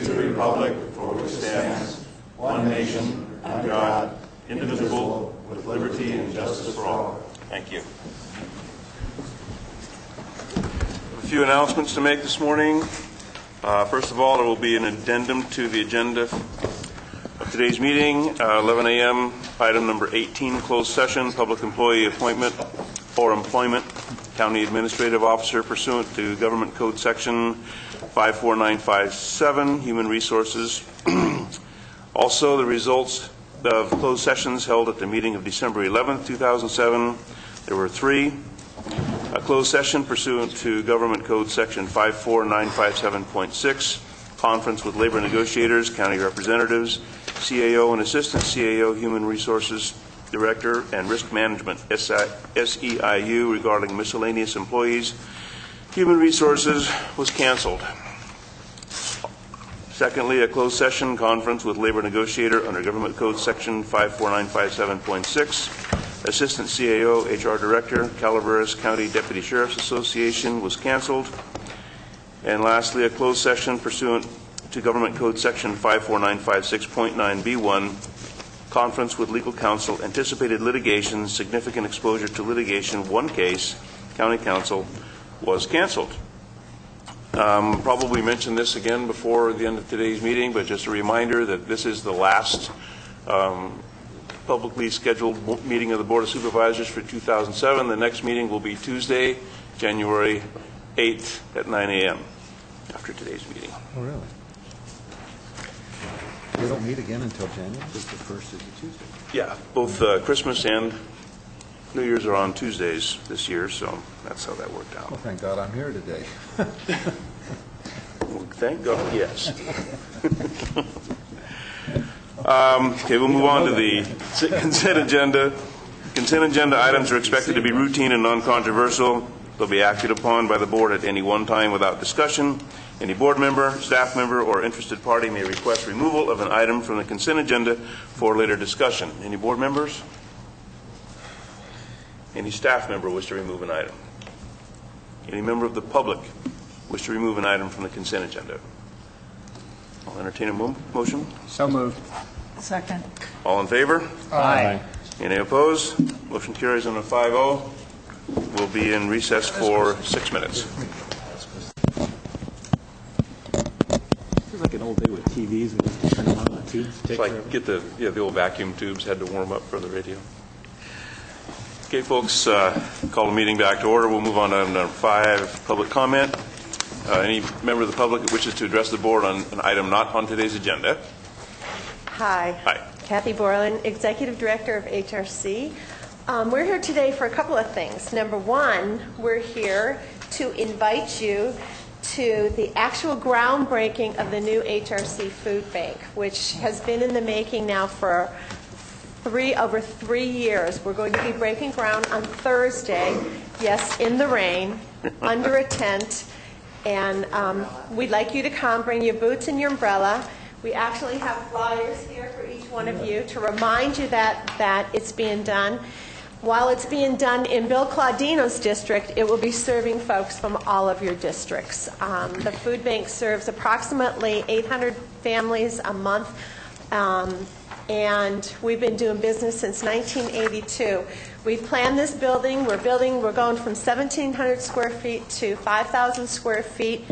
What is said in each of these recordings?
to the republic for which it stands, one nation, under God, indivisible, with liberty and justice for all. Thank you. A few announcements to make this morning. First of all, there will be an addendum to the agenda of today's meeting. 11 a.m., item number 18, closed session, public employee appointment or employment, county administrative officer pursuant to Government Code Section 54957, Human Resources. Also, the results of closed sessions held at the meeting of December 11th, 2007. There were 3. A closed session pursuant to Government Code Section 54957.6, conference with labor negotiators, county representatives, CAO and Assistant CAO, Human Resources Director, and Risk Management, SEIU, regarding miscellaneous employees. Human Resources was canceled. Secondly, a closed session conference with labor negotiator under Government Code Section 54957.6. Assistant CAO, HR Director, Calaveras County Deputy Sheriff's Association was canceled. And lastly, a closed session pursuant to Government Code Section 54956.9B1, conference with legal counsel, anticipated litigation, significant exposure to litigation, one case, county counsel, was canceled. Probably mention this again before the end of today's meeting, but just a reminder that this is the last publicly scheduled meeting of the Board of Supervisors for 2007. The next meeting will be Tuesday, January 8th at 9 a.m. after today's meeting. Oh, really? We don't meet again until January? Just the first is a Tuesday. Yeah, both Christmas and New Year's are on Tuesdays this year, so that's how that worked out. Well, thank God I'm here today. Well, thank God, yes. Okay, we'll move on to the consent agenda. Consent agenda items are expected to be routine and non-controversial. They'll be acted upon by the board at any one time without discussion. Any board member, staff member, or interested party may request removal of an item from the consent agenda for later discussion. Any board members? Any staff member wish to remove an item? Any member of the public wish to remove an item from the consent agenda? I'll entertain a motion. So moved. Second. All in favor? Aye. Any opposed? Motion carries on a 5-0. We'll be in recess for 6 minutes. Feels like an old day with TVs and you turn them on the tubes. It's like get the old vacuum tubes had to warm up for the radio. Okay, folks, call the meeting back to order. We'll move on to item number 5, public comment. Any member of the public that wishes to address the board on an item not on today's agenda? Hi. Hi. Kathy Borland, Executive Director of HRC. We're here today for a couple of things. Number one, we're here to invite you to the actual groundbreaking of the new HRC food bank, which has been in the making now for over 3 years. We're going to be breaking ground on Thursday, yes, in the rain, under a tent, and we'd like you to come, bring your boots and your umbrella. We actually have flyers here for each one of you to remind you that it's being done. While it's being done in Bill Claudino's district, it will be serving folks from all of your districts. The food bank serves approximately 800 families a month, and we've been doing business since 1982. We've planned this building. We're going from 1,700 square feet to 5,000 square feet,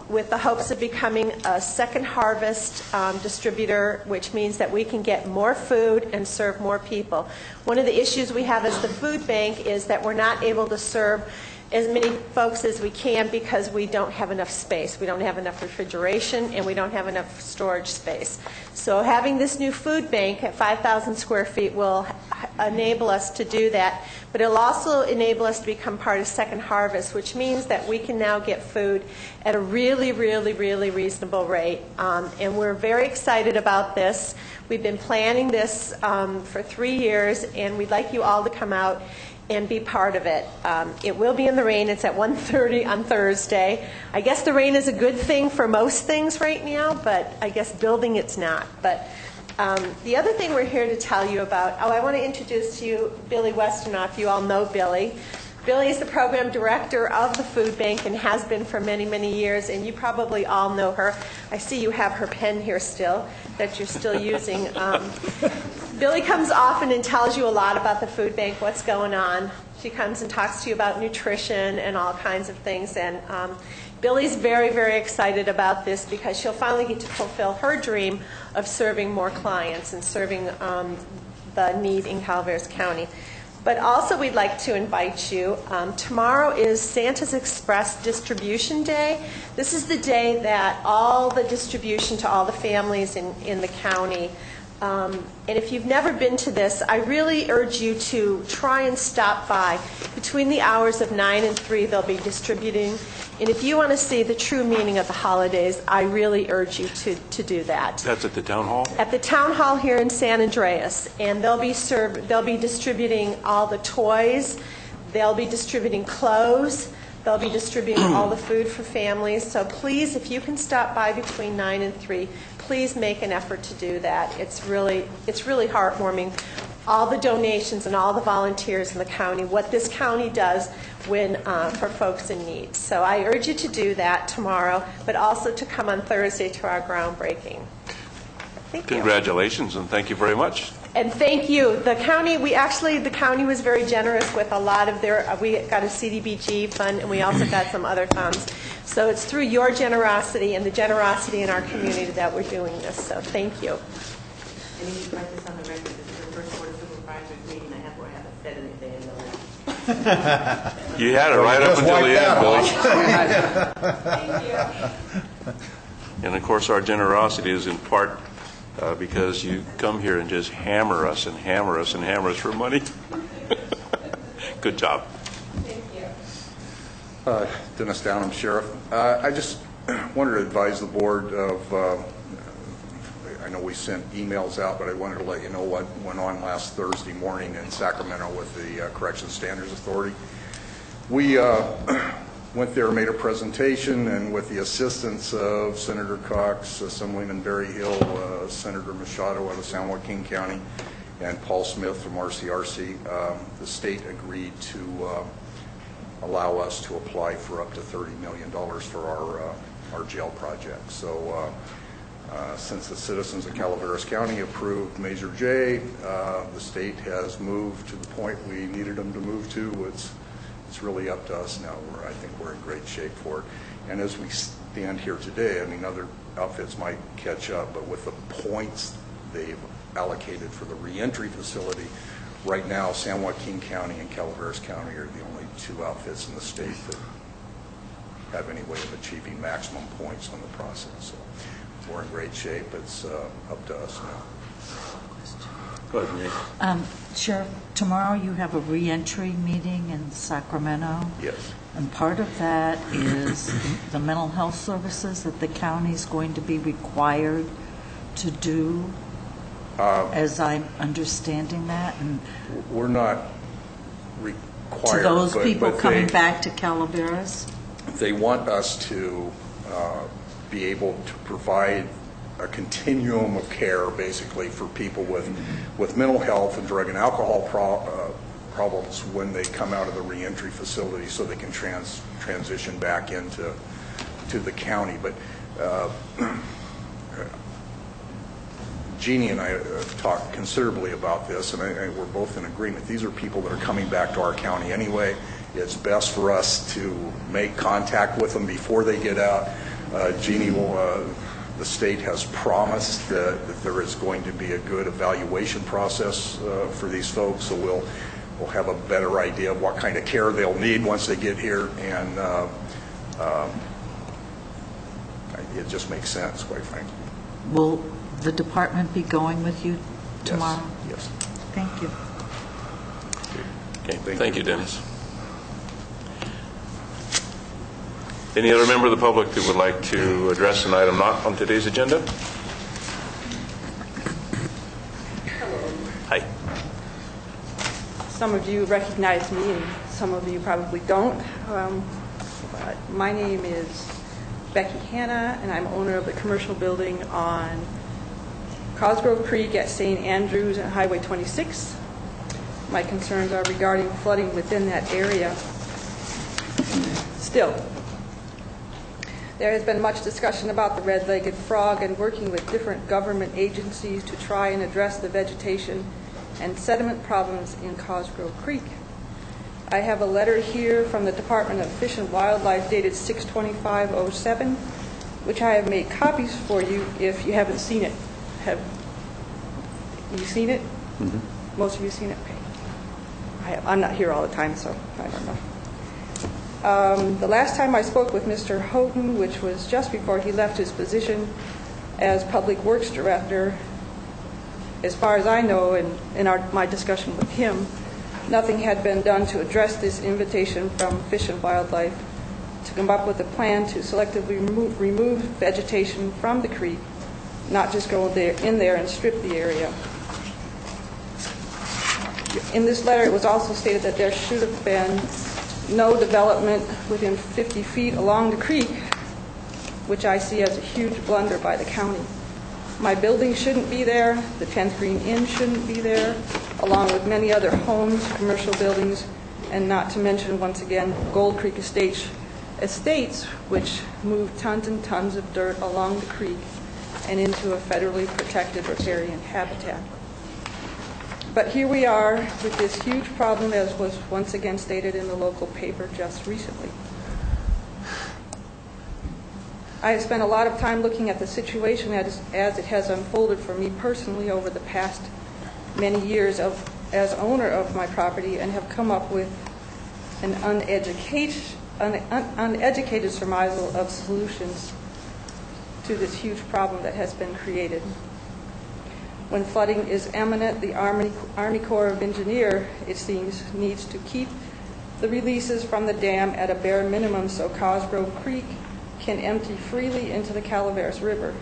with the hopes of becoming a second harvest distributor, which means that we can get more food and serve more people. One of the issues we have as the food bank is that we're not able to serve as many folks as we can because we don't have enough space. We don't have enough refrigeration, and we don't have enough storage space. So having this new food bank at 5,000 square feet will enable us to do that, but it'll also enable us to become part of Second Harvest, which means that we can now get food at a really, really, really reasonable rate. And we're very excited about this. We've been planning this for 3 years, and we'd like you all to come out and be part of it. It will be in the rain. It's at 1:30 on Thursday. I guess the rain is a good thing for most things right now, but I guess building it's not. But the other thing we're here to tell you about, I want to introduce to you Billy Westernoff. You all know Billy. Billy is the program director of the food bank and has been for many, many years, and you probably all know her. I see you have her pen here still that you're still using. Billy comes often and tells you a lot about the food bank, what's going on. She comes and talks to you about nutrition and all kinds of things, and Billy's very, very excited about this because she'll finally get to fulfill her dream of serving more clients and serving the need in Calaveras County. But also we'd like to invite you. Tomorrow is Santa's Express Distribution Day. This is the day that all the distribution to all the families in the county. And if you've never been to this, I really urge you to try and stop by. Between the hours of 9 and 3, they'll be distributing. And if you want to see the true meaning of the holidays, I really urge you to do that. That's at the town hall? At the town hall here in San Andreas. And they'll be distributing all the toys. They'll be distributing clothes. They'll be distributing all the food for families. So please, if you can stop by between 9 and 3, please make an effort to do that. It's really heartwarming. All the donations and all the volunteers in the county, what this county does for folks in need. So I urge you to do that tomorrow, but also to come on Thursday to our groundbreaking. Thank you. Congratulations, and thank you very much. And thank you. The county was very generous with a lot of we got a CDBG fund, and we also got some other funds. So it's through your generosity and the generosity in our community that we're doing this. So thank you. I need to write this on the record. This is the first Board of Supervisors meeting I have where I haven't said anything in the You had it right up until the end, Billy. Thank you. And of course, our generosity is in part because you come here and just hammer us and hammer us and hammer us for money. Good job. Thank you. Dennis Downham, Sheriff. I just wanted to advise the board of, I know we sent emails out, but I wanted to let you know what went on last Thursday morning in Sacramento with the Corrections Standards Authority. We went there, made a presentation, and with the assistance of Senator Cox, Assemblyman Barry Hill, Senator Machado out of San Joaquin County, and Paul Smith from RCRC, the state agreed to allow us to apply for up to $30 million for our jail project. So since the citizens of Calaveras County approved Measure J, the state has moved to the point we needed them to move to. It's really up to us now. I think we're in great shape for it. And as we stand here today, I mean, other outfits might catch up, but with the points they've allocated for the reentry facility, right now San Joaquin County and Calaveras County are the only two outfits in the state that have any way of achieving maximum points on the process. So we're in great shape. It's up to us now. Go ahead, Nate. Sheriff, tomorrow you have a reentry meeting in Sacramento. Yes. And part of that is the mental health services that the county is going to be required to do, as I'm understanding that. And we're not required. to those people but coming back to Calaveras? They want us to be able to provide a continuum of care, basically, for people with mental health and drug and alcohol problems when they come out of the reentry facility, so they can transition back into the county. But Jeannie and I have talked considerably about this, and we're both in agreement. These are people that are coming back to our county anyway. It's best for us to make contact with them before they get out. Jeannie will. The state has promised that there is going to be a good evaluation process for these folks, so we'll have a better idea of what kind of care they'll need once they get here, and it just makes sense, quite frankly. Will the department be going with you tomorrow? Yes. Thank you. Okay. Thank you, Dennis. Any other member of the public that would like to address an item not on today's agenda? Hello. Hi. Some of you recognize me and some of you probably don't. But my name is Becky Hanna, and I'm owner of the commercial building on Cosgrove Creek at St. Andrews and Highway 26. My concerns are regarding flooding within that area. Still, there has been much discussion about the red-legged frog and working with different government agencies to try and address the vegetation and sediment problems in Cosgrove Creek. I have a letter here from the Department of Fish and Wildlife dated 6/25/07, which I have made copies for you if you haven't seen it. Have you seen it? Mm-hmm. Most of you seen it? Okay. I'm not here all the time, so I don't know. The last time I spoke with Mr. Houghton, which was just before he left his position as Public Works Director, as far as I know, in my discussion with him, nothing had been done to address this invitation from Fish and Wildlife to come up with a plan to selectively remove vegetation from the creek, not just go in there and strip the area. In this letter, it was also stated that there should have been no development within 50 feet along the creek, which I see as a huge blunder by the county. My building shouldn't be there, the 10th Green Inn shouldn't be there, along with many other homes, commercial buildings, and not to mention, once again, Gold Creek Estates, which move tons and tons of dirt along the creek and into a federally protected riparian habitat. But here we are with this huge problem, as was once again stated in the local paper just recently. I have spent a lot of time looking at the situation as it has unfolded for me personally over the past many years as owner of my property, and have come up with an uneducated surmisal of solutions to this huge problem that has been created. When flooding is imminent, the Army Corps of Engineers, it seems, needs to keep the releases from the dam at a bare minimum so Cosgrove Creek can empty freely into the Calaveras River.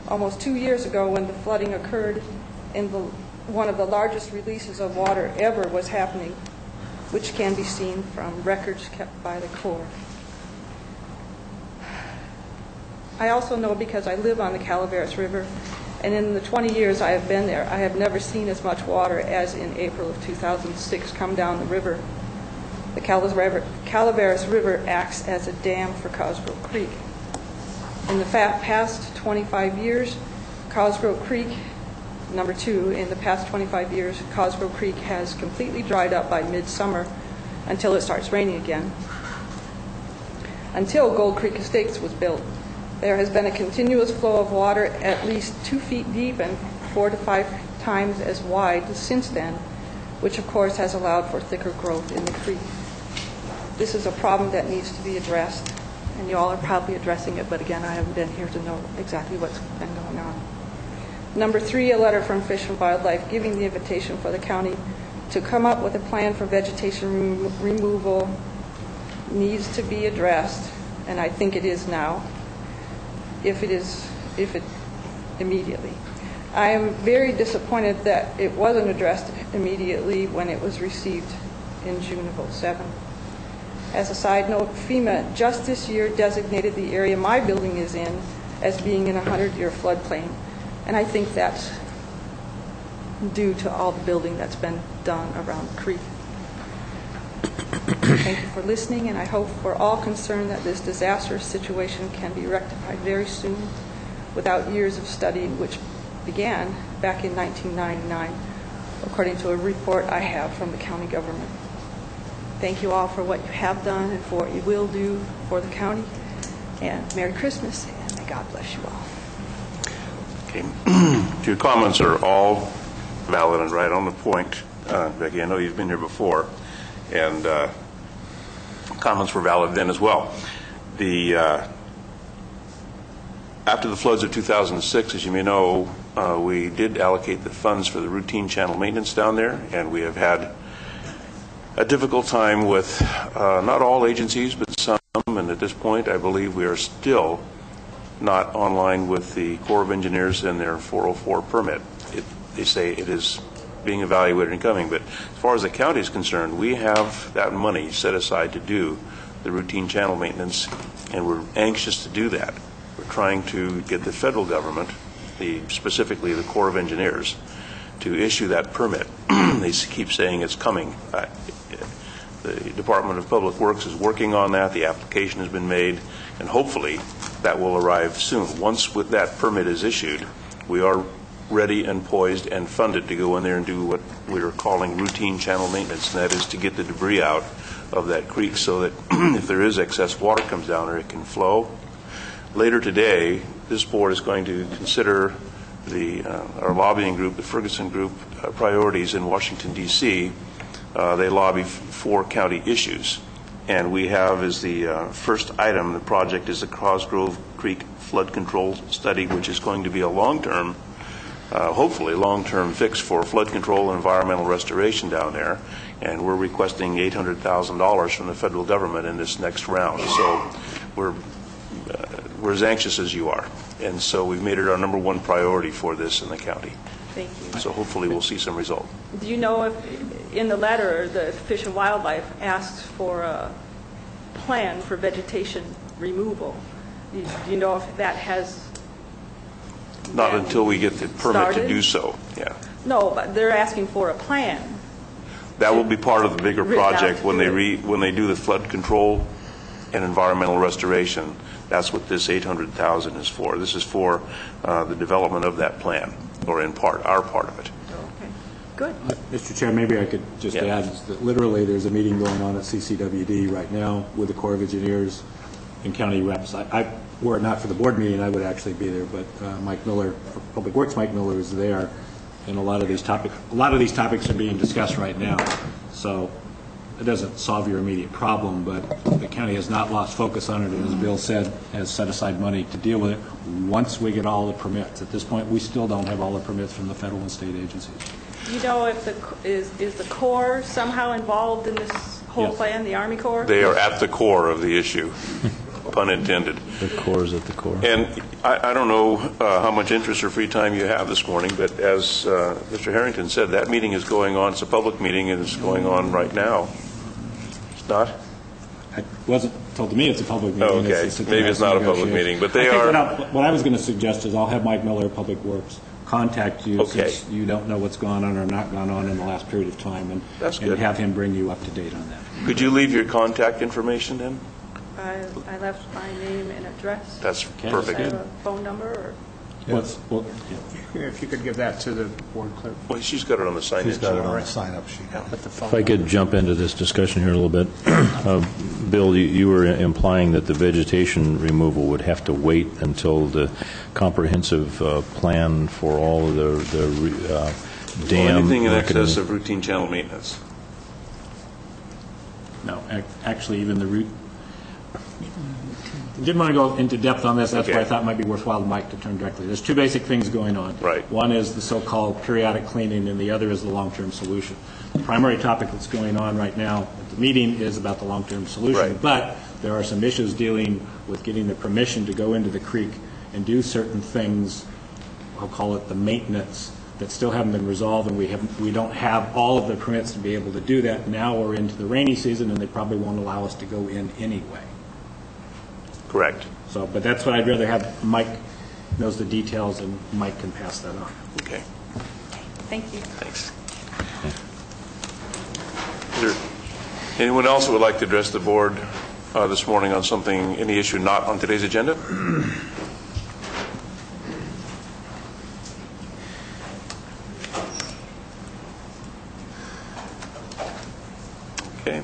Almost 2 years ago, when the flooding occurred and one of the largest releases of water ever was happening, which can be seen from records kept by the Corps. I also know, because I live on the Calaveras River, and in the 20 years I have been there, I have never seen as much water as in April of 2006 come down the river. The Calaveras River acts as a dam for Cosgrove Creek. In the past 25 years, Cosgrove Creek, number two, in the past 25 years, Cosgrove Creek has completely dried up by midsummer until it starts raining again. Until Gold Creek Estates was built, there has been a continuous flow of water at least 2 feet deep and 4 to 5 times as wide since then, which of course has allowed for thicker growth in the creek. This is a problem that needs to be addressed, and you all are probably addressing it, but again, I haven't been here to know exactly what's been going on. Number three, a letter from Fish and Wildlife giving the invitation for the county to come up with a plan for vegetation removal needs to be addressed, and I think it is now, if it immediately. I am very disappointed that it wasn't addressed immediately when it was received in June of 2007. As a side note, FEMA just this year designated the area my building is in as being in a 100-year floodplain, and I think that's due to all the building that's been done around the creek. Thank you for listening, and I hope we're all concerned that this disastrous situation can be rectified very soon without years of study, which began back in 1999, according to a report I have from the county government. Thank you all for what you have done and for what you will do for the county, and Merry Christmas, and may God bless you all. Okay. Your comments are all valid and right on the point. Becky, I know you've been here before, and comments were valid then as well. After the floods of 2006, as you may know, we did allocate the funds for the routine channel maintenance down there, and we have had a difficult time with not all agencies, but some, and at this point I believe we are still not online with the Corps of Engineers and their 404 permit. They say it is being evaluated and coming, but as far as the county is concerned, we have that money set aside to do the routine channel maintenance, and we're anxious to do that. We're trying to get the federal government, specifically the Corps of Engineers, to issue that permit. They keep saying it's coming. The Department of Public Works is working on that. The application has been made, and hopefully that will arrive soon. Once with that permit is issued, we are ready and poised and funded to go in there and do what we are calling routine channel maintenance, and that is to get the debris out of that creek so that if there is excess water comes down there, it can flow. Later today, this board is going to consider our lobbying group, the Ferguson Group, priorities in Washington, D.C. They lobby for county issues. And we have as the first item, the project is the Cosgrove Creek Flood Control Study, which is going to be a long-term, hopefully long-term fix for flood control and environmental restoration down there. And we're requesting $800,000 from the federal government in this next round. So we're as anxious as you are. And so we've made it our number one priority for this in the county. Thank you. So hopefully we'll see some result. Do you know if, in the letter, the Fish and Wildlife asks for a plan for vegetation removal? Do you know if that has Not been until we get the permit to started? do so, yeah. No, but they're asking for a plan. That will be part of the bigger Written out project to when do they when they do the flood control and environmental restoration. That's what this $800,000 is for. This is for the development of that plan, or in part, our part of it. Okay, good. Mr. Chair, maybe I could just Yeah. add that literally there's a meeting going on at CCWD right now with the Corps of Engineers and county reps. Were it not for the board meeting, I would actually be there, but Mike Miller, Public Works Mike Miller is there, and a lot of these topics are being discussed right now. So it doesn't solve your immediate problem, but the county has not lost focus on it, and as Bill said, has set aside money to deal with it once we get all the permits. At this point, we still don't have all the permits from the federal and state agencies. Do you know if is the Corps somehow involved in this whole Yes. plan, the Army Corps? They are at the core of the issue, pun intended. The core is at the core. And I don't know how much interest or free time you have this morning, but as Mr. Harrington said, that meeting is going on. It's a public meeting, and it's going on right now. It's not? It wasn't told to me it's a public meeting. Oh, okay. Maybe it's not a public meeting, but they are. What I was going to suggest is I'll have Mike Miller of Public Works contact you Okay. since you don't know what's gone on or not gone on in the last period of time, and That's good. have him bring you up to date on that. Could you leave your contact information then? I left my name and address. That's Okay. perfect. I have a phone number, or? If you could give that to the board clerk. Well, she's got it on the sign-in. She's got it on sheet. the sign-up sheet. If I could jump into this discussion here a little bit. Bill, you were implying that the vegetation removal would have to wait until the comprehensive plan for all of the dam... Well, anything in marketing- excess of routine channel maintenance. No, actually, even the route. Didn't want to go into depth on this. That's why I Okay. thought it might be worthwhile to Mike to turn directly. There's two basic things going on. Right. One is the so-called periodic cleaning, and the other is the long-term solution. The primary topic that's going on right now at the meeting is about the long-term solution. Right. But there are some issues dealing with getting the permission to go into the creek and do certain things, I'll call it the maintenance, that still haven't been resolved, and we don't have all of the permits to be able to do that. Now we're into the rainy season, and they probably won't allow us to go in anyway. Correct. So, but that's what I'd rather have. Mike knows the details, and Mike can pass that on. Okay. Thank you. Thanks. Is there anyone else who would like to address the board this morning on something, any issue not on today's agenda? Okay.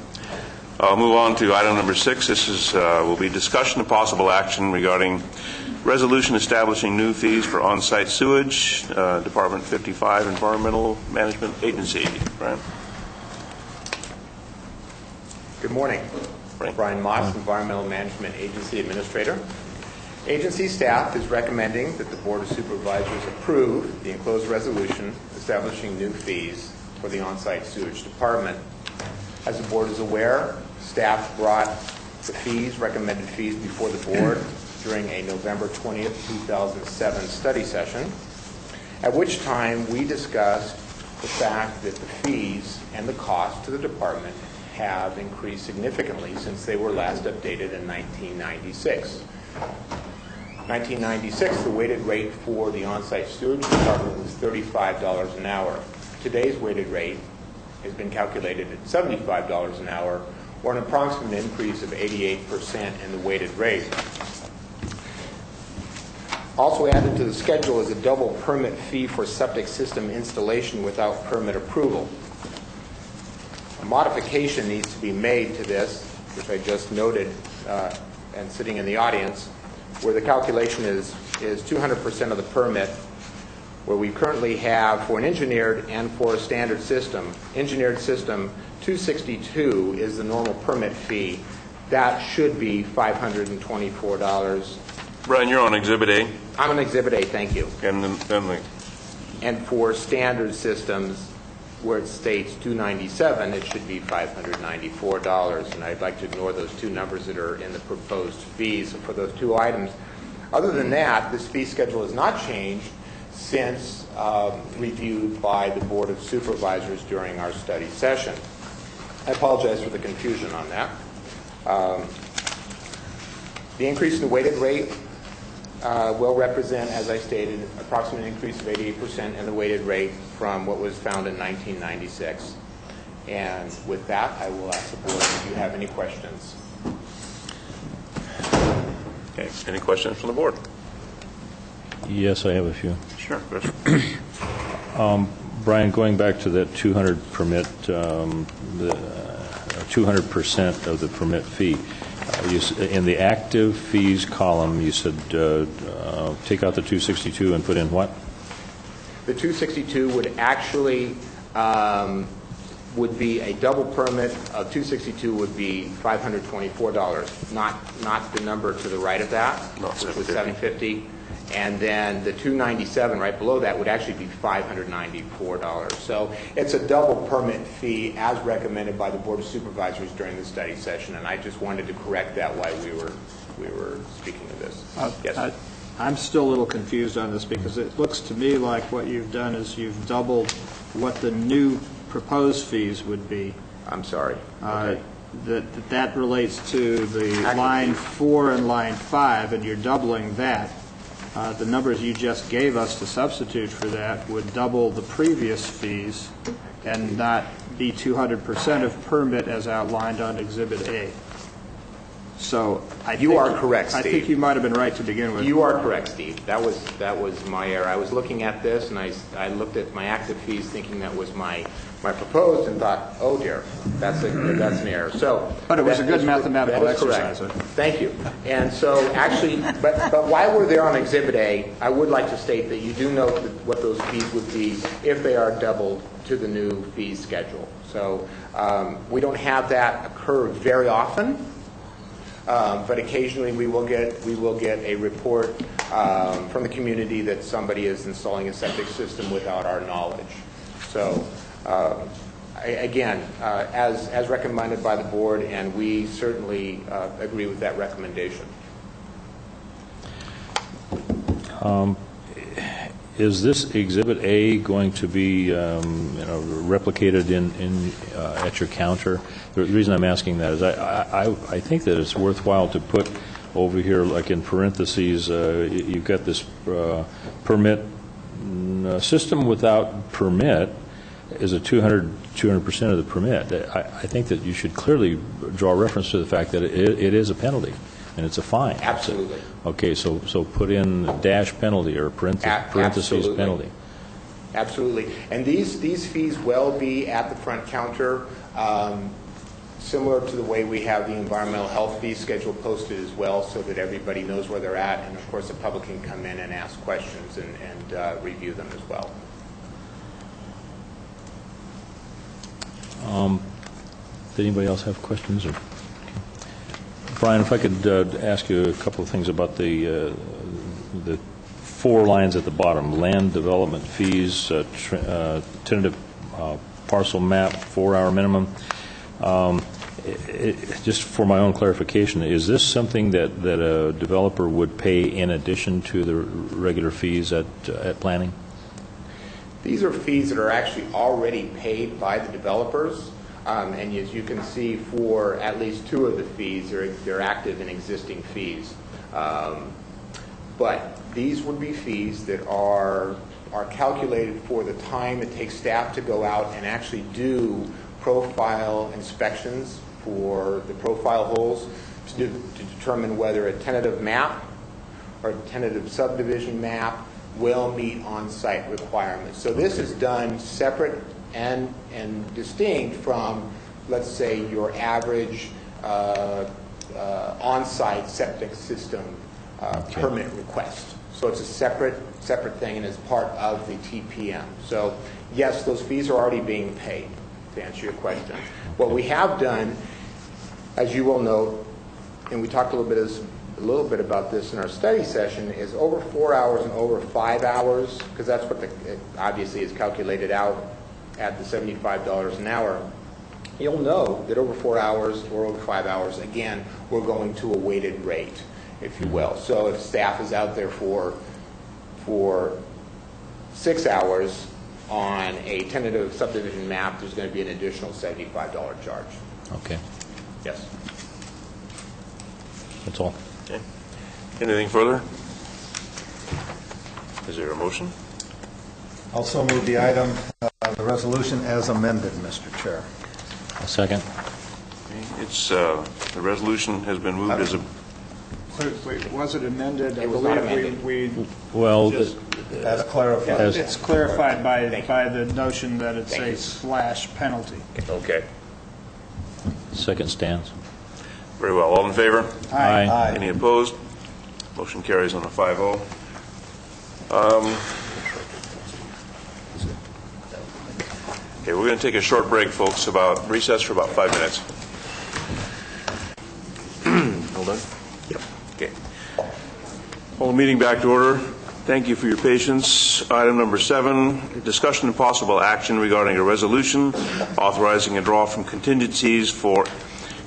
I'll move on to item number 6. This is will be discussion of possible action regarding resolution establishing new fees for on-site sewage, Department 55 Environmental Management Agency. Brian? Good morning. Frank. Brian Moss, Environmental Management Agency Administrator. Agency staff is recommending that the Board of Supervisors approve the enclosed resolution establishing new fees for the on-site sewage department. As the board is aware, staff brought the recommended fees before the board during a November 20th, 2007 study session, at which time we discussed the fact that the fees and the cost to the department have increased significantly since they were last updated in 1996. 1996, the weighted rate for the on-site sewage department was $35 an hour. Today's weighted rate has been calculated at $75 an hour, or an approximate increase of 88% in the weighted rate. Also added to the schedule is a double permit fee for septic system installation without permit approval. A modification needs to be made to this, which I just noted and sitting in the audience, where the calculation is 200% of the permit, where we currently have, for an engineered and for a standard system, engineered system, $262 is the normal permit fee. That should be $524. Brian, you're on Exhibit A. I'm on Exhibit A, thank you. And for standard systems, where it states $297, it should be $594. And I'd like to ignore those two numbers that are in the proposed fees for those two items. Other than that, this fee schedule has not changed since reviewed by the Board of Supervisors during our study session. I apologize for the confusion on that. The increase in the weighted rate will represent, as I stated, approximate increase of 88% in the weighted rate from what was found in 1996. And with that, I will ask the board if you have any questions. okay, any questions from the board? Yes, I have a few. Sure. Brian, going back to that 200 permit, the 200% of the permit fee, in the active fees column, you said take out the 262 and put in what? The 262 would actually would be a double permit of 262 would be $524, not the number to the right of that, which was $750. And then the 297 right below that would actually be $594. So it's a double permit fee as recommended by the Board of Supervisors during the study session, and I just wanted to correct that while we were speaking of this. Yes. I'm still a little confused on this because it looks to me like what you've done is you've doubled what the new proposed fees would be. I'm sorry. Okay. That relates to the line 4 and line 5, and you're doubling that. The numbers you just gave us to substitute for that would double the previous fees and not be 200% of permit as outlined on Exhibit A. So you are correct, Steve. I think you might have been right to begin with. You are correct, Steve. That was my error. I was looking at this and I looked at my active fees thinking that was my proposed and thought, oh dear, that's an error. So, but it was a good mathematical exercise. Correct. Thank you. And so actually, but while we're there on Exhibit A, I would like to state that you do note what those fees would be if they are doubled to the new fee schedule. So we don't have that occur very often. But occasionally we will get a report from the community that somebody is installing a septic system without our knowledge. So again, as recommended by the board, and we certainly agree with that recommendation. Is this Exhibit A going to be replicated at your counter? The reason I'm asking that is I think that it's worthwhile to put over here, like in parentheses, you've got this permit system without permit is a 200% of the permit. I think that you should clearly draw reference to the fact that it is a penalty. And it's a fine. Absolutely. Okay, so put in dash penalty or parentheses penalty. Absolutely. And these fees will be at the front counter, similar to the way we have the environmental health fee schedule posted as well, so that everybody knows where they're at. And of course, the public can come in and ask questions and review them as well. Does anybody else have questions? Or? Brian, if I could ask you a couple of things about the 4 lines at the bottom: land development fees, tentative parcel map, 4-hour minimum. Just for my own clarification, is this something that a developer would pay in addition to the regular fees at planning? These are fees that are actually already paid by the developers. And as you can see, for at least 2 of the fees, they're active in existing fees. But these would be fees that are are calculated for the time it takes staff to go out and actually do profile inspections for the profile holes to determine whether a tentative map or a tentative subdivision map will meet on-site requirements. So this is done separate and distinct from, let's say, your average on-site septic system permit request. So it's a separate thing and is part of the TPM. So yes, those fees are already being paid, to answer your question. What we have done, as you will note, and we talked a little bit about this in our study session, is over 4 hours and over 5 hours, because that's what it obviously is calculated out at the $75 an hour. You'll know that over 4 hours or over 5 hours, again, we're going to a weighted rate, if you will. So if staff is out there for 6 hours on a tentative subdivision map, there's going to be an additional $75 charge. Okay, Yes. that's all. Okay. Anything further? Is there a motion? Also move the item, the resolution as amended, Mr. Chair. A second? Okay. It's, the resolution has been moved as a, Wait, was it amended? It was not amended. Well, As clarified. It's clarified by the notion that it's Thank a you. slash penalty. okay. second stands. Very well. All in favor? Aye. Aye. Any opposed? Motion carries on a 5-0. Okay, we're going to take a short break, folks, recess for about 5 minutes. Hold on. Yep. Okay. Call the meeting back to order. Thank you for your patience. Item number 7, discussion and possible action regarding a resolution authorizing a draw from contingencies for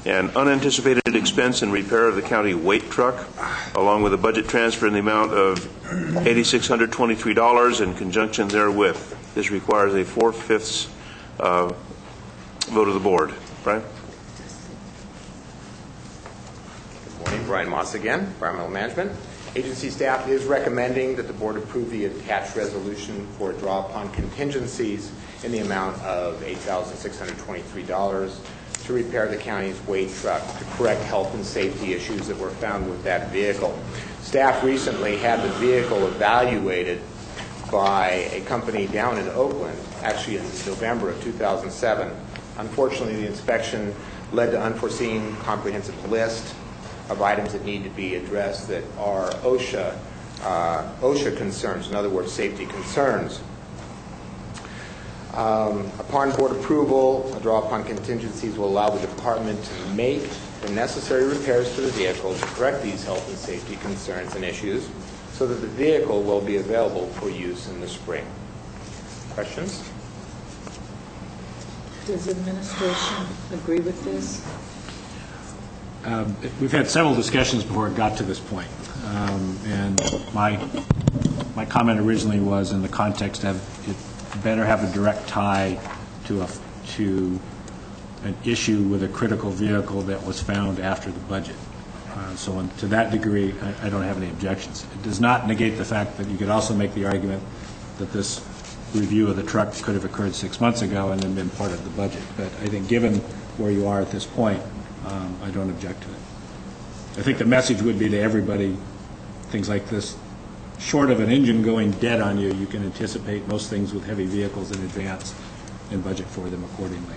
an unanticipated expense in repair of the county weight truck, along with a budget transfer in the amount of $8,623 in conjunction therewith. This requires a 4/5 vote of the board. Brian? Good morning, Brian Moss again, Environmental Management. Agency staff is recommending that the board approve the attached resolution for a draw upon contingencies in the amount of $8,623 to repair the county's weight truck to correct health and safety issues that were found with that vehicle. Staff recently had the vehicle evaluated by a company down in Oakland, actually in November of 2007. Unfortunately, the inspection led to unforeseen comprehensive list of items that need to be addressed that are OSHA concerns, in other words, safety concerns. Upon board approval, a draw upon contingencies will allow the department to make the necessary repairs to the vehicle to correct these health and safety concerns and issues so that the vehicle will be available for use in the spring. Questions? Does administration agree with this? We've had several discussions before it got to this point. And my comment originally was in the context of it better have a direct tie to an issue with a critical vehicle that was found after the budget. So to that degree, I don't have any objections. It does not negate the fact that you could also make the argument that this review of the truck could have occurred 6 months ago and then been part of the budget. But I think given where you are at this point, I don't object to it. I think the message would be to everybody, things like this, short of an engine going dead on you, you can anticipate most things with heavy vehicles in advance and budget for them accordingly.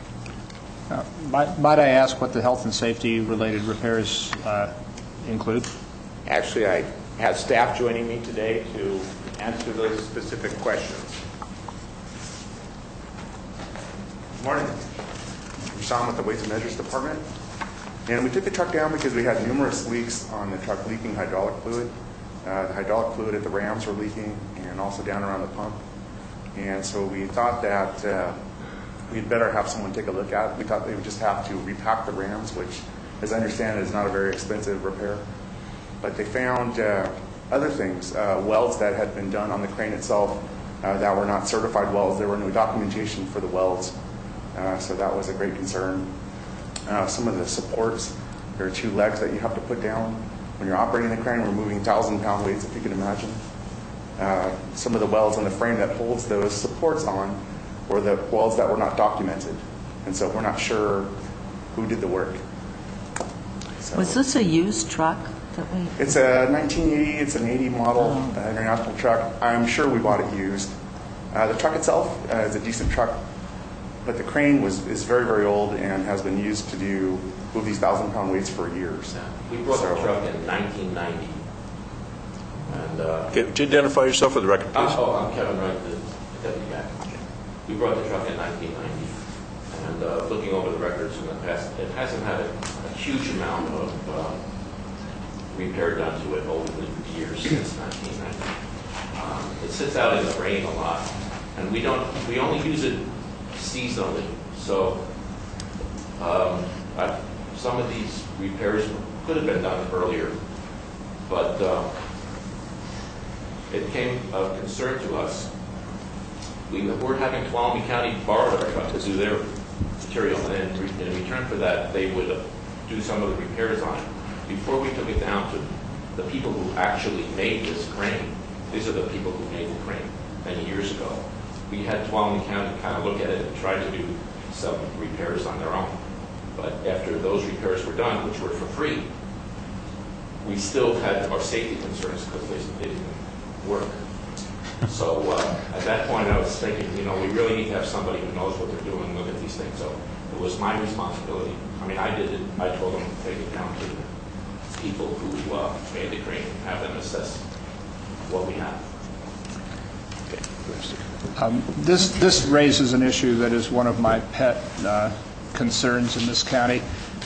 Might I ask what the health and safety related repairs include? Actually, I have staff joining me today to answer those specific questions. Good morning. I'm Sean with the Weights and Measures Department. And we took the truck down because we had numerous leaks on the truck leaking hydraulic fluid. The hydraulic fluid at the rams were leaking and also down around the pump. And so we thought that we'd better have someone take a look at it. We thought they would just have to repack the rams, which, as I understand it, is not a very expensive repair. But they found other things, welds that had been done on the crane itself that were not certified welds. There were no documentation for the welds. So that was a great concern. Some of the supports, there are 2 legs that you have to put down. When you're operating the crane, we're moving 1,000-pound weights, if you can imagine. Some of the welds in the frame that holds those supports on were the welds that were not documented. And so we're not sure who did the work. So, Was this a used truck that we? it's a 1980, it's an 80 model international truck. I'm sure we bought it used. The truck itself is a decent truck, but the crane is very, very old and has been used to move these 1,000-pound weights for years. We brought the truck in 1990. And, Okay, would you identify yourself for the record, please? I'm Kevin Wright, the deputy guy. We brought the truck in 1990. And looking over the records in the past, it hasn't had a huge amount of repair done to it over the years since 1990. It sits out in the rain a lot, and we only use it seasonally. So some of these repairs could have been done earlier, but it came of concern to us. We're having Tuolumne County borrow our truck to do their material, and in return for that, they would do some of the repairs on it. Before we took it down to the people who actually made this crane, these are the people who made the crane many years ago, we had Tuolumne County kind of look at it and try to do some repairs on their own. But after those repairs were done, which were for free, we still had our safety concerns because they didn't work. So at that point, I was thinking, we really need to have somebody who knows what they're doing, look at these things. So it was my responsibility. I mean, I did it. I told them to take it down to the people who made the crane, have them assess what we have. This raises an issue that is one of my pet concerns in this county.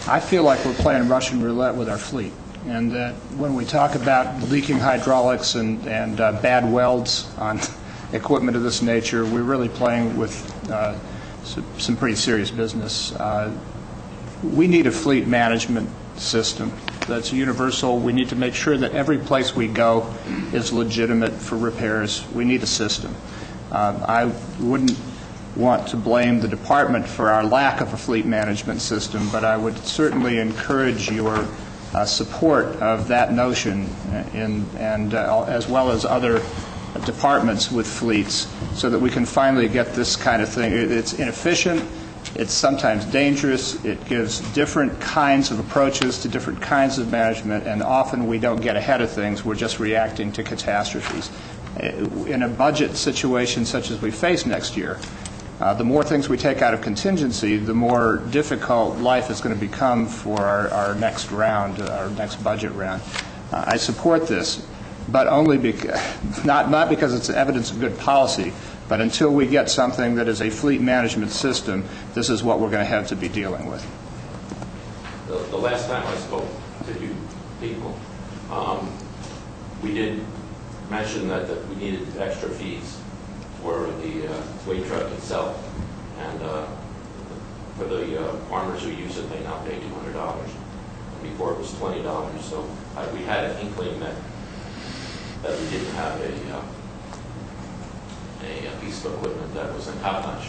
I feel like we're playing Russian roulette with our fleet, and that when we talk about leaking hydraulics and bad welds on equipment of this nature, we're really playing with some pretty serious business. We need a fleet management system that's universal. We need to make sure that every place we go is legitimate for repairs. We need a system. I wouldn't want to blame the department for our lack of a fleet management system, but I would certainly encourage your support of that notion, and as well as other departments with fleets, so that we can finally get this kind of thing. It's inefficient. It's sometimes dangerous. It gives different kinds of approaches to different kinds of management, and often we don't get ahead of things. We're just reacting to catastrophes. In a budget situation such as we face next year, the more things we take out of contingency, the more difficult life is going to become for our next round, our next budget round. I support this, but only not because it's evidence of good policy, but until we get something that is a fleet management system, this is what we're going to have to be dealing with. The last time I spoke to you people, we did mention that we needed extra fees for the weight truck itself, and for the farmers who use it, they now pay $200. Before it was $20. So we had an inkling that we didn't have a piece of equipment that was in top-notch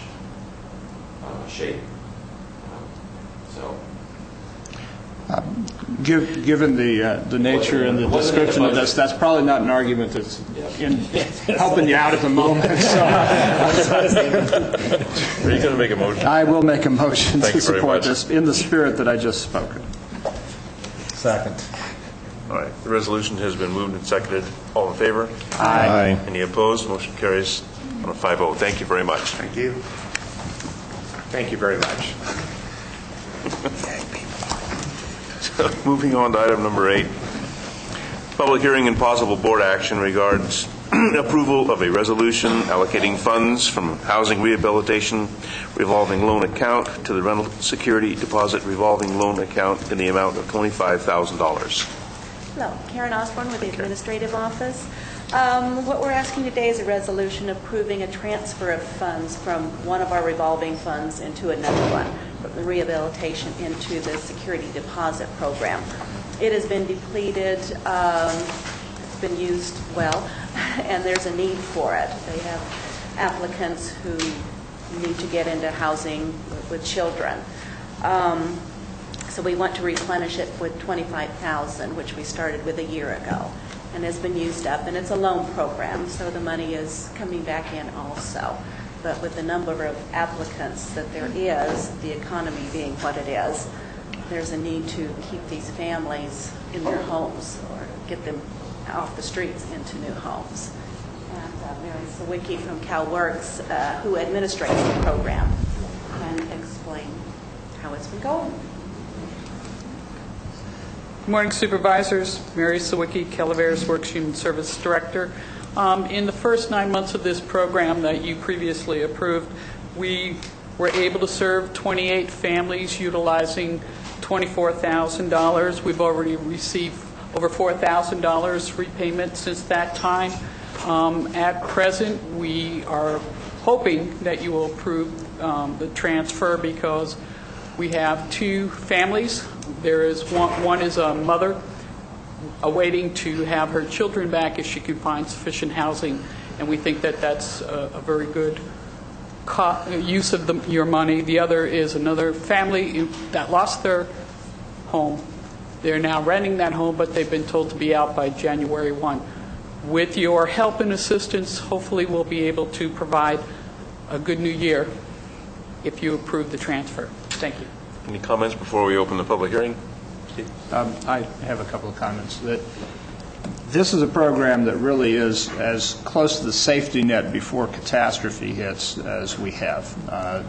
shape. Given the nature and the description of this, that's probably not an argument that's helping you out at the moment. Are you going to make a motion? I will make a motion Thank to you very support much. this in the spirit that I just spoke. Second. All right, the resolution has been moved and seconded. All in favor? Aye. Any opposed? Motion carries on a 5-0. Thank you very much. Thank you. Thank you very much. Moving on to item number 8. Public hearing and possible board action regards approval of a resolution allocating funds from housing rehabilitation revolving loan account to the rental security deposit revolving loan account in the amount of $25,000. Hello, Karen Osborne with the Administrative Office. What we're asking today is a resolution approving a transfer of funds from one of our revolving funds into another one, from the rehabilitation into the security deposit program. It has been depleted, it's been used well, and there's a need for it. They have applicants who need to get into housing with children. So we want to replenish it with $25,000, which we started with a year ago. and has been used up, and it's a loan program, so the money is coming back in also. But with the number of applicants that there is, the economy being what it is, there's a need to keep these families in their homes or get them off the streets into new homes. And Mary Sawicki from CalWorks, who administrates the program, can explain how it's been going. Good morning, Supervisors. Mary Sawicki, Calaveras Works Human Service Director. In the first 9 months of this program that you previously approved, we were able to serve 28 families utilizing $24,000. We've already received over $4,000 repayment since that time. At present, we are hoping that you will approve the transfer because we have 2 families. There is one is a mother awaiting to have her children back if she can find sufficient housing, and we think that that's a very good use of your money. The other is another family that lost their home. They're now renting that home, but they've been told to be out by January 1. With your help and assistance, hopefully we'll be able to provide a good new year if you approve the transfer. Thank you. Any comments before we open the public hearing? I have a couple of comments. This is a program that really is as close to the safety net before catastrophe hits as we have.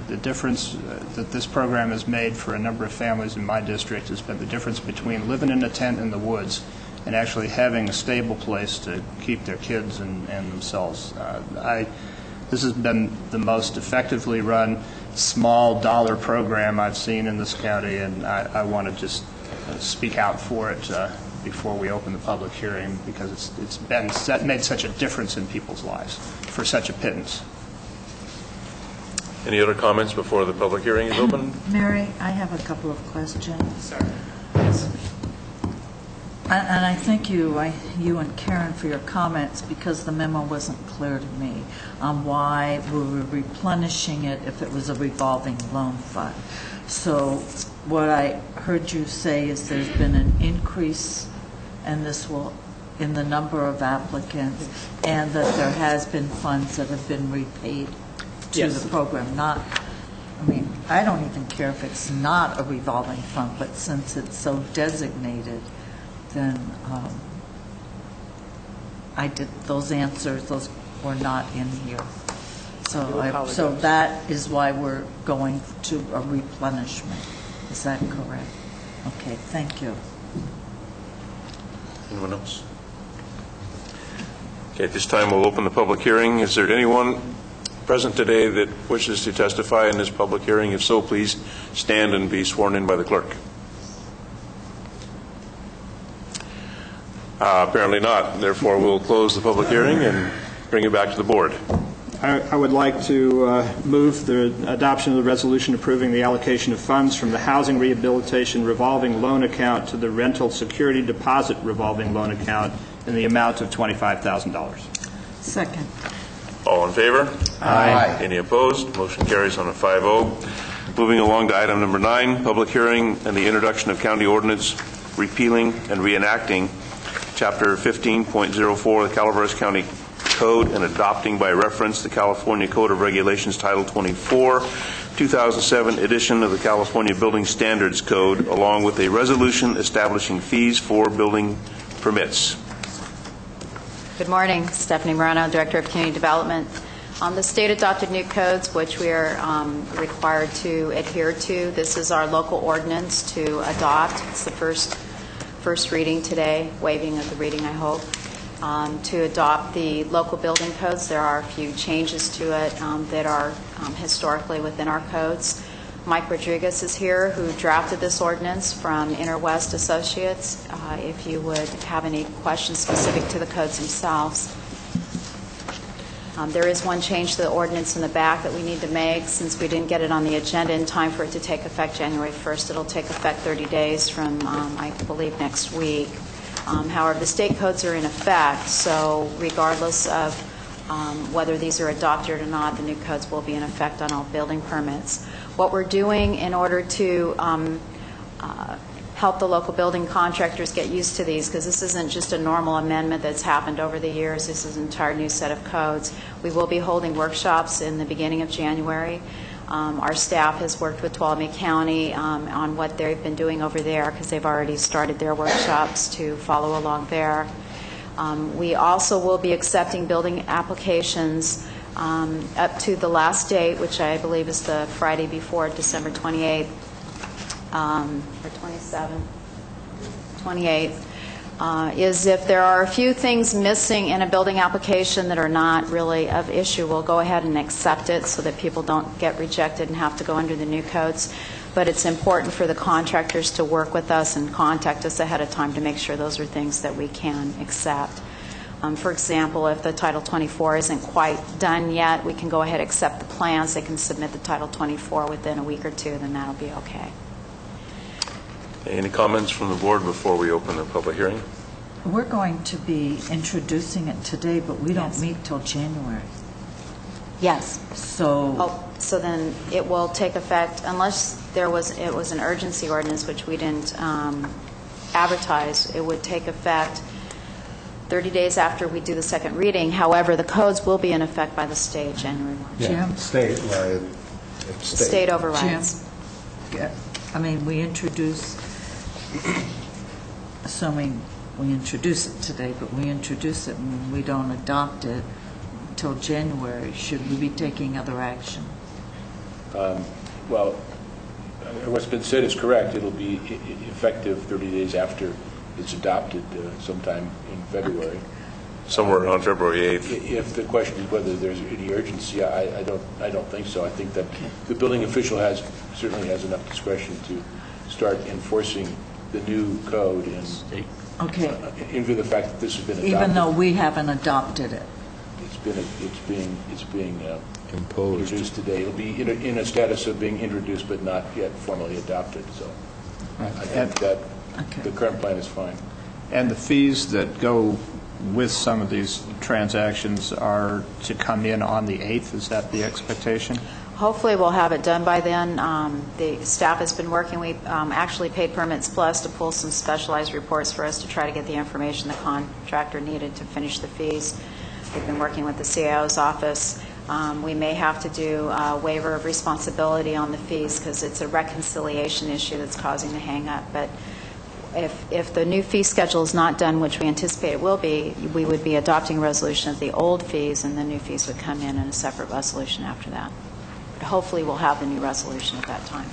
The difference that this program has made for a number of families in my district has been the difference between living in a tent in the woods and actually having a stable place to keep their kids and themselves. This has been the most effectively run small dollar program I've seen in this county, and I want to just speak out for it before we open the public hearing because it's made such a difference in people's lives for such a pittance. Any other comments before the public hearing is open? Mary, I have a couple of questions. Sorry. And I thank you and Karen for your comments because the memo wasn't clear to me on why we were replenishing it if it was a revolving loan fund. So what I heard you say is there's been an increase in the number of applicants and that there has been funds that have been repaid to the program. I don't even care if it's not a revolving fund, but since it's so designated, then those answers, those were not in here. So that is why we're going to a replenishment. Is that correct? Okay, thank you. Anyone else? Okay, at this time we'll open the public hearing. Is there anyone present today that wishes to testify in this public hearing? If so, please stand and be sworn in by the clerk. Apparently not. Therefore, we'll close the public hearing and bring it back to the board. I would like to move the adoption of the resolution approving the allocation of funds from the Housing Rehabilitation Revolving Loan Account to the Rental Security Deposit Revolving Loan Account in the amount of $25,000. Second. All in favor? Aye. Any opposed? Motion carries on a 5-0. Moving along to item number 9, public hearing and the introduction of county ordinance repealing and reenacting Chapter 15.04 of the Calaveras County Code and adopting by reference the California Code of Regulations Title 24, 2007 edition of the California Building Standards Code, along with a resolution establishing fees for building permits. Good morning. Stephanie Morano, Director of Community Development. The state adopted new codes, which we are required to adhere to. This is our local ordinance to adopt. It's the first reading today, waiving of the reading, I hope. To adopt the local building codes, there are a few changes to it that are historically within our codes. Mike Rodriguez is here, who drafted this ordinance from Interwest Associates. If you would have any questions specific to the codes themselves. There is one change to the ordinance in the back that we need to make since we didn't get it on the agenda in time for it to take effect January 1st. It'll take effect 30 days from, I believe, next week. However, the state codes are in effect, so regardless of whether these are adopted or not, the new codes will be in effect on all building permits. What we're doing in order to help the local building contractors get used to these, because this isn't just a normal amendment that's happened over the years. This is an entire new set of codes. We will be holding workshops in the beginning of January. Our staff has worked with Tuolumne County on what they've been doing over there, because they've already started their workshops to follow along there. We also will be accepting building applications up to the last date, which I believe is the Friday before December 28th, or 28th, is if there are a few things missing in a building application that are not really of issue, we'll go ahead and accept it so that people don't get rejected and have to go under the new codes. But it's important for the contractors to work with us and contact us ahead of time to make sure those are things that we can accept. For example, if the Title 24 isn't quite done yet, we can go ahead and accept the plans. They can submit the Title 24 within a week or two, then that'll be okay. Any comments from the board before we open the public hearing? We're going to be introducing it today, but we don't meet till January. Yes. So so then it will take effect unless it was an urgency ordinance, which we didn't advertise. It would take effect 30 days after we do the second reading. However, the codes will be in effect by the state January 1. Jim? State overrides. Jim, I mean, we introduce, assuming we introduce it today, but we introduce it and we don't adopt it until January, should we be taking other action? Well, what's been said is correct. It'll be effective 30 days after it's adopted, sometime in February. Somewhere around February 8th. If the question is whether there's any urgency, I don't think so. I think that the building official certainly has enough discretion to start enforcing the new code in view of the fact that this has been adopted. Even though we haven't adopted it. It's being imposed. Introduced today. It'll be in a status of being introduced but not yet formally adopted. So I think that the current plan is fine. And the fees that go with some of these transactions are to come in on the 8th. Is that the expectation? Hopefully we'll have it done by then. The staff has been working. We actually paid Permits Plus to pull some specialized reports for us to try to get the information the contractor needed to finish the fees. We've been working with the CIO's office. We may have to do a waiver of responsibility on the fees because it's a reconciliation issue that's causing the hang-up. But if the new fee schedule is not done, which we anticipate it will be, we would be adopting a resolution of the old fees, and the new fees would come in a separate resolution after that. But hopefully we'll have the new resolution at that time.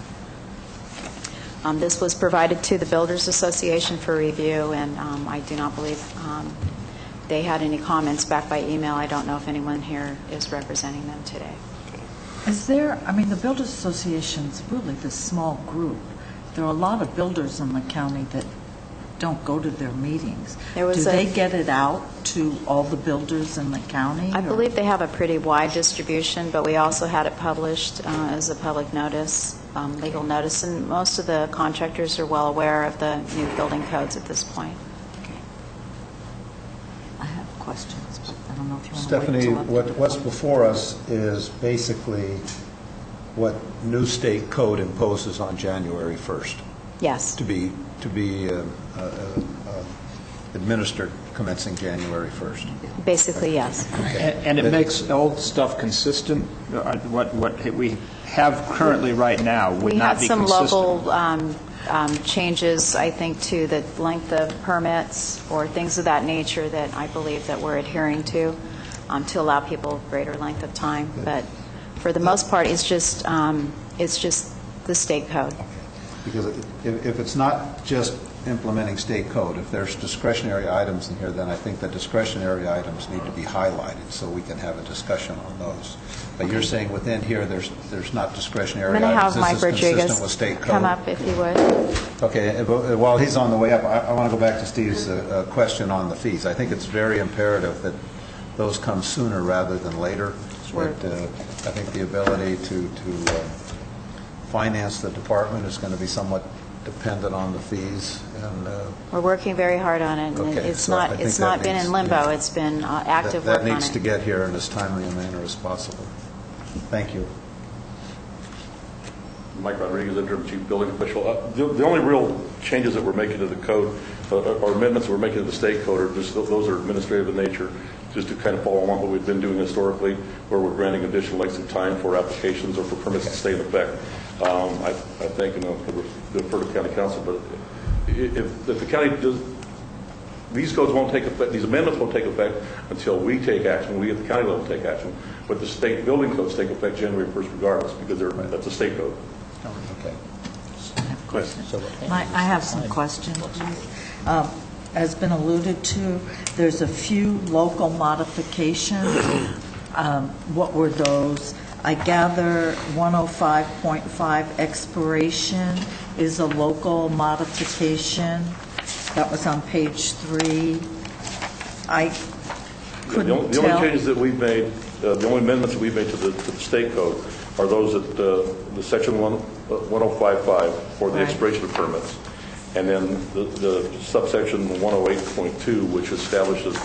This was provided to the Builders Association for review, and I do not believe they had any comments back by email. I don't know if anyone here is representing them today. Is there, I mean, the Builders Association's really this small group. There are a lot of builders in the county that don't go to their meetings. Do they get it out to all the builders in the county? I believe they have a pretty wide distribution, but we also had it published as a public notice, legal notice, and most of the contractors are well aware of the new building codes at this point. Okay. I have questions, but I don't know if you want Stephanie, to wait till what's before us is basically what new state code imposes on January 1st. Yes. To be administered commencing January 1st. Basically, yes. And it makes old stuff consistent? What we have currently right now would not be consistent? We had some local changes, I think, to the length of permits or things of that nature that I believe that we're adhering to allow people greater length of time. But for the most part, it's just the state code. Because if it's not just implementing state code, if there's discretionary items in here, then I think the discretionary items need to be highlighted so we can have a discussion on those. But you're saying within here there's not discretionary items. I'm going to have Mike Rodriguez with state code. come up if you would. Okay. While he's on the way up, I want to go back to Steve's question on the fees. I think it's very imperative that those come sooner rather than later. Sure. I think the ability to finance the department is going to be somewhat dependent on the fees. And we're working very hard on it. And it's not been in limbo. It's been active work on it. That needs to get here in as timely a manner as possible. Thank you. Mike Rodriguez, interim chief building official. The only real changes that we're making to the code, or amendments that we're making to the state code, are just those are administrative in nature, just to kind of follow along what we've been doing historically, where we're granting additional lengths of time for applications or for permits to stay in effect. I think, and I'll defer to county council, but if the county does, these codes won't take effect, these amendments won't take effect until we take action, we at the county level take action, but the state building codes take effect January 1st regardless, because that's a state code. Okay. I have some questions. As been alluded to, there's a few local modifications. What were those? I gather 105.5 expiration is a local modification. That was on page 3. I couldn't tell. The only changes that we've made, the only amendments that we've made to the state code are those at the section 1055 for the expiration of permits, and then the subsection 108.2, which establishes,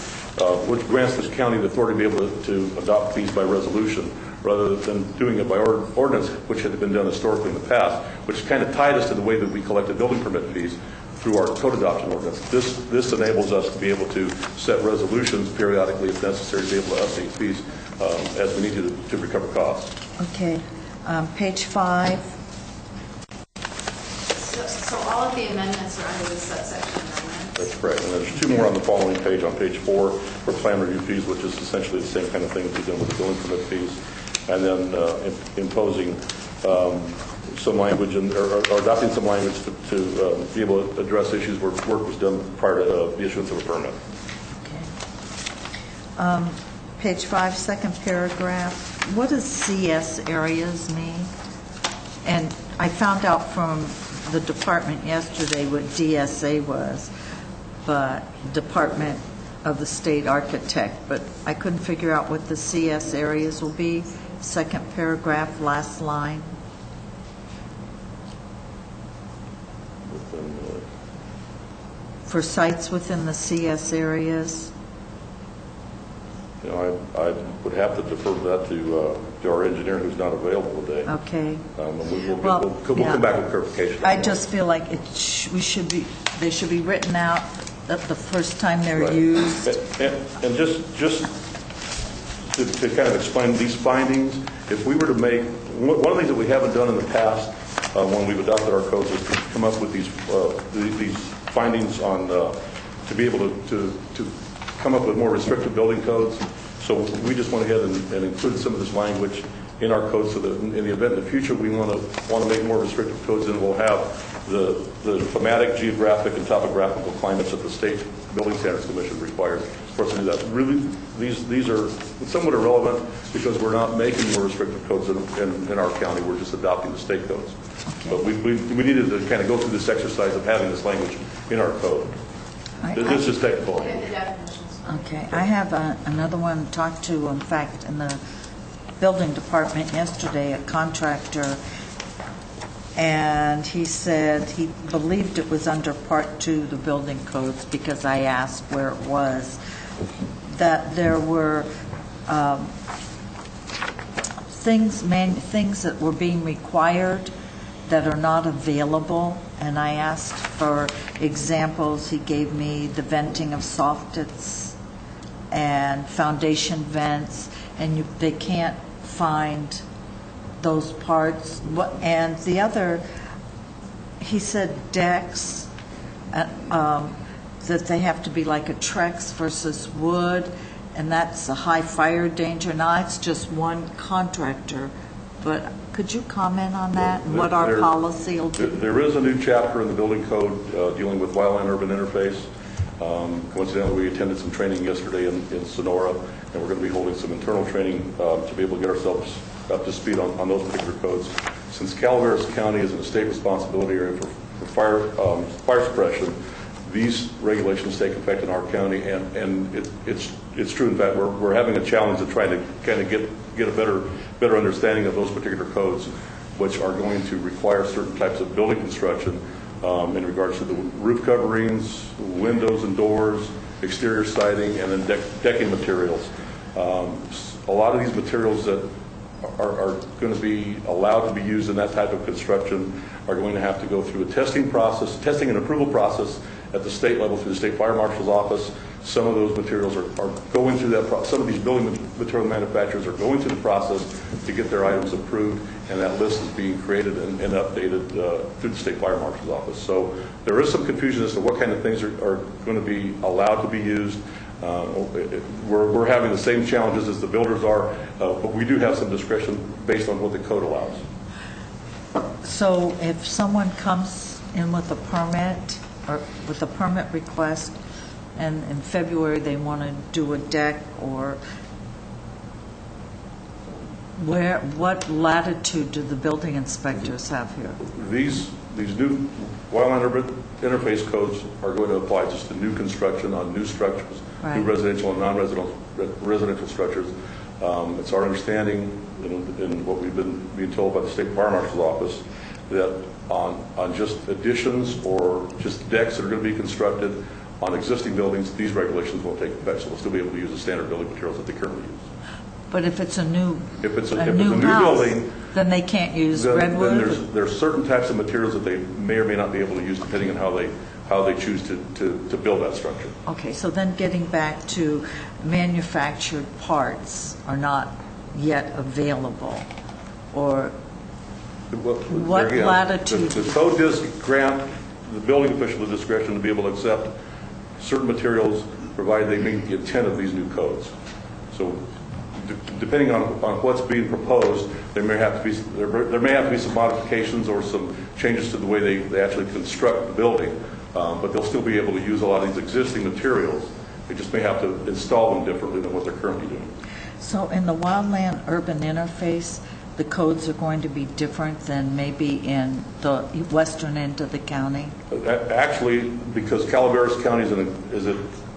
which grants the county the authority to be able to adopt fees by resolution rather than doing it by ordinance, which had been done historically in the past, which kind of tied us to the way that we collected building permit fees through our code adoption ordinance. This enables us to be able to set resolutions periodically if necessary to be able to update fees as we need to recover costs. Okay. Page 5. So all of the amendments are under the subsection amendment? That's correct. And there's 2 more on the following page, on page 4, for plan review fees, which is essentially the same kind of thing that we've done with the building permit fees. And then imposing some language or adopting some language to be able to address issues where work was done prior to the issuance of a permit. Okay. Page 5, second paragraph. What does CS areas mean? And I found out from the department yesterday what DSA was, but Department of the State Architect, but I couldn't figure out what the CS areas will be. Second paragraph, last line. For sites within the CS areas. You know, I would have to defer that to our engineer, who's not available today. Okay. We'll come back with clarification. I just feel like they should be written out the first time they're used. And just to kind of explain these findings, if we were to make one of the things that we haven't done in the past when we've adopted our codes is to come up with these findings on to be able to come up with more restrictive building codes. So we just went ahead and included some of this language in our code so that in the event in the future we want to make more restrictive codes, then we'll have the climatic, geographic, and topographical climates that the State Building Standards Commission requires for us to do that. Really, these are somewhat irrelevant because we're not making more restrictive codes in our county. We're just adopting the state codes. Okay. But we needed to kind of go through this exercise of having this language in our code. This is technical. Okay. I have another one talked to, in fact, in the building department yesterday, a contractor, and he said he believed it was under Part 2 of the building codes because I asked where it was, that there were things that were being required that are not available, and I asked for examples. He gave me the venting of soffits and foundation vents, and they can't find those parts. And the other, he said decks, that they have to be like a Trex versus wood, and that's a high fire danger. Now, it's just one contractor, but could you comment on that and what our policy will do? There is a new chapter in the building code dealing with wildland-urban interface. Coincidentally, we attended some training yesterday in Sonora, and we're going to be holding some internal training to be able to get ourselves up to speed on those particular codes. Since Calaveras County is a state responsibility area for fire suppression, these regulations take effect in our county, and it's true. In fact, we're having a challenge of trying to kind of get a better understanding of those particular codes, which are going to require certain types of building construction in regards to the roof coverings, windows and doors, exterior siding, and then decking materials. A lot of these materials that are going to be allowed to be used in that type of construction are going to have to go through a testing and approval process at the state level through the state fire marshal's office. Some of those materials are going through that process. Some of these building material manufacturers are going through the process to get their items approved, and that list is being created and updated through the state fire marshal's office. So there is some confusion as to what kind of things are going to be allowed to be used. We're having the same challenges as the builders are, but we do have some discretion based on what the code allows. So if someone comes in with a permit or with a permit request, and in February they want to do a deck, or what latitude do the building inspectors have here? These new wildland interface codes are going to apply just to new construction on new structures, right. New residential and non-residential structures. It's our understanding, and what we've been being told by the state fire marshal's office, that on just additions or just decks that are going to be constructed on existing buildings, these regulations won't take effect, so we'll still be able to use the standard building materials that they currently use. But if it's a new new house, building, then they can't use redwood? Then there's certain types of materials that they may or may not be able to use depending on how they choose to build that structure. Okay, so then getting back to manufactured parts are not yet available, or what latitude? The code does grant the building official the discretion to be able to accept certain materials provided they meet the intent of these new codes. So depending on what's being proposed, there may have to be some modifications or some changes to the way they actually construct the building, but they'll still be able to use a lot of these existing materials. They just may have to install them differently than what they're currently doing. So in the wildland urban interface, the codes are going to be different than maybe in the western end of the county? Actually, because Calaveras County is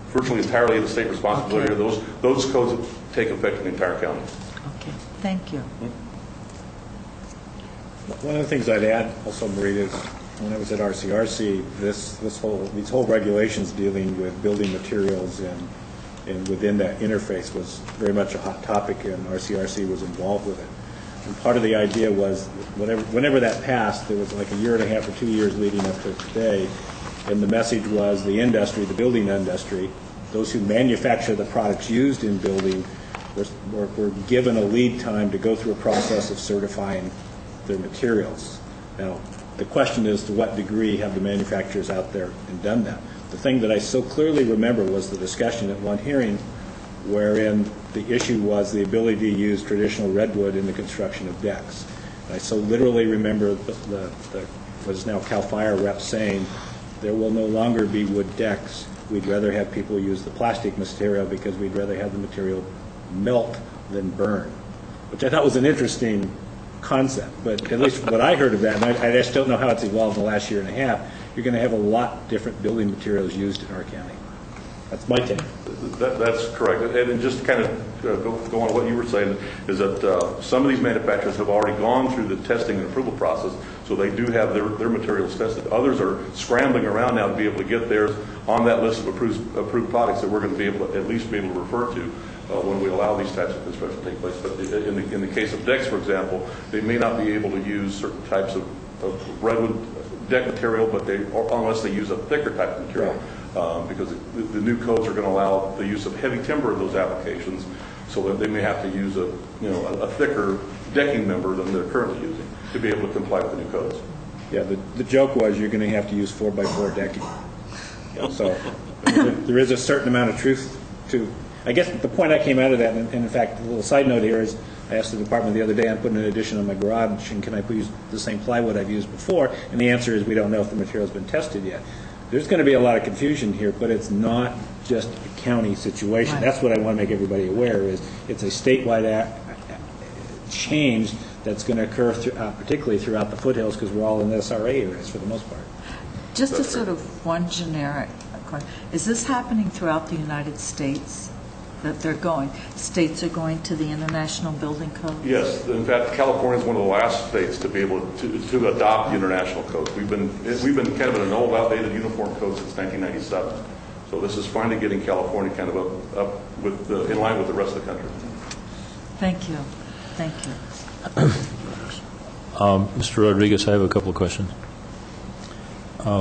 virtually entirely the state responsibility, okay. Those codes take effect in the entire county. Okay, thank you. One of the things I'd add also, Maria, is when I was at RCRC, these whole regulations dealing with building materials and within that interface was very much a hot topic, and RCRC was involved with it. And part of the idea was whenever that passed, there was like a year and a half or 2 years leading up to today, and the message was the industry, the building industry, those who manufacture the products used in building were given a lead time to go through a process of certifying their materials. Now, the question is, to what degree have the manufacturers out there and done that? The thing that I so clearly remember was the discussion at one hearing wherein the issue was the ability to use traditional redwood in the construction of decks. And I so literally remember what is now CAL FIRE rep saying, there will no longer be wood decks. We'd rather have people use the plastic material because we'd rather have the material melt than burn, which I thought was an interesting concept. But at least what I heard of that, and I just don't know how it's evolved in the last year and a half, you're going to have a lot different building materials used in our county. That's my take. That's correct. And just to kind of go on what you were saying, is that some of these manufacturers have already gone through the testing and approval process, so they do have their materials tested. Others are scrambling around now to be able to get theirs on that list of approved products that we're going to be able to at least be able to refer to when we allow these types of construction to take place. But in the case of decks, for example, they may not be able to use certain types of redwood deck material, but unless they use a thicker type of material. Because the new codes are going to allow the use of heavy timber in those applications, so that they may have to use a thicker decking member than they're currently using to be able to comply with the new codes. Yeah, the joke was you're going to have to use 4x4 decking. So there is a certain amount of truth to. I guess the point I came out of that, and in fact, a little side note here is, I asked the department the other day, I'm putting an addition on my garage, and can I use the same plywood I've used before? And the answer is we don't know if the material's been tested yet. There's going to be a lot of confusion here, but it's not just a county situation. Right. That's what I want to make everybody aware is it's a statewide change that's going to occur particularly throughout the foothills, because we're all in the SRA areas for the most part. Just a sort of one generic question. Is this happening throughout the United States? That states are going to the International Building Code? Yes. In fact, California is one of the last states to be able to adopt the international code. We've been kind of in an old, outdated uniform code since 1997. So this is finally getting California kind of up with in line with the rest of the country. Thank you. Thank you. Mr. Rodriguez, I have a couple of questions.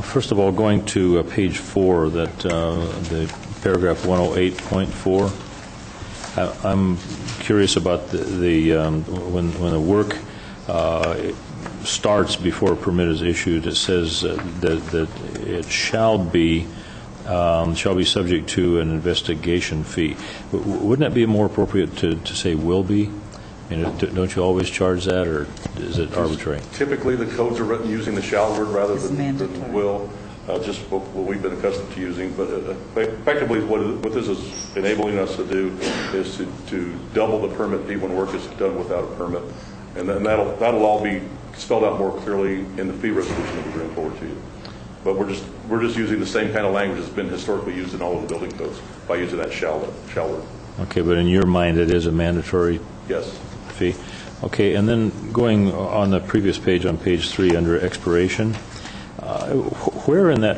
First of all, going to page 4, that the paragraph 108.4, I'm curious about when the work starts before a permit is issued. It says that it shall be subject to an investigation fee. Wouldn't it be more appropriate to say will be? I mean, don't you always charge that, or is it arbitrary? Typically, the codes are written using the shall word rather than will, just what we've been accustomed to using. But effectively, what this is enabling us to do is to double the permit fee when work is done without a permit. And then that'll all be spelled out more clearly in the fee resolution that we bring forward to you. But we're just using the same kind of language that's been historically used in all of the building codes by using that shall word. Okay, but in your mind, it is a mandatory Yes. fee? Okay, and then going on the previous page, on page 3, under expiration, where in that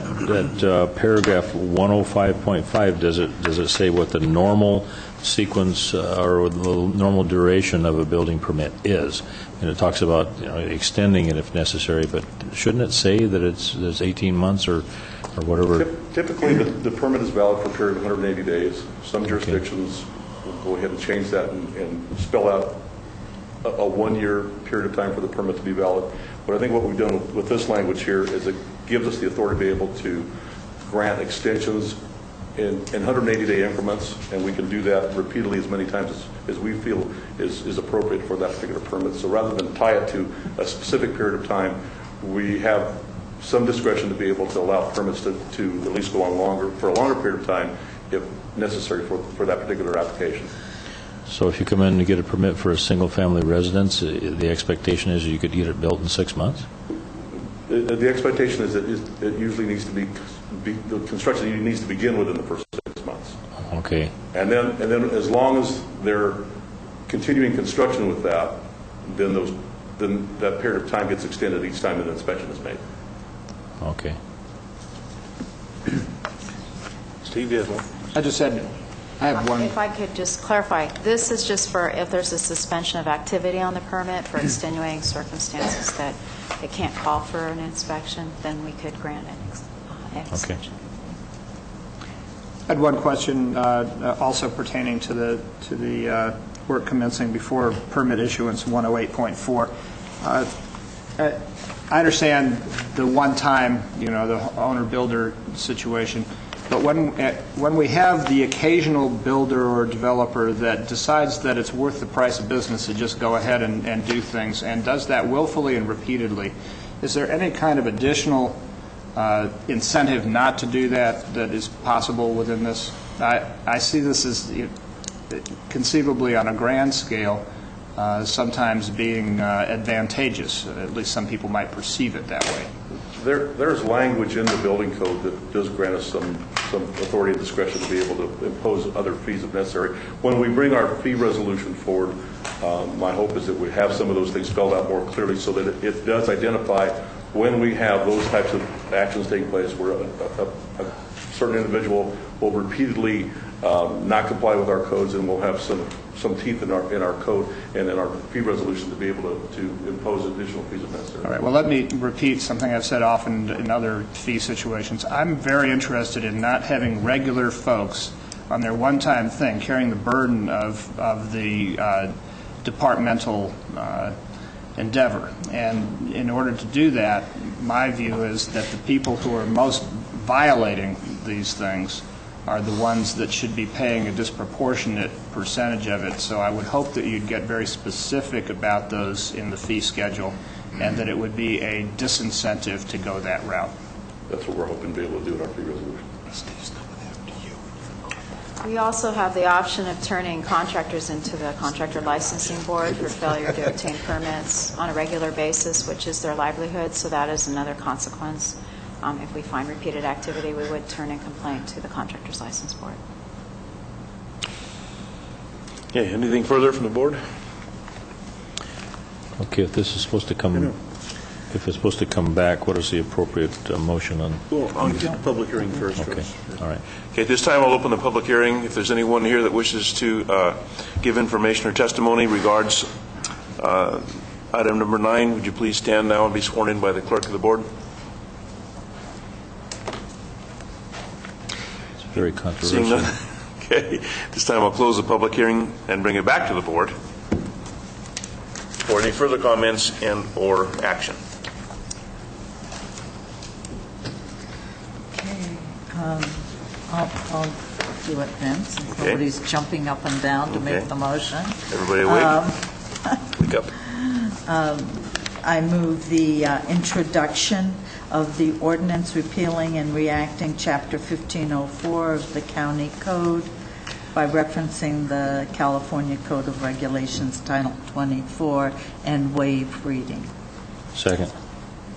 paragraph 105.5 does it say what the normal sequence or the normal duration of a building permit is? And it talks about extending it if necessary, but shouldn't it say that it's 18 months or whatever? Typically, the permit is valid for a period of 180 days. Some jurisdictions will go ahead and change that and spell out a 1-year period of time for the permit to be valid. But I think what we've done with this language here is it gives us the authority to be able to grant extensions in 180-day increments, and we can do that repeatedly as many times as we feel is appropriate for that particular permit. So rather than tie it to a specific period of time, we have some discretion to be able to allow permits to at least go on for a longer period of time if necessary for that particular application. So if you come in to get a permit for a single-family residence, the expectation is you could get it built in 6 months? The expectation is that it usually needs to be the construction needs to begin within the first 6 months. Okay. And then as long as they're continuing construction with that, then that period of time gets extended each time an inspection is made. Okay. Steve, you have one? I have one. If I could just clarify, this is just for if there's a suspension of activity on the permit for extenuating circumstances that it can't call for an inspection, then we could grant an extension. I had one question also pertaining to the work commencing before permit issuance 108.4. I understand the one-time, the owner-builder situation. But when we have the occasional builder or developer that decides that it's worth the price of business to just go ahead and do things and does that willfully and repeatedly, is there any kind of additional incentive not to do that is possible within this? I see this as conceivably on a grand scale sometimes being advantageous. At least some people might perceive it that way. There's language in the building code that does grant us some authority and discretion to be able to impose other fees if necessary. When we bring our fee resolution forward, my hope is that we have some of those things spelled out more clearly so that it does identify when we have those types of actions taking place where a certain individual will repeatedly not comply with our codes, and we'll have some teeth in our code and in our fee resolution to be able to impose additional fees if necessary. All right. Well, let me repeat something I've said often in other fee situations. I'm very interested in not having regular folks on their one-time thing carrying the burden of the departmental endeavor. And in order to do that, my view is that the people who are most violating these things are the ones that should be paying a disproportionate percentage of it. So I would hope that you'd get very specific about those in the fee schedule and that it would be a disincentive to go that route. That's what we're hoping to be able to do in our fee resolution. We also have the option of turning contractors into the contractor licensing board for failure to obtain permits on a regular basis, which is their livelihood. So that is another consequence. If we find repeated activity, we would turn in complaint to the contractor's license board. Okay, anything further from the board? Okay, if this is supposed to come, if it's supposed to come back, what is the appropriate motion on? Well, I'll get the public hearing first. Okay, all right. Okay, at this time, I'll open the public hearing. If there's anyone here that wishes to give information or testimony regards Item number 9, would you please stand now and be sworn in by the clerk of the board? It's very Seeing controversial. none. Okay. This time I'll close the public hearing and bring it back to the board for any further comments and/or action. Okay, I'll do it then, since Okay. nobody's jumping up and down to make Okay. the motion. Everybody awake? Wake up. I move the introduction of the ordinance repealing and reacting Chapter 1504 of the County Code by referencing the California Code of Regulations, Title 24, and waive reading. Second.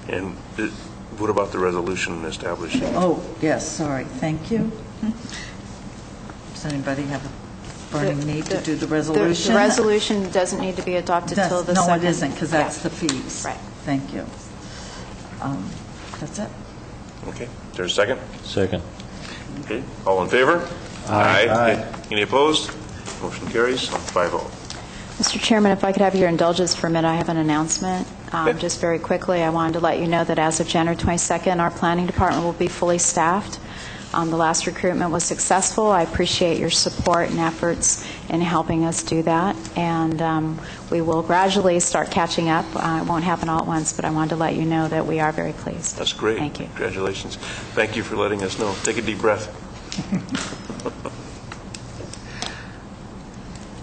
And what about the resolution establishing? Oh, yes, sorry, thank you. Does anybody have a burning need to do the resolution? The resolution doesn't need to be adopted till the No, second. it isn't, because that's the fees. Right. Thank you. That's it. Okay. Is there a second? Second. Okay. All in favor? Aye. Aye. Any opposed? Motion carries on 5-0. Mr. Chairman, if I could have your indulgence for a minute, I have an announcement. Just very quickly, I wanted to let you know that as of January 22nd, our planning department will be fully staffed. The last recruitment was successful. I appreciate your support and efforts in helping us do that. And we will gradually start catching up. It won't happen all at once, but I wanted to let you know that we are very pleased. That's great. Thank you. Congratulations. Thank you for letting us know. Take a deep breath.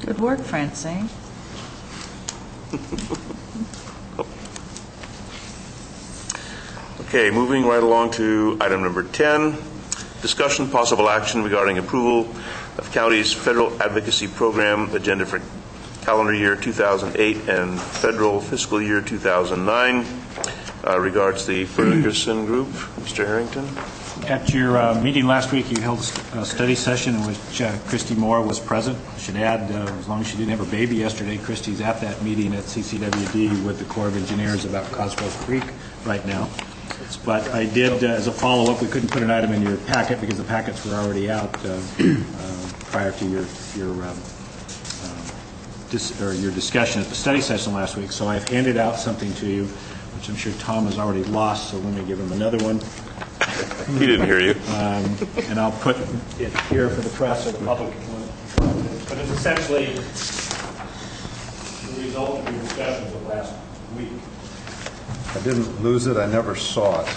Good work, Francine. Okay, moving right along to item number 10, discussion possible action regarding approval of county's federal advocacy program agenda for calendar year 2008 and federal fiscal year 2009. Regards the Ferguson Group. Mr. Harrington. At your meeting last week, you held a study session in which Christy Moore was present. I should add, as long as she didn't have her baby yesterday, Christy's at that meeting at CCWD with the Corps of Engineers about Cosgrove Creek right now. But I did, as a follow-up, we couldn't put an item in your packet because the packets were already out prior to your discussion at the study session last week. So I've handed out something to you, which I'm sure Tom has already lost, so let me give him another one. He didn't hear you. And I'll put it here for the press or the public. But it's essentially the result of your discussions of last week. I didn't lose it, I never saw it.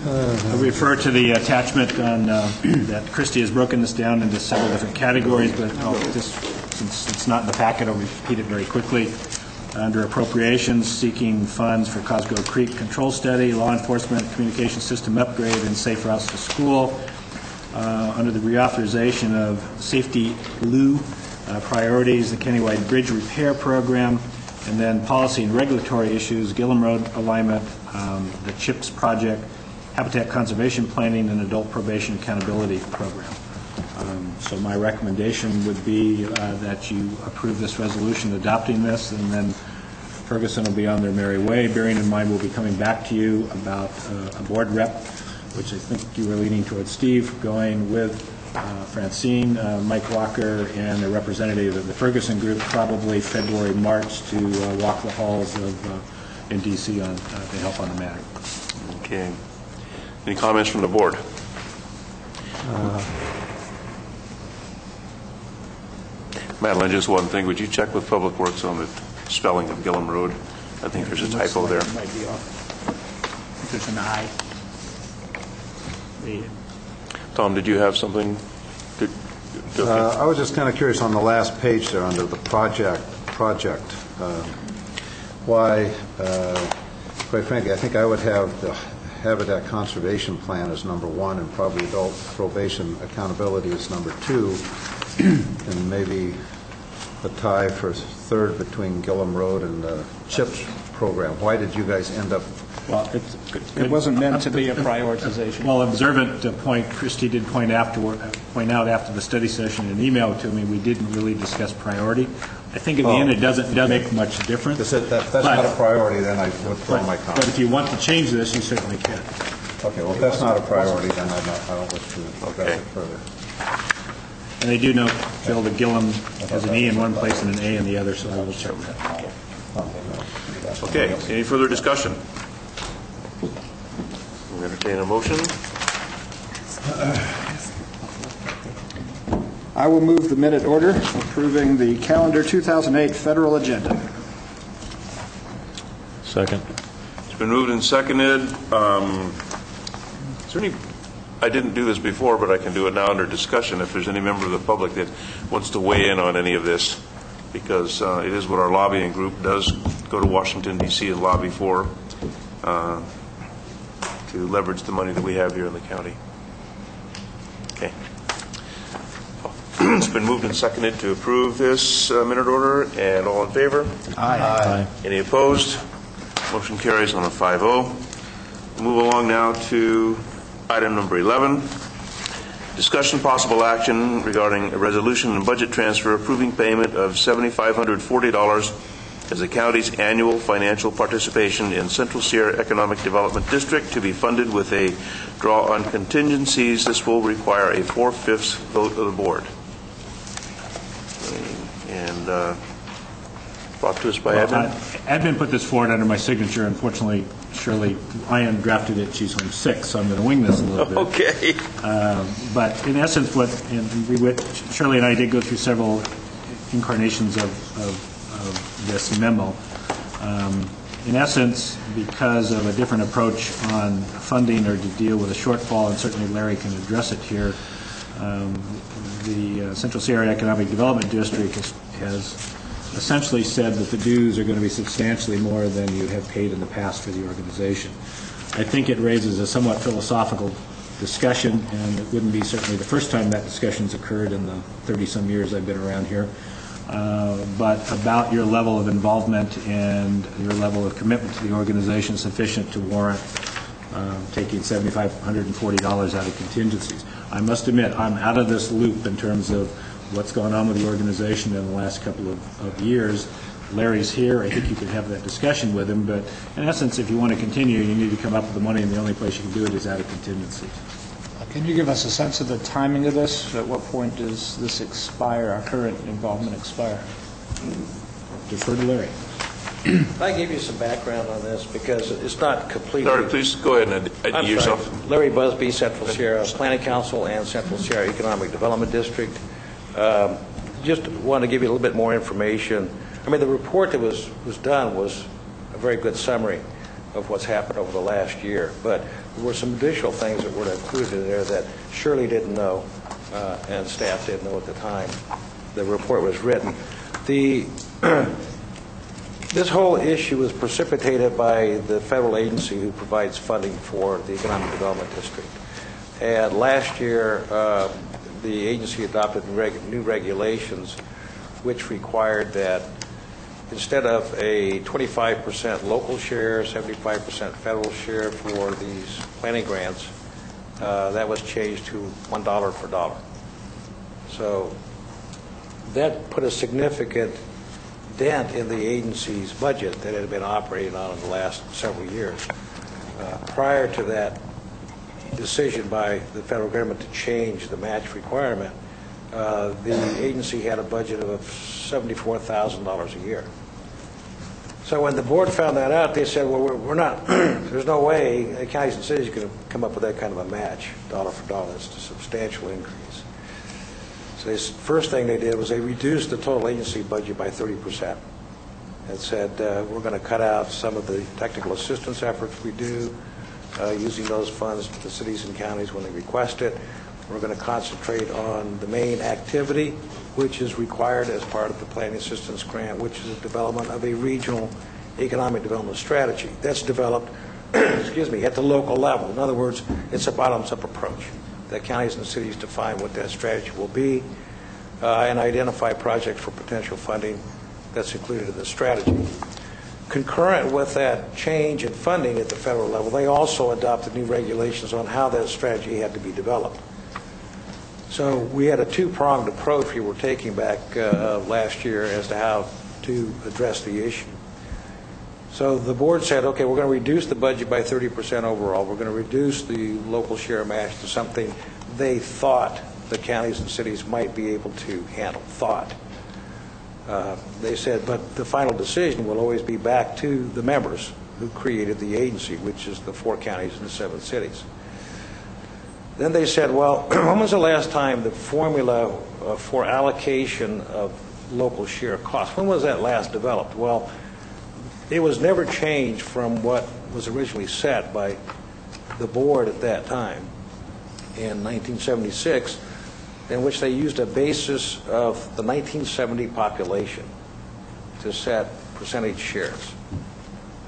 I refer to the attachment on that Christie has broken this down into several different categories, but since it's not in the packet, I'll repeat it very quickly. Under appropriations, seeking funds for Cosgrove Creek control study, law enforcement, communication system upgrade, and safe routes to school. Under the reauthorization of safety lieu priorities, the countywide bridge repair program, and then policy and regulatory issues, Gillum Road alignment, the CHIPS project, habitat conservation planning, and adult probation accountability program. So my recommendation would be that you approve this resolution adopting this, and then Ferguson will be on their merry way. Bearing in mind, we'll be coming back to you about a board rep, which I think you were leaning towards Steve, going with Francine, Mike Walker, and a representative of the Ferguson Group, probably February, March, to walk the halls of in D.C. to help on the matter. Okay. Any comments from the board? Madeline, just one thing. Would you check with Public Works on the spelling of Gillum Road? I think there's a typo there. It might be off. I think there's an I. Tom, did you have something? I was just kind of curious on the last page there under the project. Why, quite frankly, I think I would have the Habitat Conservation Plan as number 1 and probably adult probation accountability as number 2, and maybe a tie for third between Gillum Road and the CHIPS program. Why did you guys end up? Well, it wasn't meant to be a prioritization. Well, observant point, Christie did point out after the study session in an email to me, we didn't really discuss priority. I think in the end it doesn't make much difference. That's not a priority, then I withdraw my comment. But if you want to change this, you certainly can. Okay, well, if that's not a priority, then I don't wish to address it further. And I do note Phil, the Gillum has an E in one place and an A in the other, so I will check that. Okay, any further discussion? We'll entertain a motion. I will move the minute order approving the calendar 2008 federal agenda. Second. It's been moved and seconded. Is there any, I didn't do this before, but I can do it now under discussion, if there's any member of the public that wants to weigh in on any of this, because it is what our lobbying group does, go to Washington, D.C. and lobby for, to leverage the money that we have here in the county. Okay. It's been moved and seconded to approve this minute order, and all in favor? Aye. Any opposed? Motion carries on a 5-0. Move along now to item number 11. Discussion possible action regarding a resolution and budget transfer approving payment of $7,540 as the county's annual financial participation in Central Sierra Economic Development District to be funded with a draw on contingencies. This will require a 4/5 vote of the board. And brought to us by Edmund. Edmund put this forward under my signature. Unfortunately, Shirley Ryan drafted it. She's home sick, so I'm going to wing this a little bit. Okay. But in essence, Shirley and I did go through several incarnations of this memo. In essence, because of a different approach on funding or to deal with a shortfall, and certainly Larry can address it here, the Central Sierra Economic Development District has essentially said that the dues are going to be substantially more than you have paid in the past for the organization. I think it raises a somewhat philosophical discussion, and it wouldn't be certainly the first time that discussion's occurred in the 30-some years I've been around here, but about your level of involvement and your level of commitment to the organization sufficient to warrant taking $7,540 out of contingencies. I must admit, I'm out of this loop in terms of what's gone on with the organization in the last couple of years. Larry's here. I think you could have that discussion with him. But in essence, if you want to continue, you need to come up with the money, and the only place you can do it is out of contingencies. Can you give us a sense of the timing of this? At what point does this expire, our current involvement expire? Defer to Larry. I give you some background on this because it's not completely... Larry, please go ahead and ID yourself. Sorry. Larry Busby, Central Sierra Planning Council and Central Sierra Economic Development District. Just want to give you a little bit more information. I mean, the report that was done was a very good summary of what's happened over the last year, but there were some additional things that were included in there that Shirley didn't know and staff didn't know at the time the report was written. This whole issue was precipitated by the federal agency who provides funding for the Economic Development District. And last year, the agency adopted new regulations which required that instead of a 25% local share, 75% federal share for these planning grants, that was changed to $1 for dollar. So that put a significant dent in the agency's budget that it had been operating on in the last several years. Prior to that decision by the federal government to change the match requirement, the agency had a budget of $74,000 a year. So when the board found that out, they said, well, we're not, there's no way counties and cities can come up with that kind of a match, dollar for dollar. It's a substantial increase. So the first thing they did was they reduced the total agency budget by 30% and said, we're going to cut out some of the technical assistance efforts we do using those funds to the cities and counties when they request it. We're going to concentrate on the main activity, which is required as part of the planning assistance grant, which is the development of a regional economic development strategy. That's developed, excuse me, at the local level. In other words, it's a bottoms-up approach. The counties and cities define what that strategy will be and identify projects for potential funding that's included in the strategy. Concurrent with that change in funding at the federal level, they also adopted new regulations on how that strategy had to be developed. So we had a two-pronged approach we were taking back last year as to how to address the issue. So the board said, okay, we're going to reduce the budget by 30% overall. We're going to reduce the local share match to something they thought the counties and cities might be able to handle, thought. They said, but the final decision will always be back to the members who created the agency, which is the 4 counties and the 7 cities. Then they said, well, when was the last time the formula for allocation of local share costs, when was that last developed? Well, it was never changed from what was originally set by the board at that time in 1976, in which they used a basis of the 1970 population to set percentage shares.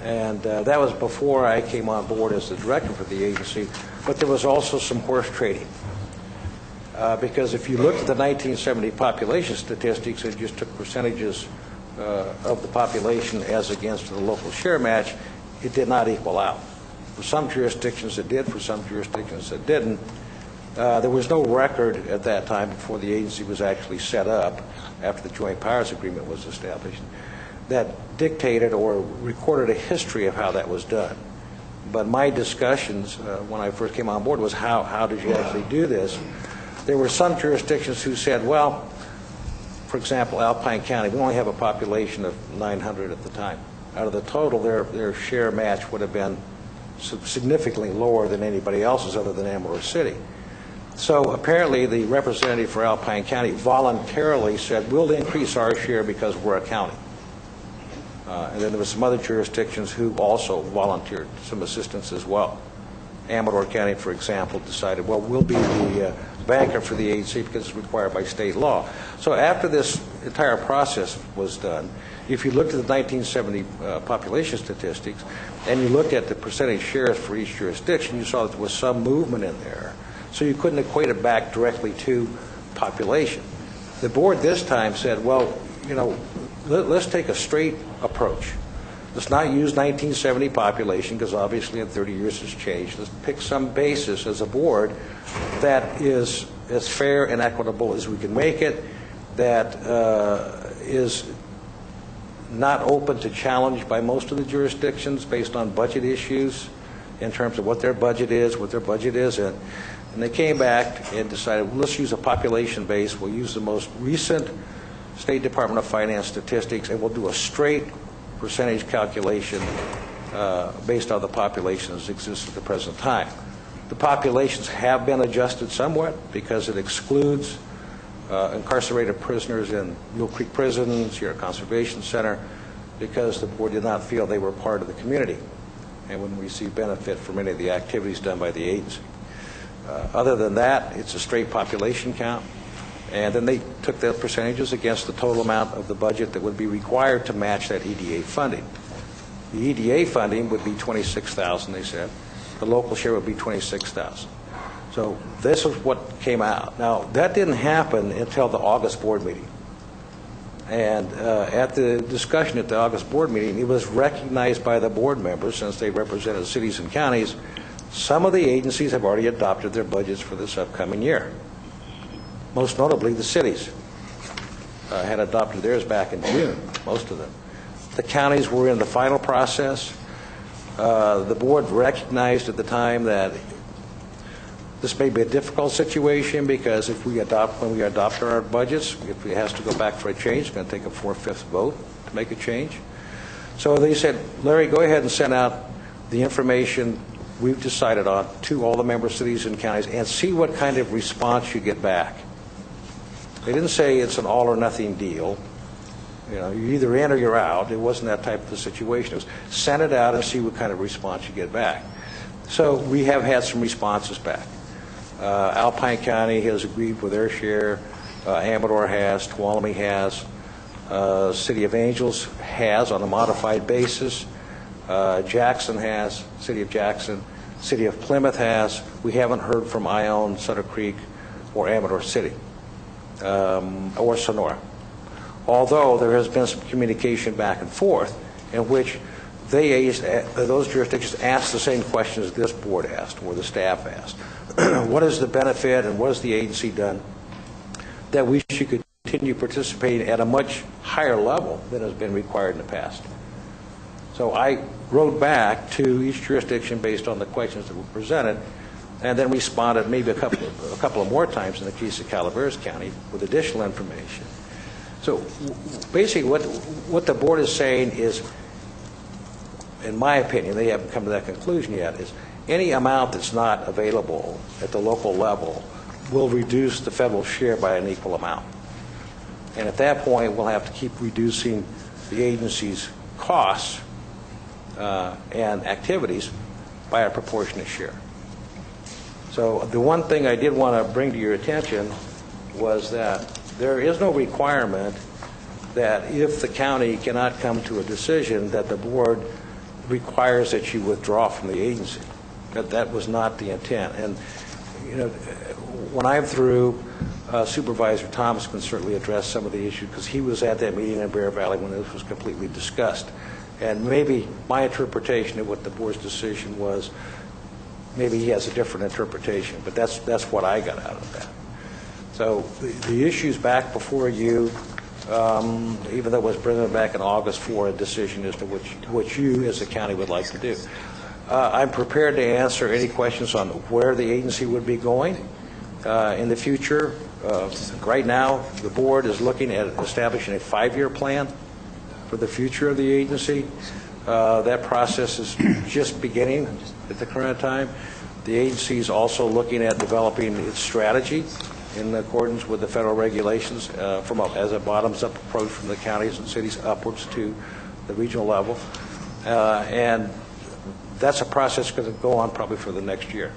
And that was before I came on board as the director for the agency, but there was also some horse trading. Because if you looked at the 1970 population statistics and just took percentages of the population as against the local share match, it did not equal out. For some jurisdictions it did, for some jurisdictions it didn't. There was no record at that time, before the agency was actually set up, after the Joint Powers Agreement was established, that dictated or recorded a history of how that was done. But my discussions when I first came on board was how did you actually do this? There were some jurisdictions who said, well, for example, Alpine County, we only have a population of 900 at the time. Out of the total, their share match would have been significantly lower than anybody else's other than Amador City. So apparently the representative for Alpine County voluntarily said, we'll increase our share because we're a county. And then there were some other jurisdictions who also volunteered some assistance as well. Amador County, for example, decided, well, we'll be the banker for the agency because it's required by state law. So after this entire process was done, if you looked at the 1970 population statistics and you looked at the percentage shares for each jurisdiction, you saw that there was some movement in there. So you couldn't equate it back directly to population. The board this time said, well, you know, let's take a straight approach. Let's not use 1970 population because obviously in 30 years it's changed. Let's pick some basis as a board that is as fair and equitable as we can make it, that is not open to challenge by most of the jurisdictions based on budget issues in terms of what their budget is, and they came back and decided, well, let's use a population base. We'll use the most recent State Department of Finance statistics, and we'll do a straight percentage calculation based on the populations that exist at the present time. The populations have been adjusted somewhat because it excludes incarcerated prisoners in Mill Creek Prison, Sierra Conservation Center, because the board did not feel they were part of the community and wouldn't receive benefit from any of the activities done by the agency. Other than that, it's a straight population count. And then they took the percentages against the total amount of the budget that would be required to match that EDA funding. The EDA funding would be $26,000, they said. The local share would be $26,000. So this is what came out. Now, that didn't happen until the August board meeting. And at the discussion at the August board meeting, it was recognized by the board members, since they represented cities and counties, some of the agencies have already adopted their budgets for this upcoming year. Most notably, the cities had adopted theirs back in June, most of them. The counties were in the final process. The board recognized at the time that this may be a difficult situation because when we adopt our budgets, if it has to go back for a change, it's going to take a 4/5 vote to make a change. So they said, Larry, go ahead and send out the information we've decided on to all the member cities and counties and see what kind of response you get back. They didn't say it's an all or nothing deal. You know, you're either in or you're out. It wasn't that type of a situation. It was send it out and see what kind of response you get back. So we have had some responses back. Alpine County has agreed with their share. Amador has. Tuolumne has. City of Angels has on a modified basis. Jackson has. City of Jackson. City of Plymouth has. We haven't heard from Ione, Sutter Creek, or Amador City, or Sonora. Although there has been some communication back and forth in which those jurisdictions asked the same questions this board asked or the staff asked. What is the benefit and what has the agency done that we should continue participating at a much higher level than has been required in the past? So I wrote back to each jurisdiction based on the questions that were presented and then responded maybe a couple of more times in the case of Calaveras County with additional information. So basically what the board is saying is, in my opinion, they haven't come to that conclusion yet, is any amount that's not available at the local level will reduce the federal share by an equal amount. And at that point, we'll have to keep reducing the agency's costs and activities by a proportionate share. So the one thing I did want to bring to your attention was that there is no requirement that if the county cannot come to a decision that the board requires that you withdraw from the agency. That was not the intent. And when I'm through, Supervisor Thomas can certainly address some of the issues because he was at that meeting in Bear Valley when this was completely discussed. And maybe my interpretation of what the board's decision was, maybe he has a different interpretation, but that's what I got out of that. So the issues back before you, even though it was presented back in August for a decision as to what you as a county would like to do. I'm prepared to answer any questions on where the agency would be going in the future. Right now, the board is looking at establishing a 5-year plan for the future of the agency. That process is just beginning at the current time. The agency is also looking at developing its strategy in accordance with the federal regulations as a bottoms-up approach from the counties and cities upwards to the regional level. And that's a process going to go on probably for the next year.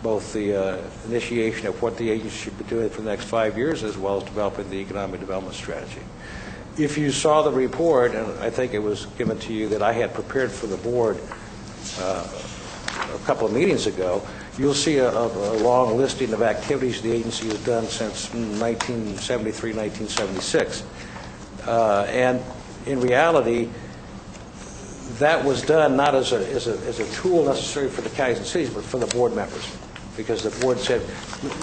Both the initiation of what the agency should be doing for the next 5 years as well as developing the economic development strategy. If you saw the report, and I think it was given to you that I had prepared for the board a couple of meetings ago, you'll see a long listing of activities the agency has done since 1973, 1976. And in reality, that was done not as a tool necessary for the counties and cities, but for the board members. Because the board said,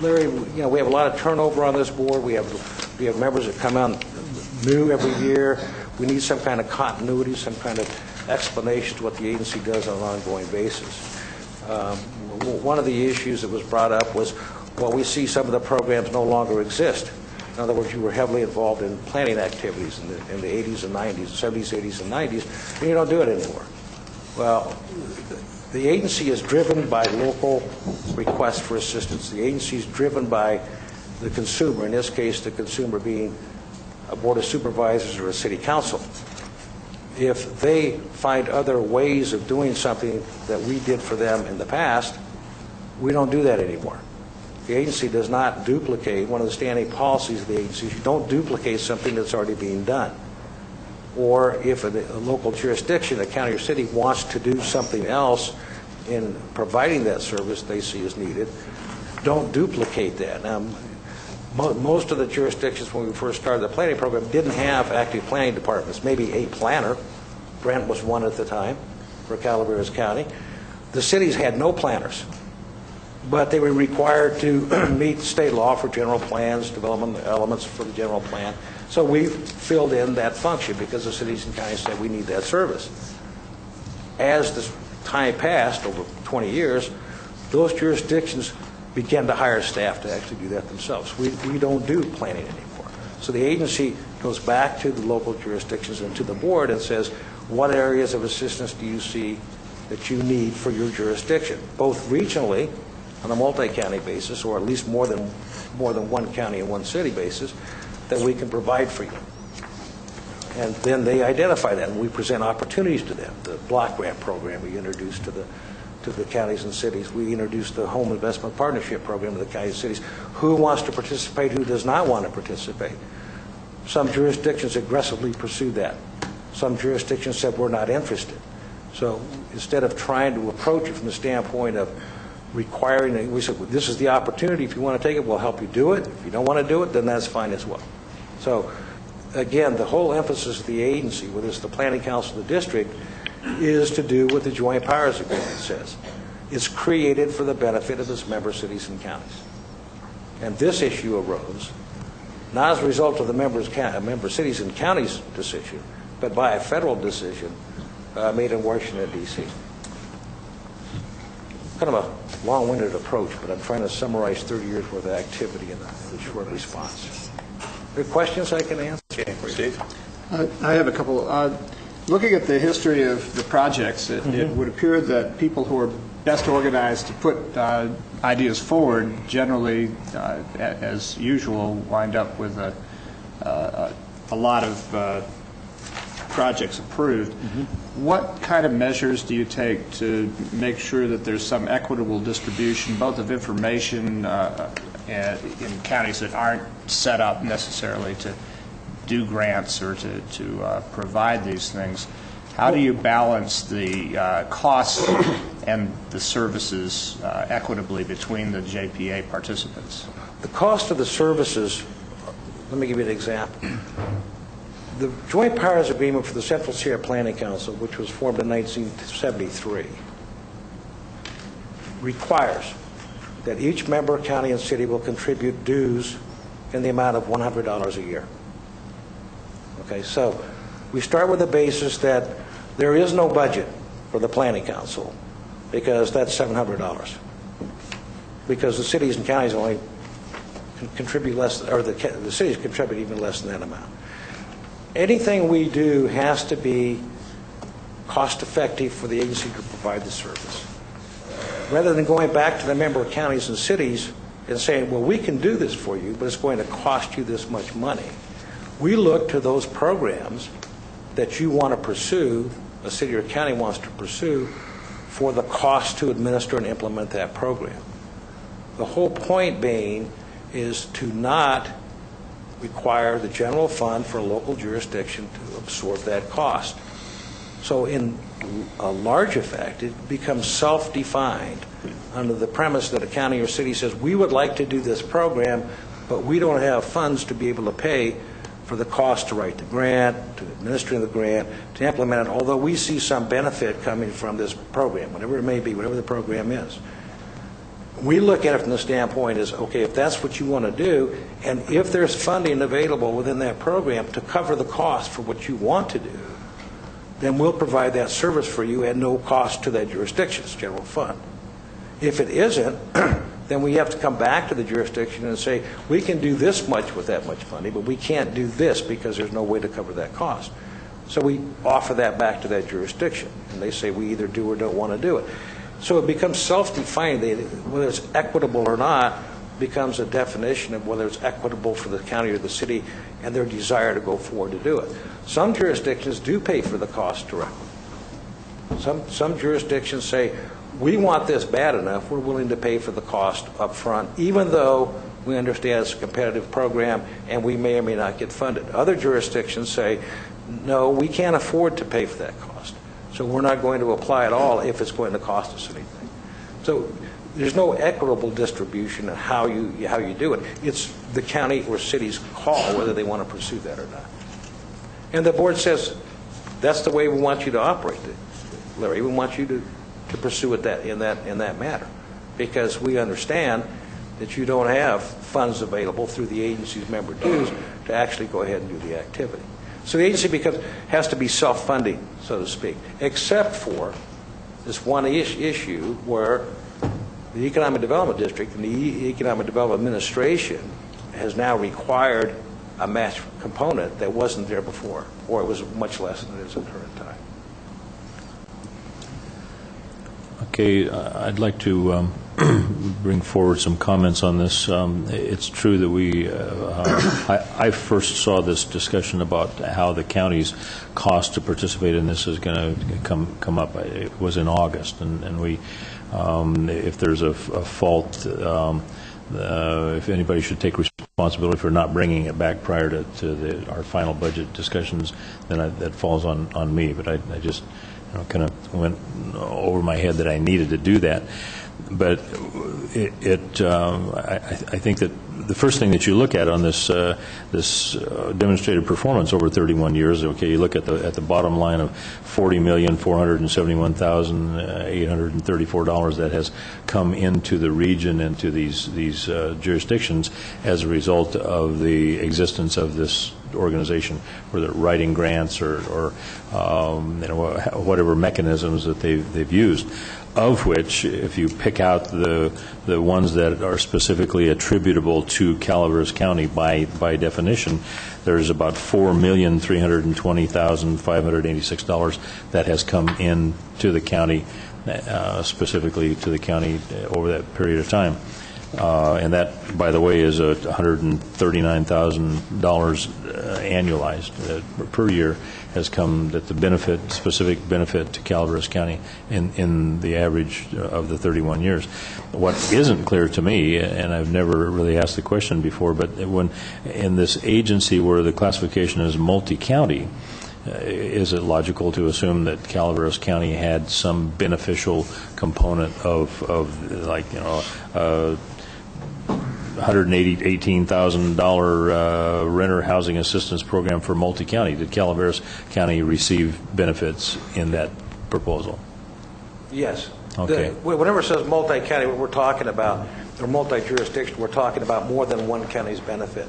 Larry, we have a lot of turnover on this board. We have members that come out new every year. We need some kind of continuity, some kind of explanation to what the agency does on an ongoing basis. One of the issues that was brought up was, well, we see some of the programs no longer exist. In other words, you were heavily involved in planning activities in the 80s and 90s, 70s, 80s, and 90s, and you don't do it anymore. Well, the agency is driven by local requests for assistance. The agency is driven by the consumer, in this case, the consumer being a board of supervisors or a city council. If they find other ways of doing something that we did for them in the past, we don't do that anymore. The agency does not duplicate. One of the standing policies of the agency is you don't duplicate something that's already being done. Or if a local jurisdiction, a county or city, wants to do something else in providing that service they see as needed, don't duplicate that. Now, most of the jurisdictions when we first started the planning program didn't have active planning departments, maybe a planner. Brent was one at the time for Calaveras County. The cities had no planners, but they were required to meet state law for general plans, development elements for the general plan. So we filled in that function because the cities and counties said we need that service. As the time passed, over 20 years, those jurisdictions began to hire staff to actually do that themselves. We don't do planning anymore. So the agency goes back to the local jurisdictions and to the board and says, what areas of assistance do you see that you need for your jurisdiction, both regionally on a multi-county basis, or at least more than one county and one city basis, that we can provide for you. And then they identify that, and we present opportunities to them. The block grant program we introduced to the counties and cities. We introduced the home investment partnership program to the counties and cities. Who wants to participate, who does not want to participate? Some jurisdictions aggressively pursued that. Some jurisdictions said we're not interested. So instead of trying to approach it from the standpoint of requiring it, we said, well, this is the opportunity. If you want to take it, we'll help you do it. If you don't want to do it, then that's fine as well. So again, the whole emphasis of the agency, whether it's the planning council or the district, is to do what the joint powers agreement says. It's created for the benefit of its member cities and counties. And this issue arose not as a result of the member cities and counties decision, but by a federal decision made in Washington, D.C. kind of a long-winded approach, but I'm trying to summarize 30 years' worth of activity in a short response. Are there questions I can answer? Steve? I have a couple. Looking at the history of the projects, it would appear that people who are best organized to put ideas forward generally, as usual, wind up with a lot of projects approved. What kind of measures do you take to make sure that there's some equitable distribution, both of information in counties that aren't set up necessarily to do grants or to provide these things? How do you balance the costs and the services equitably between the JPA participants? The cost of the services, let me give you an example. The Joint Powers Agreement for the Central Sierra Planning Council, which was formed in 1973, requires that each member county and city will contribute dues in the amount of $100 a year. Okay, so we start with the basis that there is no budget for the Planning Council because that's $700. Because the cities and counties only contribute less, or the cities contribute even less than that amount. Anything we do has to be cost effective for the agency to provide the service. Rather than going back to the member counties and cities and saying, well, we can do this for you, but it's going to cost you this much money, we look to those programs that you want to pursue, a city or county wants to pursue, for the cost to administer and implement that program. The whole point being is to not require the general fund for a local jurisdiction to absorb that cost. So in a large effect, it becomes self-defined under the premise that a county or city says, we would like to do this program, but we don't have funds to be able to pay for the cost to write the grant, to administer the grant, to implement it, although we see some benefit coming from this program, whatever it may be, whatever the program is. We look at it from the standpoint is, okay, if that's what you want to do, and if there's funding available within that program to cover the cost for what you want to do, then we'll provide that service for you at no cost to that jurisdiction's general fund. If it isn't, then we have to come back to the jurisdiction and say, we can do this much with that much money, but we can't do this because there's no way to cover that cost. So we offer that back to that jurisdiction, and they say we either do or don't want to do it. So it becomes self-defined. Whether it's equitable or not becomes a definition of whether it's equitable for the county or the city and their desire to go forward to do it. Some jurisdictions do pay for the cost directly. Some jurisdictions say, we want this bad enough, we're willing to pay for the cost up front, even though we understand it's a competitive program and we may or may not get funded. Other jurisdictions say, no, we can't afford to pay for that cost. So we're not going to apply at all if it's going to cost us anything. So there's no equitable distribution in how you do it. It's the county or city's call whether they want to pursue that or not. And the board says, that's the way we want you to operate it, Larry. We want you to pursue it in that manner, because we understand that you don't have funds available through the agency's member dues to actually go ahead and do the activity. So the agency has to be self-funding, so to speak, except for this one issue where the Economic Development District and the Economic Development Administration has now required a match component that wasn't there before, or it was much less than it is at the current time. Okay, I'd like to bring forward some comments on this. It's true that I first saw this discussion about how the county's cost to participate in this is going to come up. It was in August, and we, if there's a fault, if anybody should take responsibility for not bringing it back prior to our final budget discussions, then that falls on me. But I just kind of went over my head that I needed to do that. But I think that the first thing that you look at on this demonstrated performance over 31 years, okay, you look at the bottom line of $40,471,834 that has come into the region and to these jurisdictions as a result of the existence of this organization, whether writing grants or whatever mechanisms that they've used, of which, if you pick out the ones that are specifically attributable to Calaveras County by definition, there's about $4,320,586 that has come in to the county, specifically to the county over that period of time. And that, by the way, is $139,000 annualized per year has come that the specific benefit to Calaveras County in the average of the 31 years. What isn't clear to me, and I've never really asked the question before, but when in this agency where the classification is multi-county, is it logical to assume that Calaveras County had some beneficial component of like, $118,000 renter housing assistance program for multi-county? Did Calaveras County receive benefits in that proposal? Yes. Okay. Whenever it says multi-county, what we're talking about, or multi-jurisdiction, we're talking about more than one county's benefit.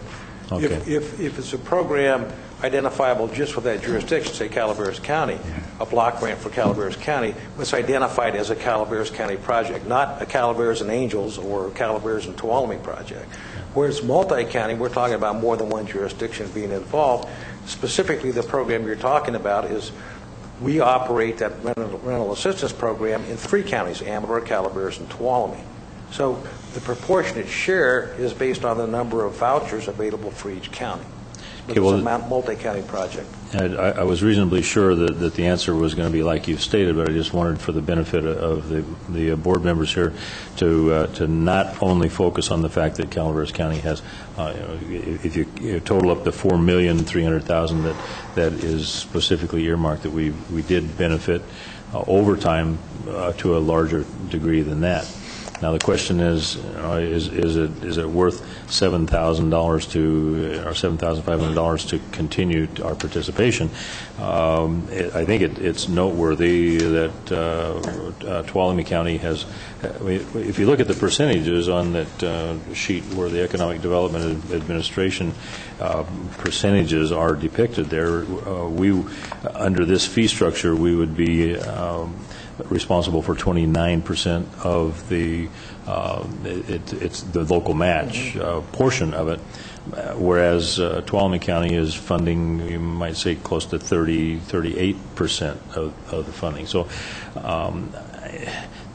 Okay. If it's a program identifiable just for that jurisdiction, say Calaveras County, a block grant for Calaveras County, it's identified as a Calaveras County project, not a Calaveras and Angels or Calaveras and Tuolumne project. Whereas multi-county, we're talking about more than one jurisdiction being involved. Specifically, the program you're talking about is we operate that rental assistance program in 3 counties, Amador, Calaveras, and Tuolumne. So the proportionate share is based on the number of vouchers available for each county. Okay, well, it's a multi-county project. I was reasonably sure that the answer was going to be like you've stated, but I just wanted, for the benefit of the board members here, to not only focus on the fact that Calaveras County has, if you total up the $4,300,000 that is specifically earmarked, that we did benefit over time to a larger degree than that. Now the question is it worth $7,000 to, or $7,500 to continue our participation? I think it's noteworthy that Tuolumne County has. If you look at the percentages on that sheet where the Economic Development Administration percentages are depicted there, we under this fee structure we would be responsible for 29% of the it's the local match portion of it, whereas Tuolumne County is funding, you might say, close to 38% of the funding. So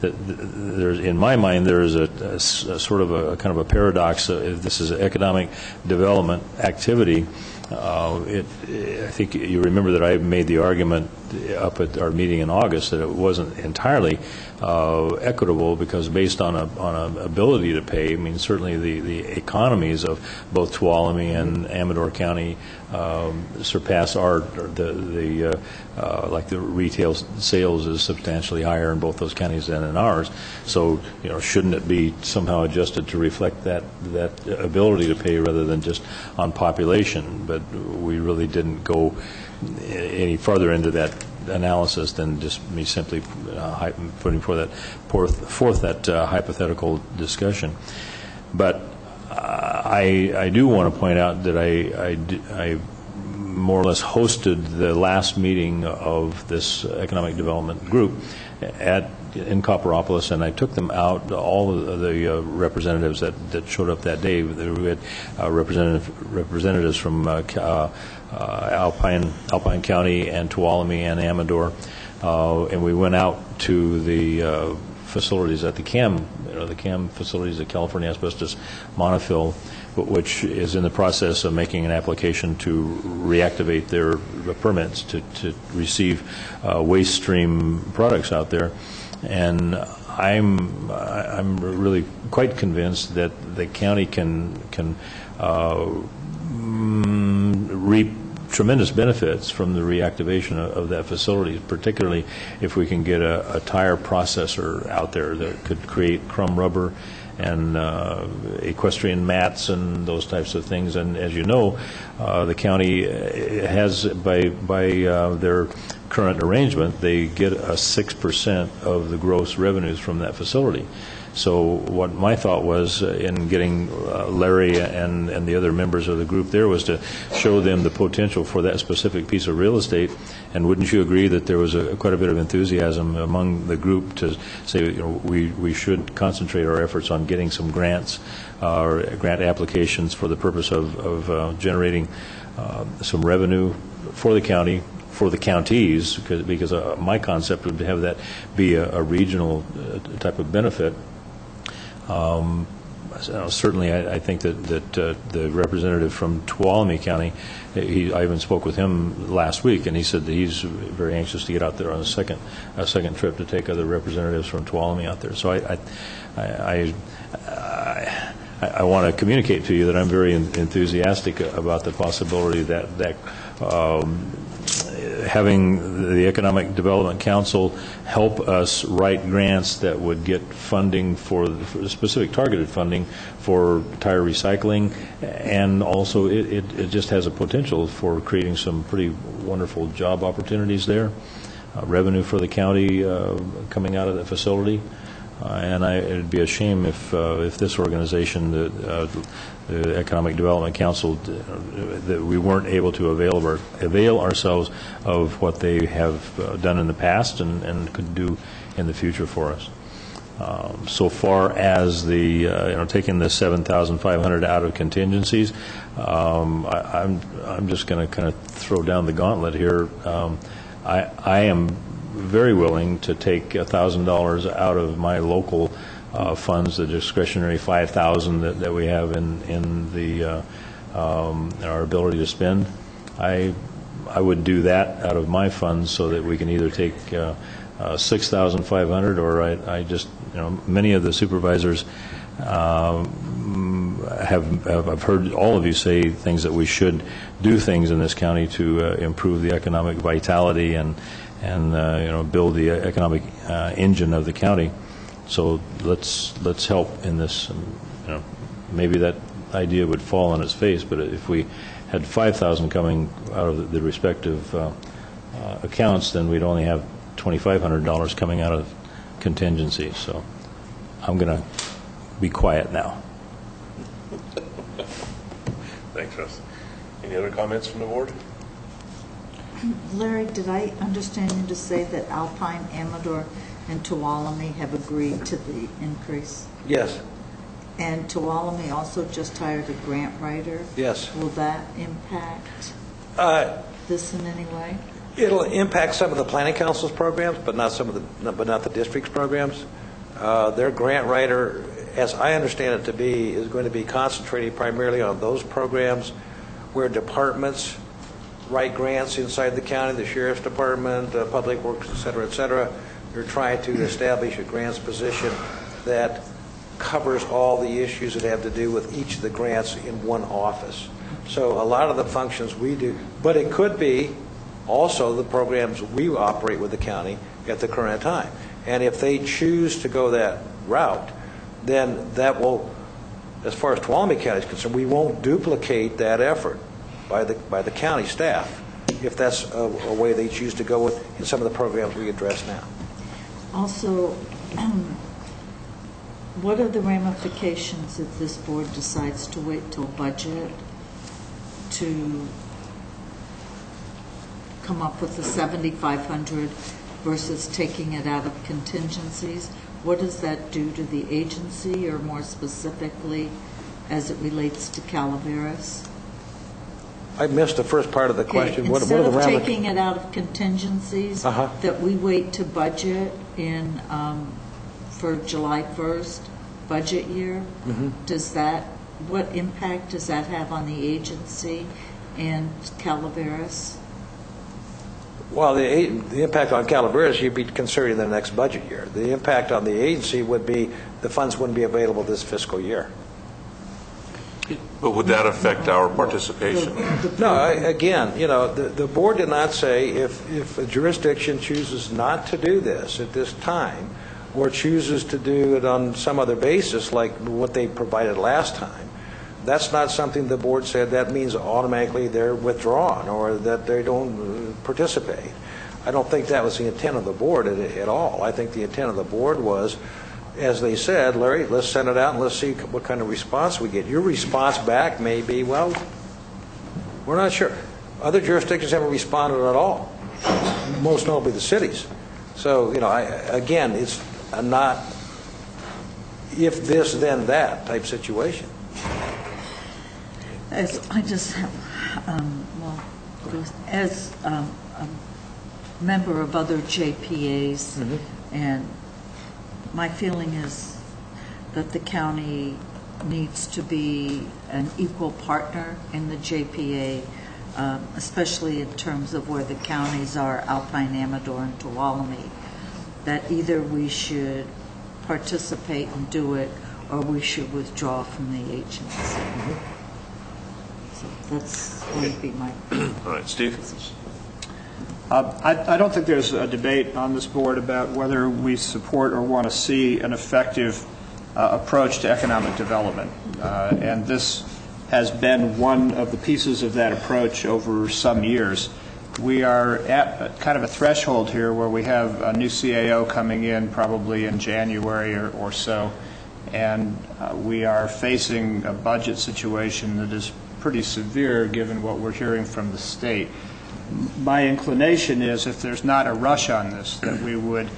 there's, in my mind, there is a sort of a kind of a paradox. If this is an economic development activity, I think you remember that I made the argument up at our meeting in August that it wasn't entirely equitable, because based on a ability to pay, I mean, certainly the economies of both Tuolumne and Amador County surpass like the retail sales is substantially higher in both those counties than in ours. So, shouldn't it be somehow adjusted to reflect that ability to pay rather than just on population? But we really didn't go any further into that analysis than just me simply putting forth that hypothetical discussion. But I do want to point out that I more or less hosted the last meeting of this economic development group in Copperopolis, and I took them out, all of the representatives that showed up that day. We had representatives from Alpine County and Tuolumne and Amador, and we went out to the facilities at the CAM, the CAM facilities, the California Asbestos Monofill, which is in the process of making an application to reactivate their permits to receive waste stream products out there. And I'm really quite convinced that the county can reap tremendous benefits from the reactivation of that facility, particularly if we can get a tire processor out there that could create crumb rubber and equestrian mats and those types of things. And as you know, the county has, by their current arrangement, they get a 6% of the gross revenues from that facility. So what my thought was in getting Larry and the other members of the group there was to show them the potential for that specific piece of real estate. And wouldn't you agree that there was quite a bit of enthusiasm among the group to say, we should concentrate our efforts on getting some grants or grant applications for the purpose of generating some revenue for the county, for the counties, because my concept would have that be a regional type of benefit. Certainly, I think that the representative from Tuolumne County, I even spoke with him last week, and he said that he's very anxious to get out there on a second trip to take other representatives from Tuolumne out there. So I want to communicate to you that I'm very enthusiastic about the possibility that having the Economic Development Council help us write grants that would get funding for specific targeted funding for tire recycling, and also it just has a potential for creating some pretty wonderful job opportunities there, revenue for the county coming out of the facility. And it'd be a shame if this organization, the Economic Development Council, that we weren't able to avail ourselves of what they have done in the past and could do in the future for us. So far as the taking the $7,500 out of contingencies, I'm just going to kind of throw down the gauntlet here. I am very willing to take $1,000 out of my local funds, the discretionary $5,000 that we have in our ability to spend. I would do that out of my funds so that we can either take $6,500, or I just many of the supervisors I've heard all of you say things that we should do things in this county to improve the economic vitality and build the economic engine of the county. So let's help in this. Maybe that idea would fall on its face, but if we had $5,000 coming out of the respective accounts, then we'd only have $2,500 coming out of contingency. So I'm going to be quiet now. Thanks, Russ. Any other comments from the board? Larry, did I understand you to say that Alpine, Amador, and Tuolumne have agreed to the increase? Yes. And Tuolumne also just hired a grant writer? Yes. Will that impact this in any way? It'll impact some of the planning council's programs, but not the district's programs. Their grant writer, as I understand it to be, is going to be concentrating primarily on those programs where departments write grants inside the county, the sheriff's department, public works, et cetera, et cetera. They're trying to establish a grants position that covers all the issues that have to do with each of the grants in one office. So a lot of the functions we do, but it could be also the programs we operate with the county at the current time. And if they choose to go that route, then that will, as far as Tuolumne County is concerned, we won't duplicate that effort by the county staff if that's a way they choose to go with in some of the programs we address now. Also, what are the ramifications if this board decides to wait till budget to come up with the $7,500 versus taking it out of contingencies? What does that do to the agency, or more specifically as it relates to Calaveras? I missed the first part of the question. What are Instead the of taking it out of contingencies, that we wait to budget in for July 1st budget year, what impact does that have on the agency and Calaveras? Well, the impact on Calaveras, you'd be considering the next budget year. The impact on the agency would be the funds wouldn't be available this fiscal year. But would that affect our participation? No, again, the board did not say if a jurisdiction chooses not to do this at this time, or chooses to do it on some other basis like what they provided last time, that's not something the board said that means automatically they're withdrawn or that they don't participate. I don't think that was the intent of the board at all. I think the intent of the board was as they said, Larry, let's send it out and let's see what kind of response we get. Your response back may be, well, we're not sure. Other jurisdictions haven't responded at all, most notably the cities. So, again, it's a not if this, then that type situation. I just have, as a member of other JPAs, and my feeling is that the county needs to be an equal partner in the JPA, especially in terms of where the counties are, Alpine, Amador, and Tuolumne, that either we should participate and do it, or we should withdraw from the agency. So that's going to be my... All right, Steve? I don't think there's a debate on this board about whether we support or want to see an effective approach to economic development. And this has been one of the pieces of that approach over some years. We are at kind of a threshold here where we have a new CAO coming in probably in January or so, and we are facing a budget situation that is pretty severe given what we're hearing from the state. My inclination is, if there's not a rush on this, that we would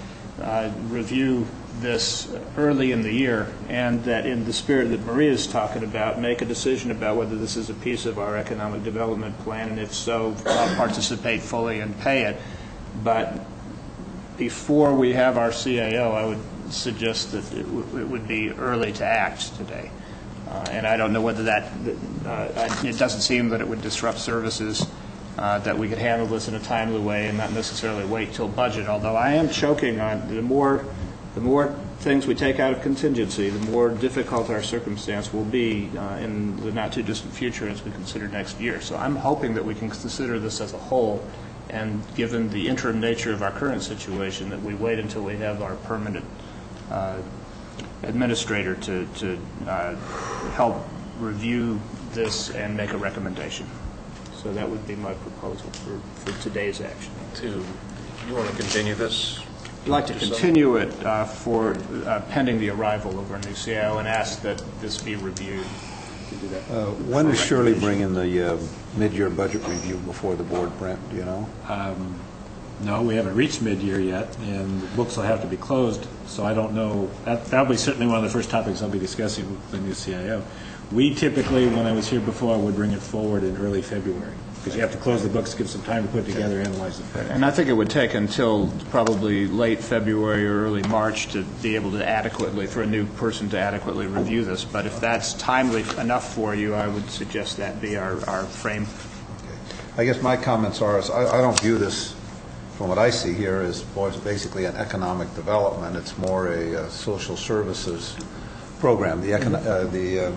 review this early in the year, and that in the spirit that Maria is talking about, make a decision about whether this is a piece of our economic development plan, and if so, participate fully and pay it. But before we have our CAO, I would suggest that it would be early to act today. And I don't know whether that, it doesn't seem that it would disrupt services, that we could handle this in a timely way and not necessarily wait till budget, although I am choking on the more things we take out of contingency, the more difficult our circumstance will be in the not-too-distant future as we consider next year. So I'm hoping that we can consider this as a whole, and given the interim nature of our current situation, that we wait until we have our permanent administrator to help review this and make a recommendation. So that would be my proposal for today's action. You want to continue this? I'd like to continue it for pending the arrival of our new CAO and ask that this be reviewed. To do that. When is Shirley bringing the mid-year budget review before the board, Brent? Do you know? No, we haven't reached mid-year yet, and the books will have to be closed, so I don't know. That'll be certainly one of the first topics I'll be discussing with the new CIO. We typically, when I was here before, would bring it forward in early February, because you have to close the books, give some time to put together, analyze the facts. And I think it would take until probably late February or early March to be able to adequately, for a new person to adequately review this. But if that's timely enough for you, I would suggest that be our frame. Okay. I guess my comments are, I don't view this, from what I see here, as basically an economic development. It's more a social services program. The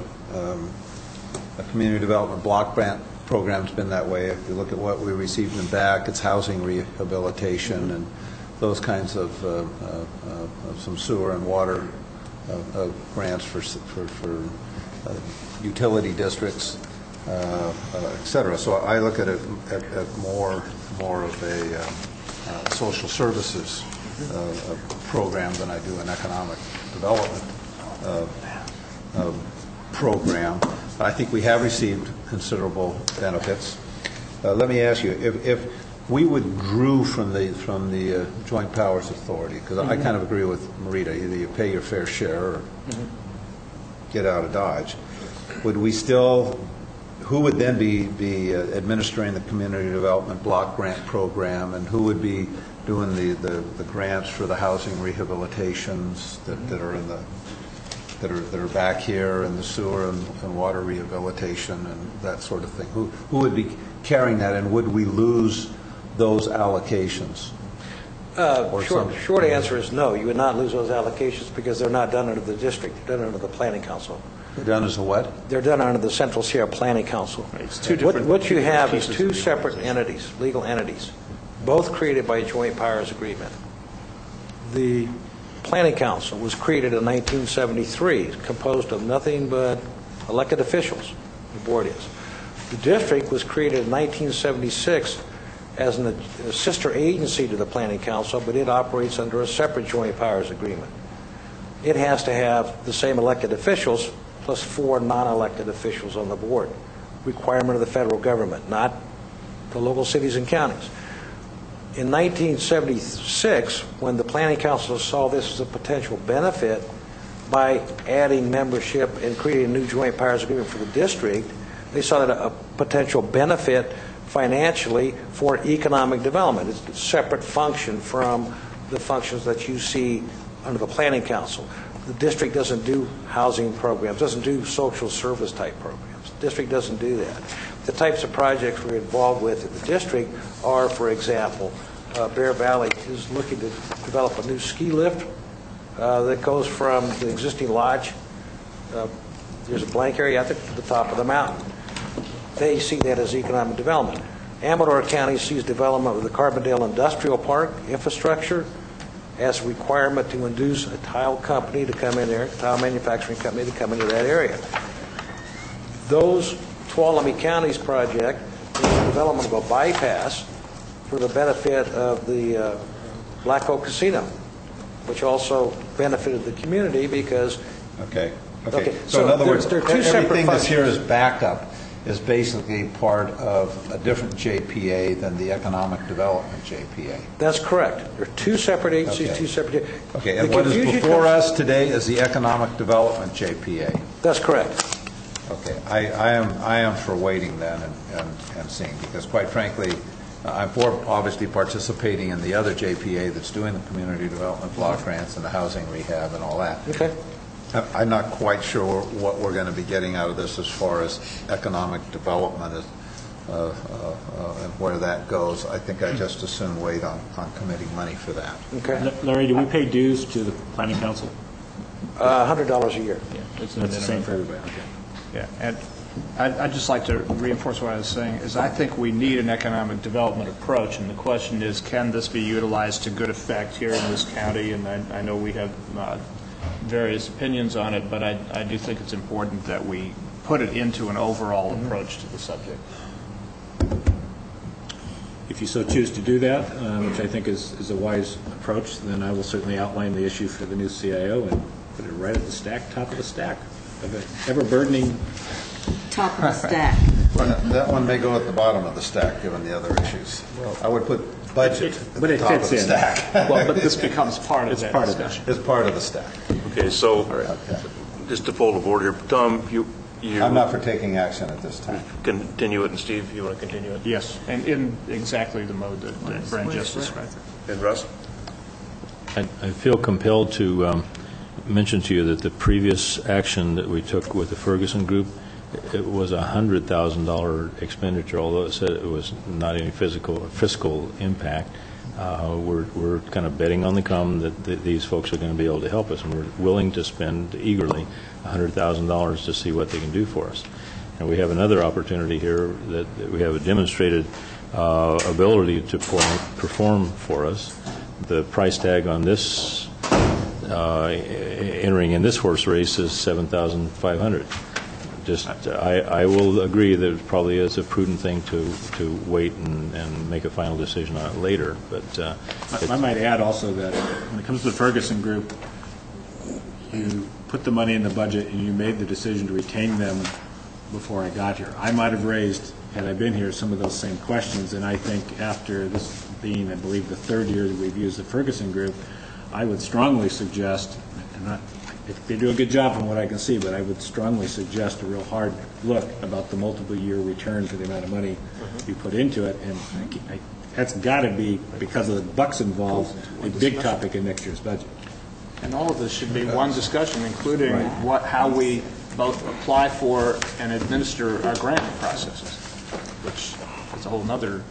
community development block grant program's been that way. If you look at what we received in back, it's housing rehabilitation and those kinds of some sewer and water grants for utility districts, et cetera. So I look at it at more of a social services program than I do an economic development program. I think we have received considerable benefits. Let me ask you, if we withdrew from the Joint Powers Authority, because I kind of agree with Marita, either you pay your fair share or get out of Dodge, would we still, who would then be administering the community development block grant program, and who would be doing the grants for the housing rehabilitations that are in the that are back here, and the sewer and water rehabilitation and that sort of thing? Who would be carrying that, and would we lose those allocations? Short answer is no. You would not lose those allocations because they're not done under the district. They're done under the Planning Council. They're done as a what? They're done under the Central Sierra Planning Council. Right. It's two different What you have is two separate entities, legal entities, both created by a joint powers agreement. The Planning Council was created in 1973, composed of nothing but elected officials, the board is. The district was created in 1976 as a sister agency to the Planning Council, but it operates under a separate joint powers agreement. it has to have the same elected officials plus 4 non-elected officials on the board. Requirement of the federal government, not the local cities and counties. In 1976, when the Planning Council saw this as a potential benefit by adding membership and creating a new joint powers agreement for the district, they saw that a potential benefit financially for economic development. It's a separate function from the functions that you see under the Planning Council. The district doesn't do housing programs, doesn't do social service type programs. The district doesn't do that. The types of projects we're involved with in the district are, for example, Bear Valley is looking to develop a new ski lift that goes from the existing lodge. There's a blank area at the top of the mountain. They see that as economic development. Amador County sees development of the Carbondale Industrial Park infrastructure as a requirement to induce a tile company to come in there, a tile manufacturing company to come into that area. Those Tuolumne County's project is the development of a bypass for the benefit of the Black Oak Casino, which also benefited the community because... Okay. So in other words, everything that's here is backup is basically part of a different JPA than the Economic Development JPA. That's correct. There are two separate agencies, two separate... Okay, and what is before us today is the Economic Development JPA. That's correct. Okay, I am for waiting then and seeing, because quite frankly, I'm for obviously participating in the other JPA that's doing the community development block grants and the housing rehab and all that. Okay. I'm not quite sure what we're going to be getting out of this as far as economic development and where that goes. I think I just as soon wait on committing money for that. Okay. Larry, do we pay dues to the Planning Council? $100 a year. Yeah, that's the same for everybody. Okay. Yeah, and I'd just like to reinforce what I was saying, is I think we need an economic development approach, and the question is, can this be utilized to good effect here in this county? And I know we have various opinions on it, but I do think it's important that we put it into an overall approach to the subject. If you so choose to do that, which I think is a wise approach, then I will certainly outline the issue for the new CIO and put it right at the top of the stack of an ever-burdening... Top of the stack. That one may go at the bottom of the stack, given the other issues. I would put budget at the top of the stack. Well, but this becomes part of that discussion. It's part of the stack. Okay, so just to pull the board here, Tom, you I'm not for taking action at this time. Continue it, and Steve, you want to continue it? Yes, and in exactly the mode that Brent just described. And Russ? I feel compelled to mention to you that the previous action that we took with the Ferguson Group, it was a $100,000 expenditure, although it said it was not any fiscal impact. We're kind of betting on the come that these folks are going to be able to help us, and we're willing to spend eagerly $100,000 to see what they can do for us. And we have another opportunity here that we have a demonstrated ability to perform for us. The price tag on this entering in this horse race is $7,500. I will agree that it probably is a prudent thing to wait and make a final decision on it later. But I might add also that when it comes to the Ferguson Group, you put the money in the budget and you made the decision to retain them before I got here. I might have raised, had I been here, some of those same questions, and I think after this being, I believe, the third year that we've used the Ferguson Group, I would strongly suggest, and they do a good job from what I can see, but I would strongly suggest a real hard look about the multiple-year return for the amount of money you put into it, and that's got to be, because of the bucks involved, a big topic in next year's budget. And all of this should be one discussion, including how we both apply for and administer our grant processes, which is a whole other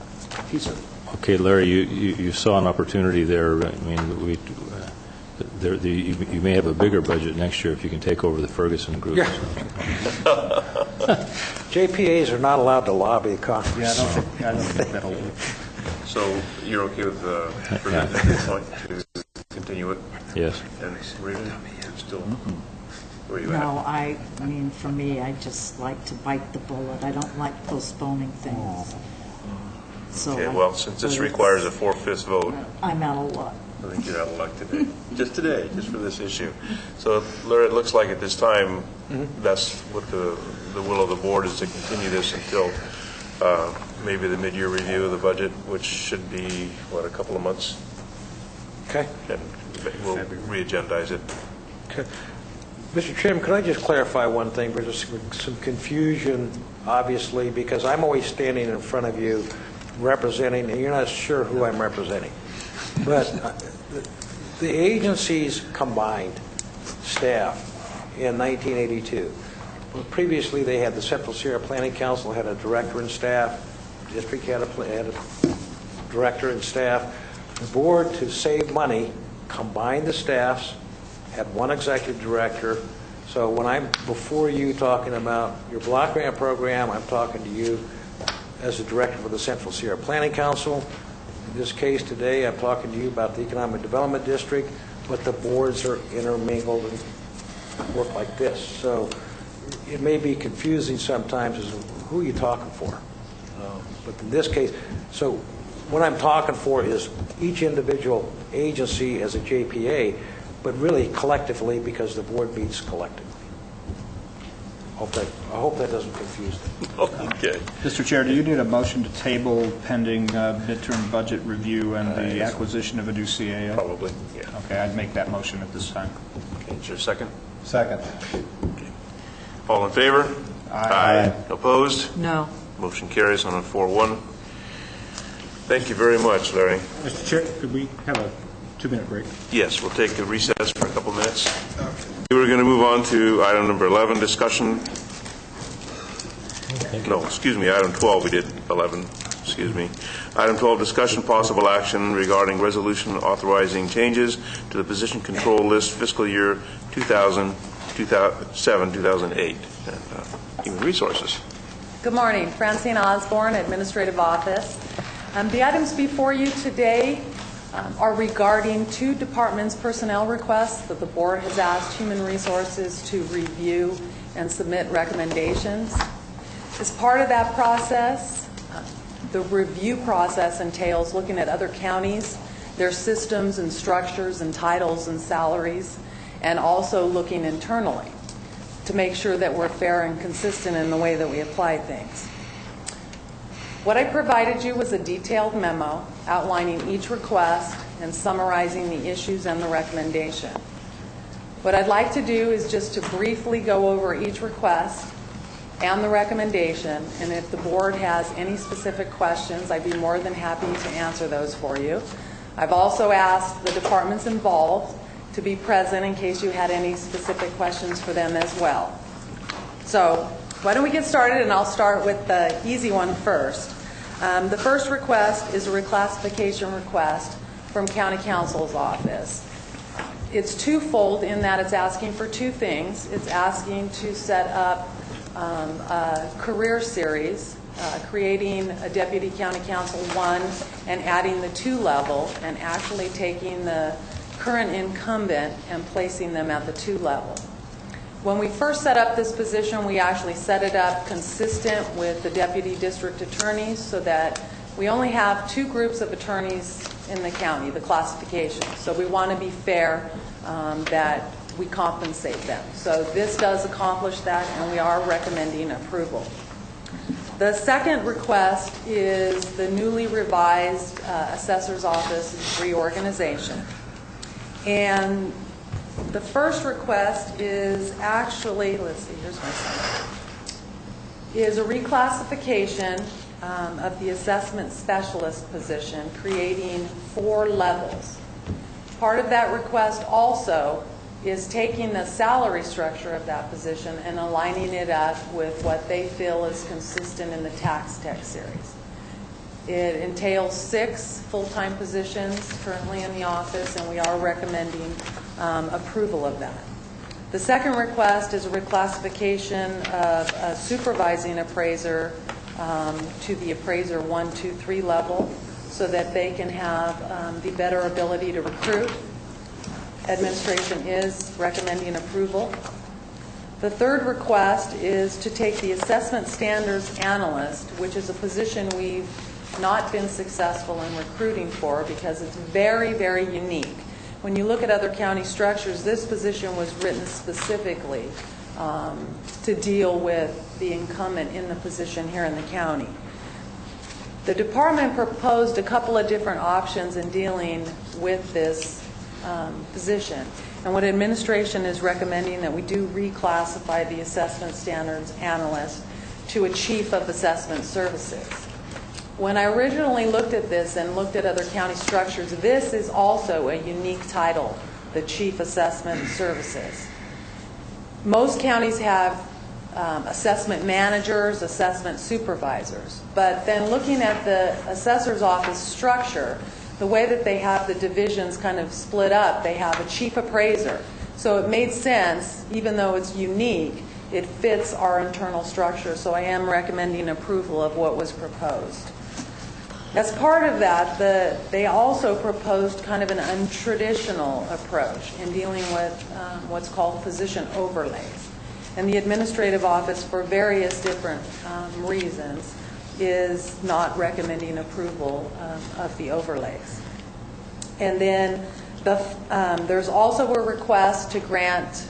piece of it. okay, Larry, you saw an opportunity there. I mean, you may have a bigger budget next year if you can take over the Ferguson Group. Yeah. JPAs are not allowed to lobby Congress. Yeah, I don't think that'll work. So you're okay with to continue it? Yes. And Rita, still where you No, I mean, for me, I just like to bite the bullet. I don't like postponing things. So okay, well, since this requires a 4/5 vote. I'm out of luck. I think you're out of luck today. Just today, just for this issue. So, Larry, it looks like at this time, that's what the will of the board is, to continue this until maybe the mid-year review of the budget, which should be, what, a couple of months? Okay. And we'll re-agendize it. Okay. Mr. Chairman, can I just clarify one thing? There's some confusion, obviously, because I'm always standing in front of you representing, and you're not sure who I'm representing. But the agencies combined staff in 1982. Well, previously, they had the Central Sierra Planning Council had a director and staff. The district had a director and staff. The board, to save money, combined the staffs, had one executive director. So when I'm before you talking about your block grant program, I'm talking to you as the director for the Central Sierra Planning Council. In this case today, I'm talking to you about the Economic Development District, but the boards are intermingled and work like this. So it may be confusing sometimes as to who you're talking for. But in this case, so what I'm talking for is each individual agency as a JPA, but really collectively because the board meets collectively. I hope that doesn't confuse them. Okay. Mr. Chair, do you need a motion to table pending midterm budget review and the acquisition of a new CAO? Probably, yeah. Okay, I'd make that motion at this time. Okay, is there a second? Second. Okay. All in favor? Aye. Opposed? No. Motion carries on a 4-1. Thank you very much, Larry. Mr. Chair, could we have a 2-minute break? Yes, we'll take a recess for a couple minutes. We're going to move on to item number 11, discussion. No, excuse me, item 12, we did 11, excuse me. Item 12, discussion possible action regarding resolution authorizing changes to the position control list fiscal year 2007-2008. And Human Resources. Good morning. Francine Osborne, Administrative Office. The items before you today are regarding 2 departments' personnel requests that the board has asked Human Resources to review and submit recommendations. As part of that process, the review process entails looking at other counties, their systems and structures and titles and salaries, and also looking internally to make sure that we're fair and consistent in the way that we apply things. What I provided you was a detailed memo outlining each request and summarizing the issues and the recommendation. What I'd like to do is just to briefly go over each request and the recommendation, and if the board has any specific questions, I'd be more than happy to answer those for you. I've also asked the departments involved to be present in case you had any specific questions for them as well. So why don't we get started, and I'll start with the easy one first. The first request is a reclassification request from County Counsel's office. It's twofold in that it's asking for 2 things. It's asking to set up a career series, creating a Deputy County Counsel 1 and adding the 2 level, and actually taking the current incumbent and placing them at the 2 level. When we first set up this position, we actually set it up consistent with the deputy district attorneys so that we only have 2 groups of attorneys in the county, the classification. So we want to be fair that we compensate them. So this does accomplish that, and we are recommending approval. The second request is the newly revised assessor's office reorganization. And the first request is actually, let's see, here's my summary, is a reclassification of the assessment specialist position, creating 4 levels. Part of that request also is taking the salary structure of that position and aligning it up with what they feel is consistent in the tax tech series. It entails 6 full-time positions currently in the office, and we are recommending approval of that. The second request is a reclassification of a supervising appraiser to the appraiser 1, 2, 3 level so that they can have the better ability to recruit. Administration is recommending approval. The third request is to take the assessment standards analyst, which is a position we've not been successful in recruiting for because it's very, very unique. When you look at other county structures, this position was written specifically to deal with the incumbent in the position here in the county. The department proposed a couple of different options in dealing with this position. And what administration is recommending that we do reclassify the assessment standards analyst to a chief of assessment services. When I originally looked at this and looked at other county structures, this is also a unique title, the chief assessment services. Most counties have assessment managers, assessment supervisors, but then looking at the assessor's office structure, the way that they have the divisions kind of split up, they have a chief appraiser. So it made sense, even though it's unique, it fits our internal structure. So I am recommending approval of what was proposed. As part of that, they also proposed kind of an untraditional approach in dealing with what's called position overlays. And the administrative office, for various different reasons, is not recommending approval of the overlays. And then there's also a request to grant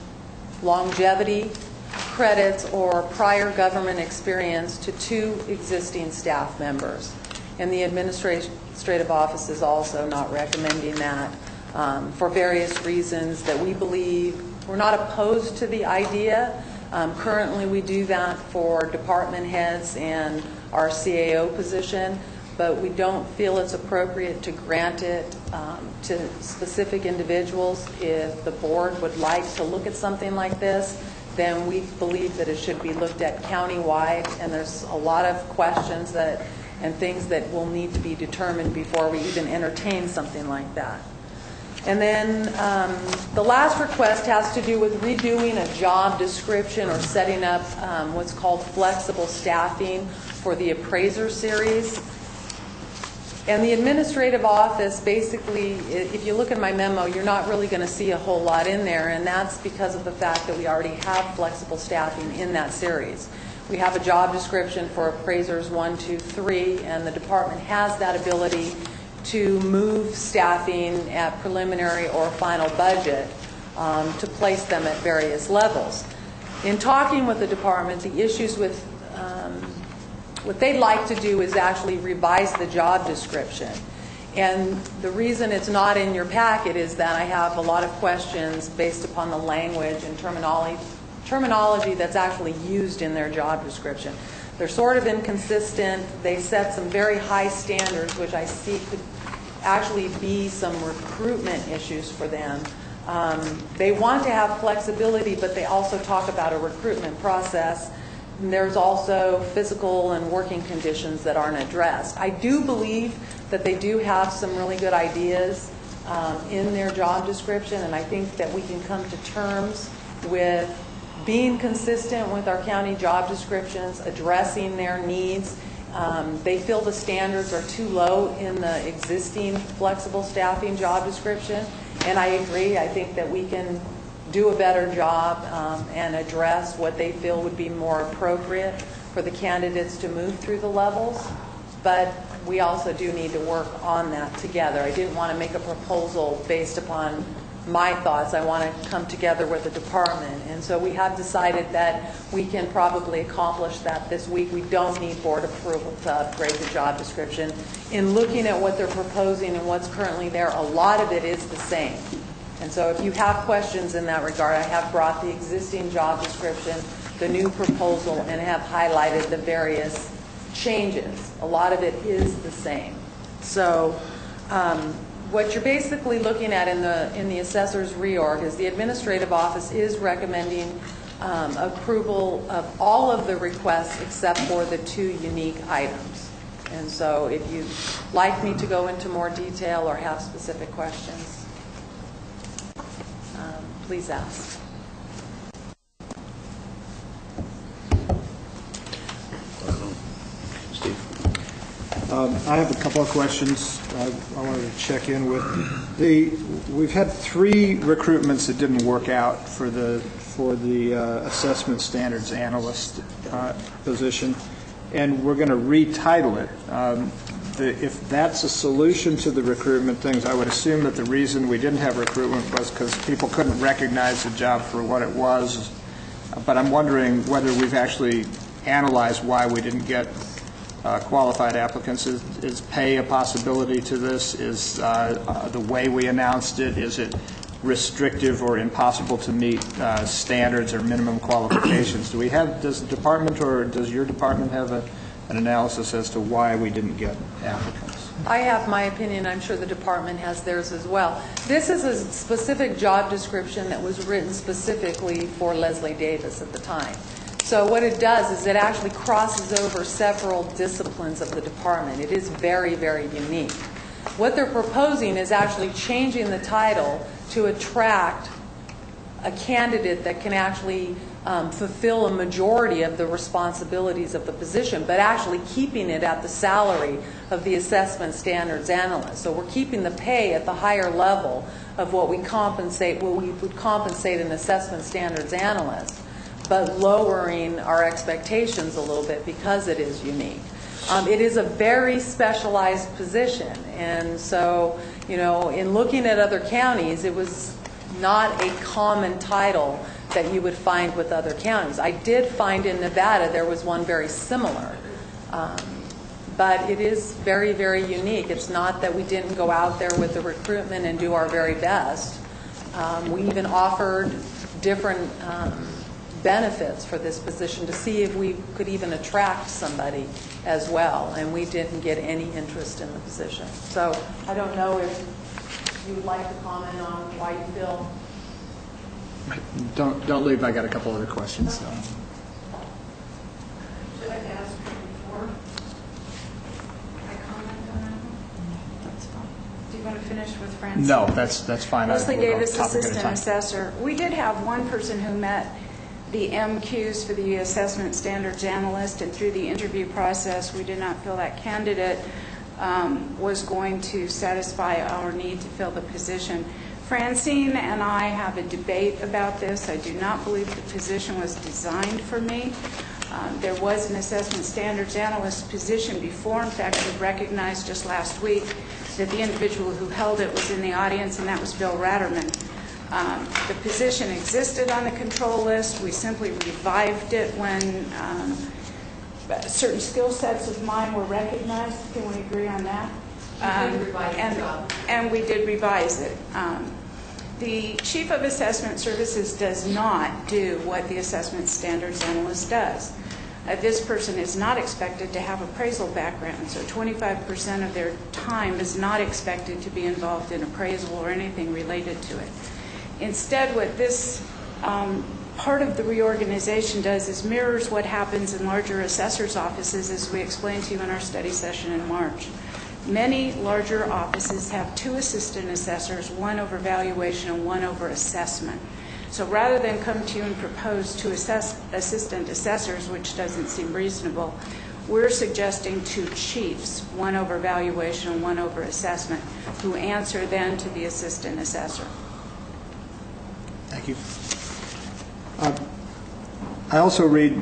longevity credits or prior government experience to 2 existing staff members. And the administrative office is also not recommending that for various reasons that we believe. We're not opposed to the idea. Currently we do that for department heads and our CAO position, but we don't feel it's appropriate to grant it to specific individuals. If the board would like to look at something like this, then we believe that it should be looked at countywide, and there's a lot of questions and things that will need to be determined before we even entertain something like that. And then the last request has to do with redoing a job description or setting up what's called flexible staffing for the appraiser series. And the administrative office, basically, if you look at my memo, you're not really going to see a whole lot in there, and that's because of the fact that we already have flexible staffing in that series. We have a job description for appraisers 1, 2, 3, and the department has that ability to move staffing at preliminary or final budget to place them at various levels. In talking with the department, the issues with what they'd like to do is actually revise the job description. And the reason it's not in your packet is that I have a lot of questions based upon the language and terminology that's actually used in their job description. They're sort of inconsistent. They set some very high standards, which I see could actually be some recruitment issues for them. They want to have flexibility, but they also talk about a recruitment process. And there's also physical and working conditions that aren't addressed. I do believe that they do have some really good ideas in their job description, and I think that we can come to terms with being consistent with our county job descriptions, addressing their needs. They feel the standards are too low in the existing flexible staffing job description, and I agree. I think that we can do a better job and address what they feel would be more appropriate for the candidates to move through the levels, but we also do need to work on that together. I didn't want to make a proposal based upon my thoughts. I want to come together with the department, and so we have decided that we can probably accomplish that this week. We don't need board approval to upgrade the job description. In looking at what they're proposing and what's currently there, a lot of it is the same. And so if you have questions in that regard, I have brought the existing job description, the new proposal, and have highlighted the various changes. A lot of it is the same. So what you're basically looking at in the assessor's reorg is the administrative office is recommending approval of all of the requests except for the 2 unique items. And so if you'd like me to go into more detail or have specific questions, please ask. I have a couple of questions I wanted to check in with. We've had 3 recruitments that didn't work out for the assessment standards analyst position, and we're going to retitle it. if that's a solution to the recruitment things, I would assume that the reason we didn't have recruitment was because people couldn't recognize the job for what it was. But I'm wondering whether we've actually analyzed why we didn't get qualified applicants. Is pay a possibility to this? Is the way we announced it, is it restrictive or impossible to meet standards or minimum qualifications? Does the department or does your department have an analysis as to why we didn't get applicants? I have my opinion. I'm sure the department has theirs as well. This is a specific job description that was written specifically for Leslie Davis at the time. So what it does is it actually crosses over several disciplines of the department. It is very, very unique. What they're proposing is actually changing the title to attract a candidate that can actually fulfill a majority of the responsibilities of the position, but actually keeping it at the salary of the assessment standards analyst. So we're keeping the pay at the higher level of what we would compensate an assessment standards analyst, but lowering our expectations a little bit because it is unique. It is a very specialized position, and so, in looking at other counties, it was not a common title that you would find with other counties. I did find in Nevada there was one very similar, but it is very, very unique. It's not that we didn't go out there with the recruitment and do our very best. We even offered different benefits for this position to see if we could even attract somebody as well, and we didn't get any interest in the position. So I don't know if you would like to comment on why you feel. Don't leave. I got a couple other questions. So. Should I ask before I comment on that? That's fine. Do you want to finish with Francine? No, that's fine. Leslie Davis, Assistant Assessor. We did have one person who met the MQs for the Assessment Standards Analyst, and through the interview process, we did not feel that candidate was going to satisfy our need to fill the position. Francine and I have a debate about this. I do not believe the position was designed for me. There was an Assessment Standards Analyst position before. In fact, we recognized just last week that the individual who held it was in the audience, and that was Bill Ratterman. The position existed on the control list. We simply revived it when certain skill sets of mine were recognized. Can we agree on that? And we did revise it. The Chief of Assessment Services does not do what the Assessment Standards Analyst does. This person is not expected to have appraisal background, so 25% of their time is not expected to be involved in appraisal or anything related to it. Instead, what this part of the reorganization does is mirrors what happens in larger assessors' offices, as we explained to you in our study session in March. Many larger offices have two assistant assessors, one over valuation and one over assessment. So rather than come to you and propose two assistant assessors, which doesn't seem reasonable, we're suggesting two chiefs, one over valuation and one over assessment, who answer then to the assistant assessor. Thank you. I also read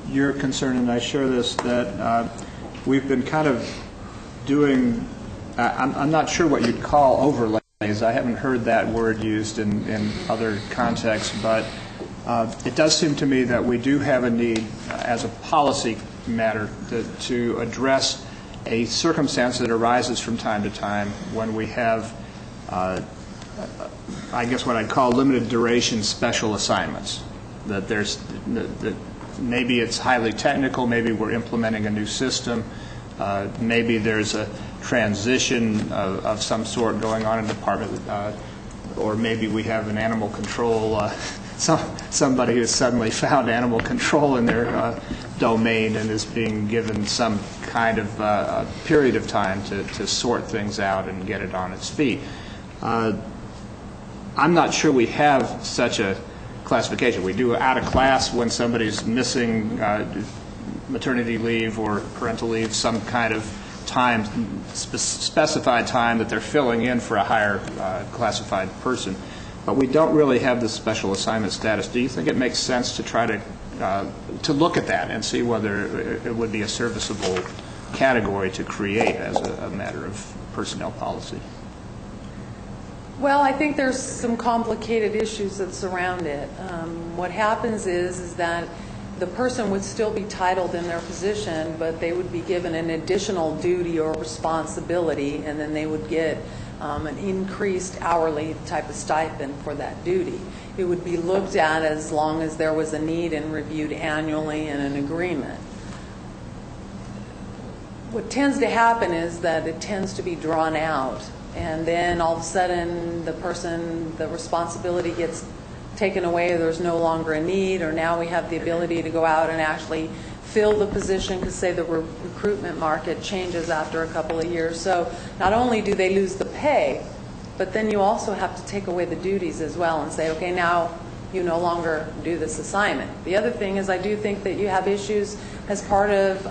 your concern, and I share this, that we've been kind of doing, I'm not sure what you'd call overlays. I haven't heard that word used in other contexts, but it does seem to me that we do have a need as a policy matter to address a circumstance that arises from time to time when we have I guess what I'd call limited duration special assignments. That maybe it's highly technical, maybe we're implementing a new system, maybe there's a transition of some sort going on in the department, or maybe we have an animal control, somebody who has suddenly found animal control in their domain and is being given some kind of period of time to sort things out and get it on its feet. I'm not sure we have such a classification. We do out of class when somebody's missing maternity leave or parental leave, some kind of time, specified time that they're filling in for a higher classified person. But we don't really have the special assignment status. Do you think it makes sense to try to look at that and see whether it would be a serviceable category to create as a matter of personnel policy? Well, I think there's some complicated issues that surround it. What happens is that the person would still be titled in their position, but they would be given an additional duty or responsibility, and then they would get an increased hourly type of stipend for that duty. It would be looked at as long as there was a need and reviewed annually in an agreement. What tends to happen is that it tends to be drawn out, and then all of a sudden the responsibility gets taken away, there's no longer a need, or now we have the ability to go out and actually fill the position because, say, the recruitment market changes after a couple of years. So not only do they lose the pay, but then you also have to take away the duties as well and say, okay, now you no longer do this assignment. The other thing is I do think that you have issues as part of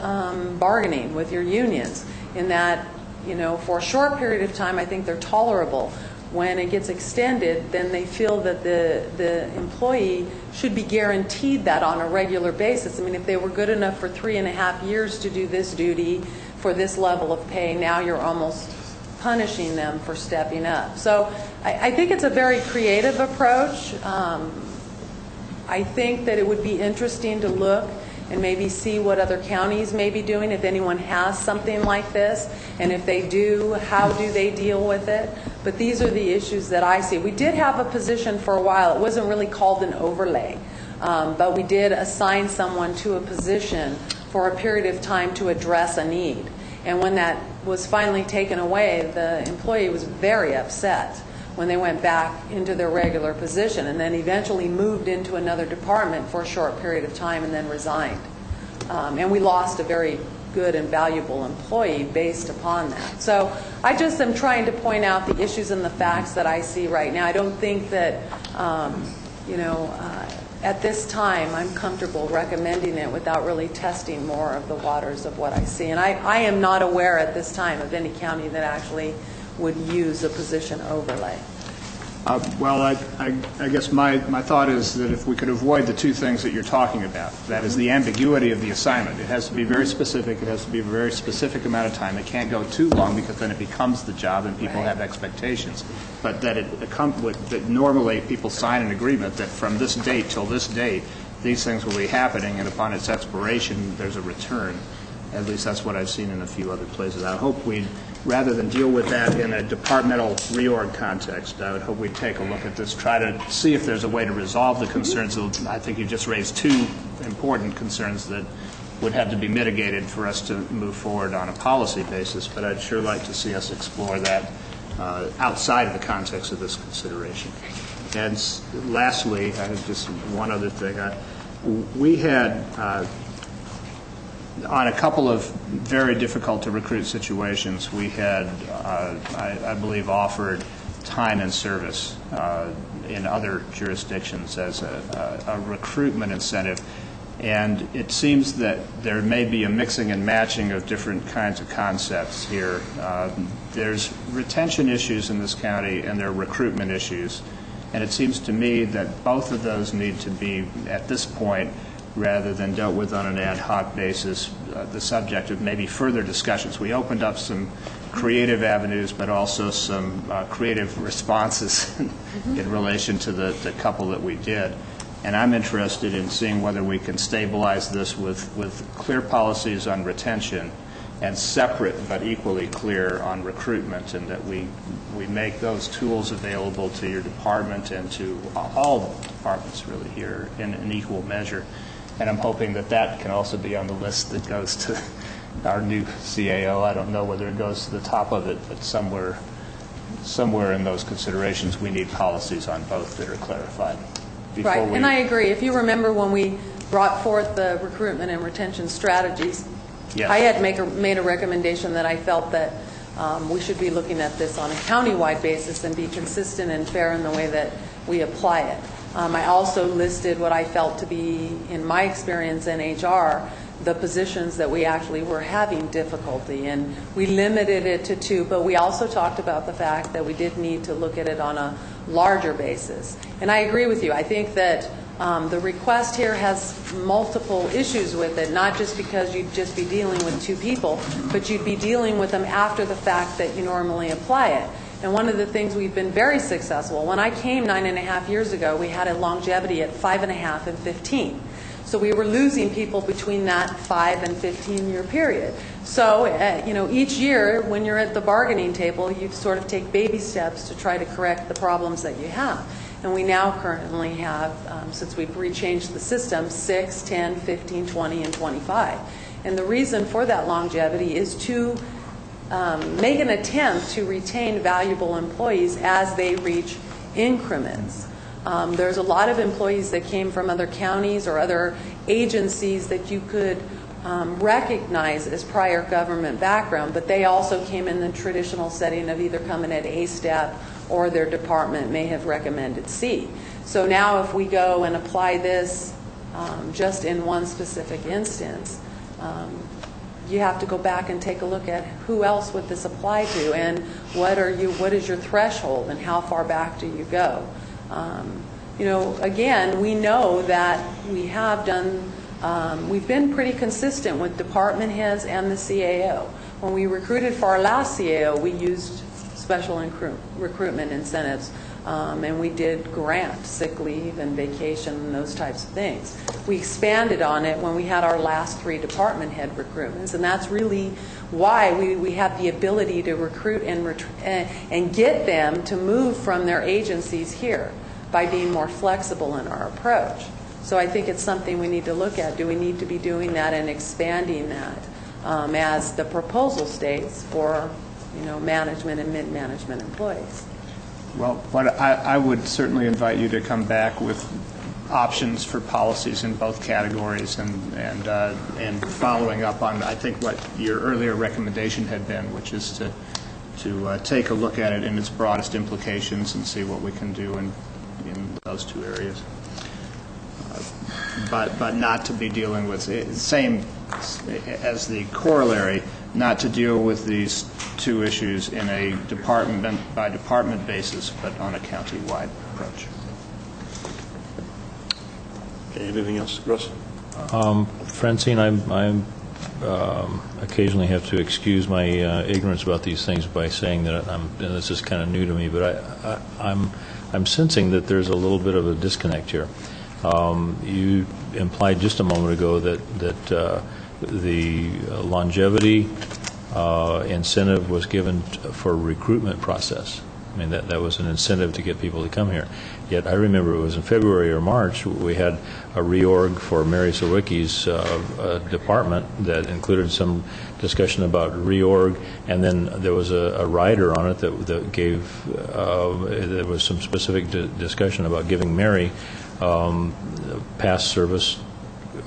bargaining with your unions in that, for a short period of time, I think they're tolerable. When it gets extended, then they feel that the employee should be guaranteed that on a regular basis. I mean, if they were good enough for 3.5 years to do this duty for this level of pay, now you're almost punishing them for stepping up. So I think it's a very creative approach. I think that it would be interesting to look and maybe see what other counties may be doing, if anyone has something like this, and if they do, how do they deal with it? But these are the issues that I see. We did have a position for a while. It wasn't really called an overlay, but we did assign someone to a position for a period of time to address a need. And when that was finally taken away, the employee was very upset when they went back into their regular position, and then eventually moved into another department for a short period of time and then resigned. And we lost a very good and valuable employee based upon that. So I just am trying to point out the issues and the facts that I see right now. I don't think that, at this time I'm comfortable recommending it without really testing more of the waters of what I see. And I am not aware at this time of any county that actually would use a position overlay. Well, I guess my thought is that if we could avoid the two things that you're talking about, that is the ambiguity of the assignment. It has to be very specific. It has to be a very specific amount of time. It can't go too long because then it becomes the job and people have expectations. But that normally people sign an agreement that from this date till this date, these things will be happening, and upon its expiration, there's a return. At least that's what I've seen in a few other places. I hope we'd, rather than deal with that in a departmental reorg context, I would hope we'd take a look at this, try to see if there's a way to resolve the concerns. I think you just raised two important concerns that would have to be mitigated for us to move forward on a policy basis, but I'd sure like to see us explore that outside of the context of this consideration. And lastly, just one other thing. We had on a couple of very difficult to recruit situations, we had, I believe, offered time and service in other jurisdictions as a recruitment incentive. And it seems that there may be a mixing and matching of different kinds of concepts here. There's retention issues in this county and there are recruitment issues. And it seems to me that both of those need to be, at this point, rather than dealt with on an ad hoc basis, the subject of maybe further discussions. We opened up some creative avenues, but also some creative responses in relation to the couple that we did. And I'm interested in seeing whether we can stabilize this with clear policies on retention and separate but equally clear on recruitment, and that we make those tools available to your department and to all departments really here in an equal measure. And I'm hoping that that can also be on the list that goes to our new CAO. I don't know whether it goes to the top of it, but somewhere in those considerations, we need policies on both that are clarified. Right, and I agree. If you remember when we brought forth the recruitment and retention strategies, yes, I had made a recommendation that I felt that we should be looking at this on a countywide basis and be consistent and fair in the way that we apply it. I also listed what I felt to be, in my experience in HR, the positions that we actually were having difficulty, and we limited it to 2, but we also talked about the fact that we did need to look at it on a larger basis. And I agree with you. I think that The request here has multiple issues with it, not just because you'd just be dealing with 2 people, but you'd be dealing with them after the fact that you normally apply it. And one of the things we've been very successful, when I came 9.5 years ago, we had a longevity at 5.5 and 15. So we were losing people between that 5 and 15-year period. So, each year when you're at the bargaining table, you sort of take baby steps to try to correct the problems that you have. And we now currently have, since we've rechanged the system, 6, 10, 15, 20, and 25. And the reason for that longevity is to make an attempt to retain valuable employees as they reach increments. There's a lot of employees that came from other counties or other agencies that you could recognize as prior government background, but they also came in the traditional setting of either coming at A step or their department may have recommended C. So now if we go and apply this just in one specific instance, you have to go back and take a look at who else would this apply to, and what is your threshold, and how far back do you go? Again, we know that we've been pretty consistent with department heads and the CAO. When we recruited for our last CAO, we used special recruitment incentives, and we did grant sick leave and vacation and those types of things. We expanded on it when we had our last 3 department head recruitments, and that's really why we have the ability to recruit and get them to move from their agencies here, by being more flexible in our approach. So I think it's something we need to look at. Do we need to be doing that and expanding that as the proposal states for management and mid-management employees? Well, I would certainly invite you to come back with options for policies in both categories, and following up on, I think, what your earlier recommendation had been, which is to take a look at it in its broadest implications and see what we can do in those 2 areas. But not to be dealing with, same as the corollary, not to deal with these 2 issues in a department-by-department basis, but on a county-wide approach. Okay, anything else, Russ? Francine, I occasionally have to excuse my ignorance about these things by saying that and this is kind of new to me, but I'm sensing that there's a little bit of a disconnect here. You implied just a moment ago that the longevity incentive was given for recruitment process. I mean, that was an incentive to get people to come here. Yet I remember it was in February or March we had a reorg for Mary Sawicki's department that included some discussion about reorg, and then there was a rider on it that gave there was some specific discussion about giving Mary past service,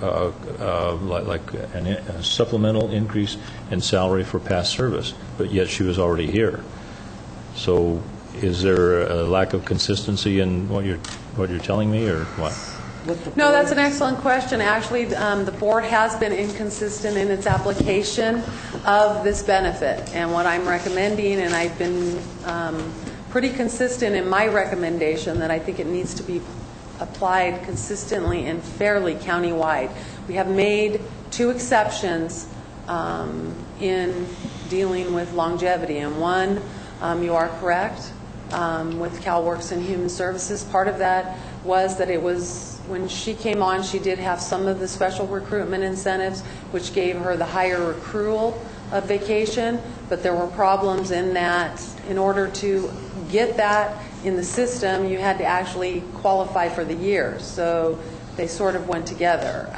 like a supplemental increase in salary for past service, but yet she was already here. So is there a lack of consistency in what you're telling me, or what? No, that's an excellent question. Actually, the board has been inconsistent in its application of this benefit. And what I'm recommending, and I've been pretty consistent in my recommendation, that I think it needs to be applied consistently and fairly countywide. We have made 2 exceptions in dealing with longevity. And one, you are correct, with CalWorks and Human Services. Part of that was that it was, when she came on, she did have some of the special recruitment incentives, which gave her the higher accrual of vacation, but there were problems in that in order to get that in the system, you had to actually qualify for the year. So they sort of went together.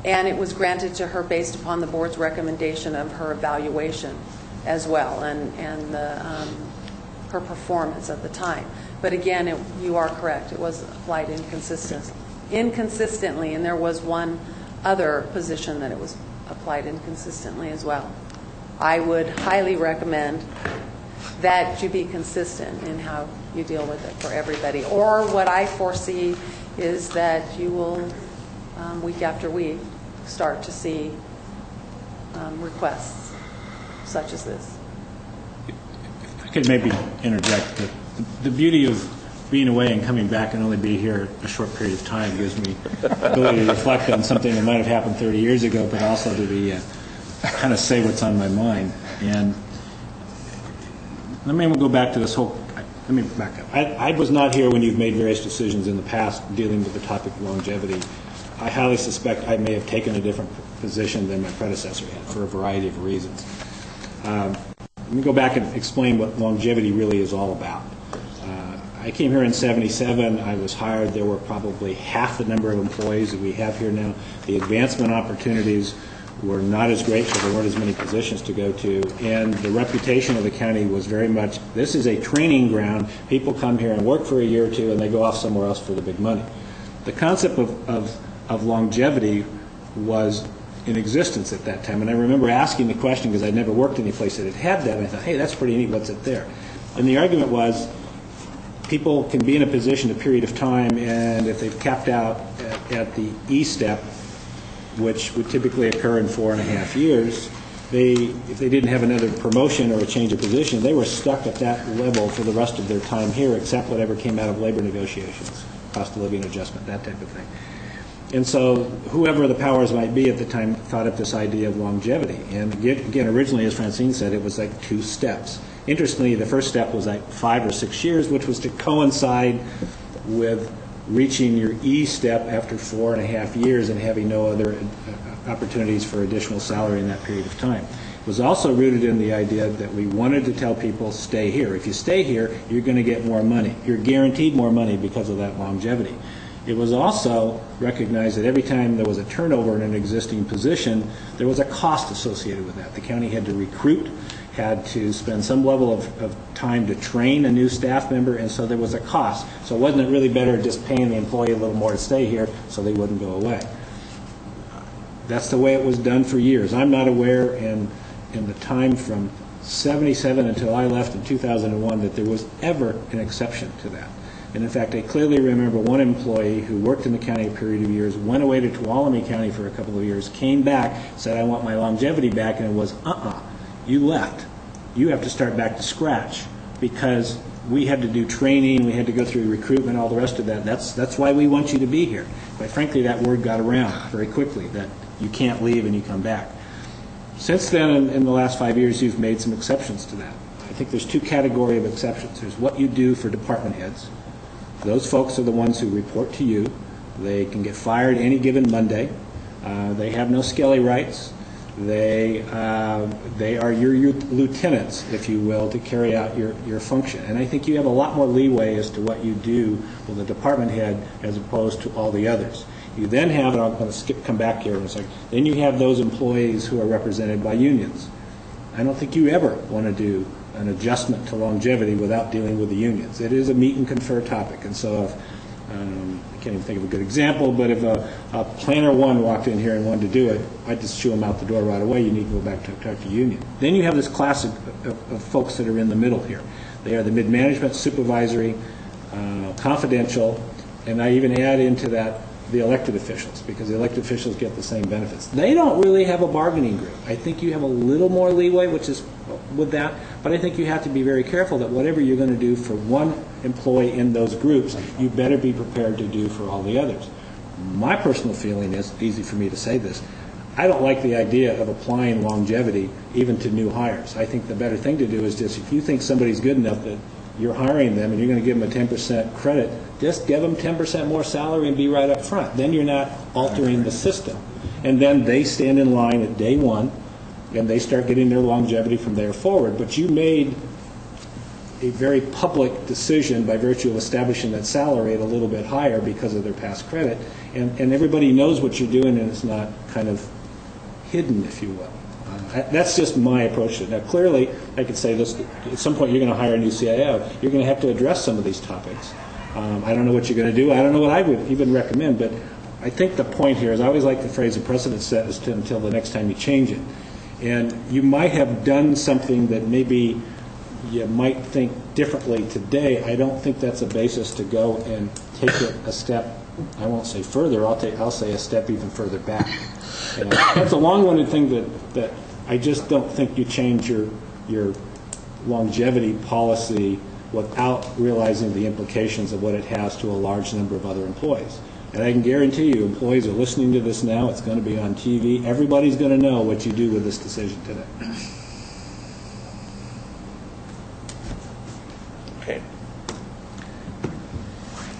And it was granted to her based upon the board's recommendation of her evaluation as well, and her performance at the time. But again, you are correct. It was applied inconsistently, and there was one other position that it was applied inconsistently as well. I would highly recommend that you be consistent in how you deal with it for everybody. Or what I foresee is that you will, week after week, start to see requests such as this. If I could maybe interject, the beauty of being away and coming back and only be here a short period of time gives me the ability to reflect on something that might have happened 30 years ago, but also to be kind of say what's on my mind. And let me go back to this whole. Let me back up. I was not here when you've made various decisions in the past dealing with the topic of longevity. I highly suspect I may have taken a different position than my predecessor had for a variety of reasons. Let me go back and explain what longevity really is all about. I came here in '77. I was hired. There were probably half the number of employees that we have here now. The advancement opportunities were not as great, so there weren't as many positions to go to. And the reputation of the county was very much, this is a training ground. People come here and work for a year or two, and they go off somewhere else for the big money. The concept of longevity was in existence at that time. And I remember asking the question, because I'd never worked any place that had that, and I thought, hey, that's pretty neat, what's it there? And the argument was, people can be in a position a period of time, and if they've capped out at the E step, which would typically occur in 4.5 years, if they didn't have another promotion or a change of position, they were stuck at that level for the rest of their time here, except whatever came out of labor negotiations, cost of living adjustment, that type of thing. And so whoever the powers might be at the time thought up this idea of longevity. And again, originally, as Francine said, it was like 2 steps. Interestingly, the first step was like 5 or 6 years, which was to coincide with reaching your E step after 4.5 years and having no other opportunities for additional salary in that period of time. It was also rooted in the idea that we wanted to tell people, stay here. If you stay here, you're going to get more money. You're guaranteed more money because of that longevity. It was also recognized that every time there was a turnover in an existing position, there was a cost associated with that. The county had to recruit, had to spend some level of time to train a new staff member, and so there was a cost. So wasn't it really better just paying the employee a little more to stay here so they wouldn't go away? That's the way it was done for years. I'm not aware in the time from '77 until I left in 2001 that there was ever an exception to that. And in fact, I clearly remember one employee who worked in the county a period of years, went away to Tuolumne County for a couple of years, came back, said, I want my longevity back, and it was, you left. You have to start back to scratch because we had to do training, we had to go through recruitment, all the rest of that. That's why we want you to be here. But frankly, that word got around very quickly, that you can't leave and you come back. Since then, in the last 5 years, you've made some exceptions to that. I think there's 2 categories of exceptions. There's what you do for department heads. Those folks are the ones who report to you. They can get fired any given Monday. They have no skelly rights. They are your lieutenants, if you will, to carry out your function. And I think you have a lot more leeway as to what you do with a department head as opposed to all the others. You then have, and I'm going to come back here in a second, then you have those employees who are represented by unions. I don't think you ever want to do an adjustment to longevity without dealing with the unions. It is a meet and confer topic, and so if, I can't even think of a good example, but if a planner one walked in here and wanted to do it, I'd just shoo them out the door right away. You need to go back to talk to union. Then you have this class of folks that are in the middle here. They are the mid-management, supervisory, confidential, and I even add into that the elected officials, because the elected officials get the same benefits. They don't really have a bargaining group. I think you have a little more leeway, which is with that, but I think you have to be very careful that whatever you're going to do for one employee in those groups, you better be prepared to do for all the others. My personal feeling is, easy for me to say this, I don't like the idea of applying longevity even to new hires. I think the better thing to do is just, if you think somebody's good enough that you're hiring them and you're going to give them a 10% credit, just give them 10% more salary and be right up front. Then you're not altering the system. And then they stand in line at day one, and they start getting their longevity from there forward. But you made a very public decision by virtue of establishing that salary at a little bit higher because of their past credit, and everybody knows what you're doing, and it's not kind of hidden, if you will. That's just my approach to it. Now, clearly, I could say this, at some point you're going to hire a new CIO. You're going to have to address some of these topics. I don't know what you're going to do. I don't know what I would even recommend, but I think the point here is, I always like the phrase, the precedent set is until the next time you change it. And you might have done something that maybe you might think differently today. I don't think that's a basis to go and take it a step, I won't say further, I'll say a step even further back. And that's a long-winded thing that I just don't think you change your longevity policy without realizing the implications of what it has to a large number of other employees. And I can guarantee you, employees are listening to this now. It's going to be on TV. Everybody's going to know what you do with this decision today. Okay.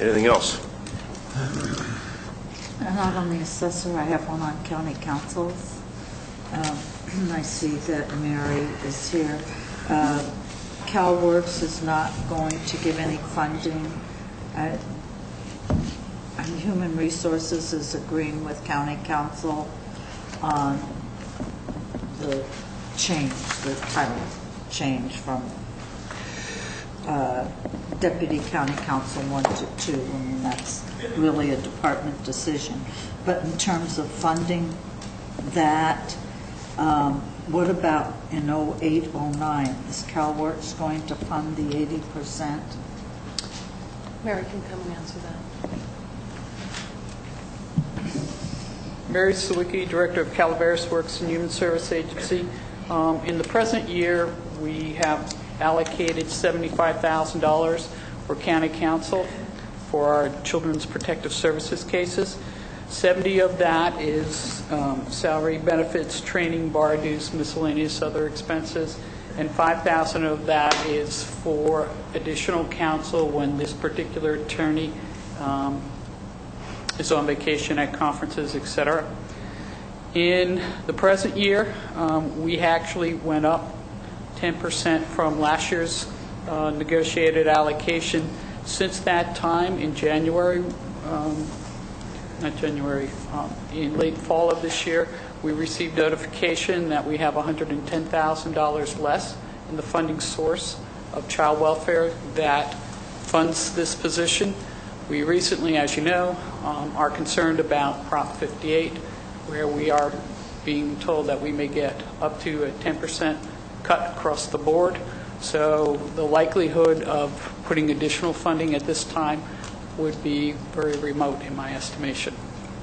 Anything else? Not on the assessor, I have one on county councils. I see that Mary is here. CalWorks is not going to give any funding. And Human Resources is agreeing with county council on the change, the title change from Deputy County Council 1 to 2. I mean, that's really a department decision. But in terms of funding that, what about in 08, 09? Is CalWorks going to fund the 80%? Mary can come and answer that. Mary Sawicki, Director of Calaveras Works and Human Service Agency. In the present year, we have allocated $75,000 for county council for our children's protective services cases. 70 of that is salary, benefits, training, bar dues, miscellaneous other expenses, and 5,000 of that is for additional counsel when this particular attorney is on vacation at conferences, etc. In the present year, we actually went up 10% from last year's negotiated allocation. Since that time, in January, in late fall of this year, we received notification that we have $110,000 less in the funding source of child welfare that funds this position. We recently, as you know, are concerned about Prop 58, where we are being told that we may get up to a 10% cut across the board. So the likelihood of putting additional funding at this time would be very remote in my estimation.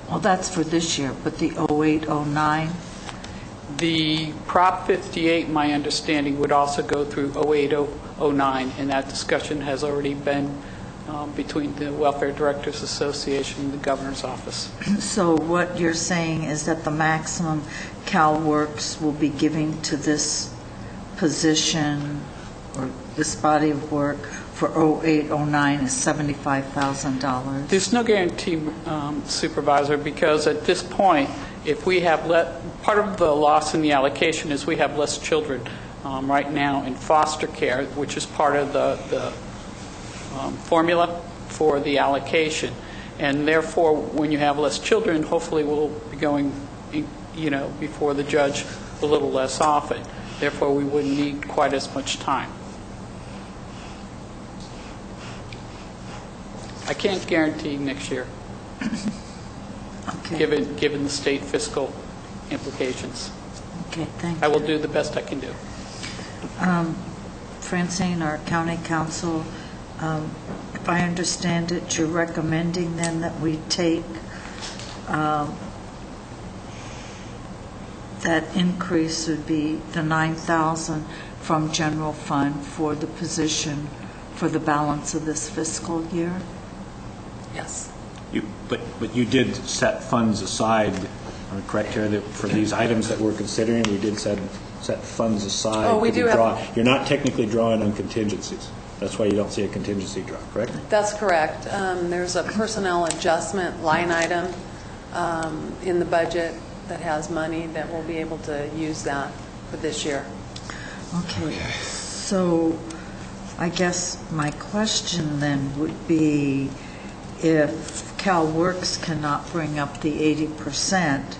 Well, that's for this year, but the 08, 09? The Prop 58, my understanding, would also go through 08, 09, and that discussion has already been between the Welfare Directors Association and the Governor's Office. So what you're saying is that the maximum CalWorks will be giving to this position or this body of work for 08, 09 is $75,000? There's no guarantee, Supervisor, because at this point, if we have part of the loss in the allocation is we have less children right now in foster care, which is part of the formula for the allocation. And therefore, when you have less children, hopefully we'll be going, before the judge a little less often. Therefore, we wouldn't need quite as much time. I can't guarantee next year, okay. given the state fiscal implications. Okay, thank you. I will do the best I can do. Francine, our county council, if I understand it, you're recommending then that we take that increase would be the $9,000 from general fund for the position for the balance of this fiscal year? Yes. But you did set funds aside, am I correct here, that for these items that we're considering, we did set funds aside. Oh, we do have. You're not technically drawing on contingencies. That's why you don't see a contingency draw, correct? That's correct. There's a personnel adjustment line item in the budget that has money that we'll be able to use that for this year. Okay, so I guess my question then would be, if CalWorks cannot bring up the 80%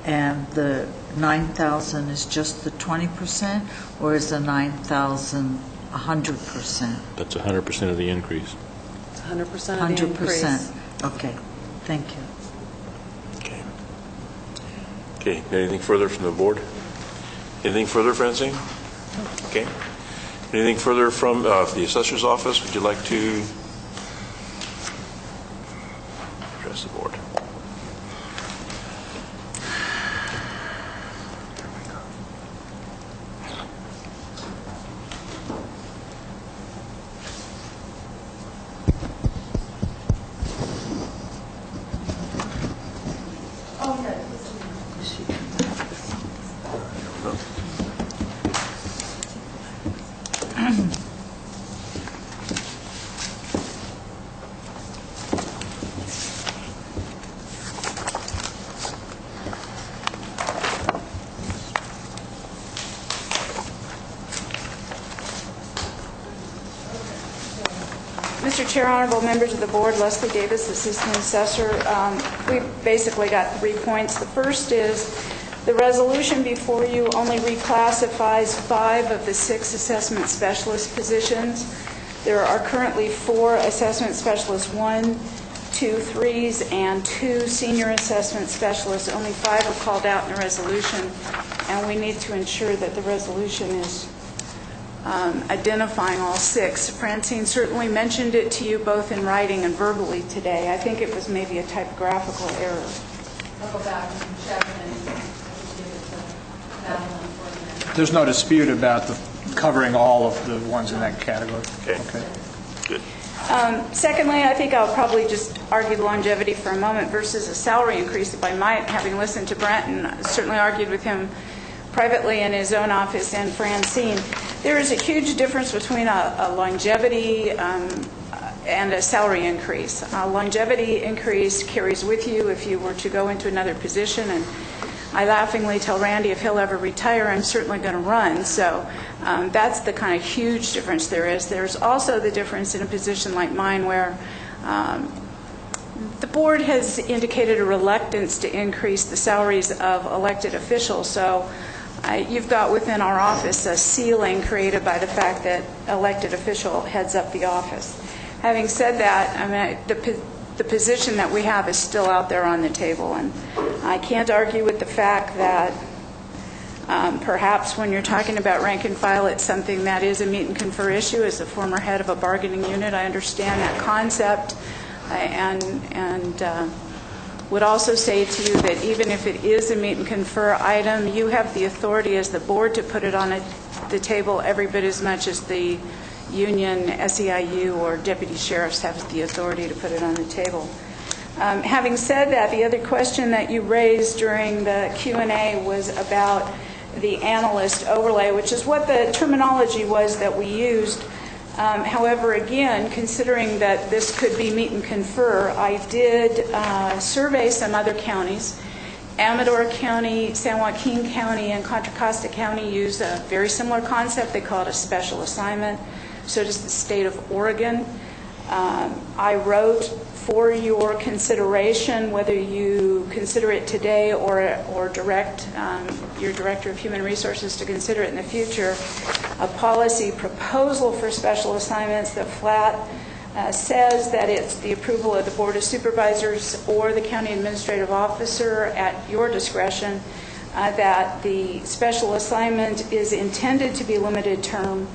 and the 9,000 is just the 20%, or is the 9,000 100%? That's 100% of the increase. It's 100% of the increase. 100%. Okay, thank you. Okay, anything further from the board? Anything further, Francine? Okay. Anything further from the assessor's office? Would you like to address the board? Mr. Chair, honorable members of the board, Leslie Davis, Assistant Assessor. We've basically got 3 points. The first is the resolution before you only reclassifies 5 of the 6 assessment specialist positions. There are currently 4 assessment specialists, 1, 2 3s, and 2 senior assessment specialists. Only 5 are called out in the resolution, and we need to ensure that the resolution is identifying all 6. Francine certainly mentioned it to you both in writing and verbally today. I think it was maybe a typographical error. I'll go back and check and give it to Madeline for a minute. There's no dispute about covering all of the ones in that category. Okay. Good. Secondly, I think I'll probably just argue longevity for a moment versus a salary increase. If I might, having listened to Brent and certainly argued with him privately in his own office and Francine, there is a huge difference between a longevity and a salary increase. A longevity increase carries with you if you were to go into another position, and I laughingly tell Randy if he'll ever retire, I'm certainly going to run. So that's the kind of huge difference there is. There's also the difference in a position like mine where the board has indicated a reluctance to increase the salaries of elected officials. So you've got within our office a ceiling created by the fact that elected official heads up the office. Having said that, I mean, the position that we have is still out there on the table, and I can't argue with the fact that perhaps when you're talking about rank and file, it's something that is a meet and confer issue. As a former head of a bargaining unit, I understand that concept, and would also say to you that even if it is a meet and confer item, you have the authority as the board to put it on the table every bit as much as the union, SEIU, or deputy sheriffs have the authority to put it on the table. Having said that, the other question that you raised during the Q&A was about the analyst overlay, which is what the terminology was that we used. However, again, considering that this could be meet and confer, I did survey some other counties. Amador County, San Joaquin County, and Contra Costa County use a very similar concept. They call it a special assignment. So does the state of Oregon. I wrote for your consideration, whether you consider it today or direct your Director of Human Resources to consider it in the future, a policy proposal for special assignments that flat says that it's the approval of the Board of Supervisors or the County Administrative Officer at your discretion, that the special assignment is intended to be limited term,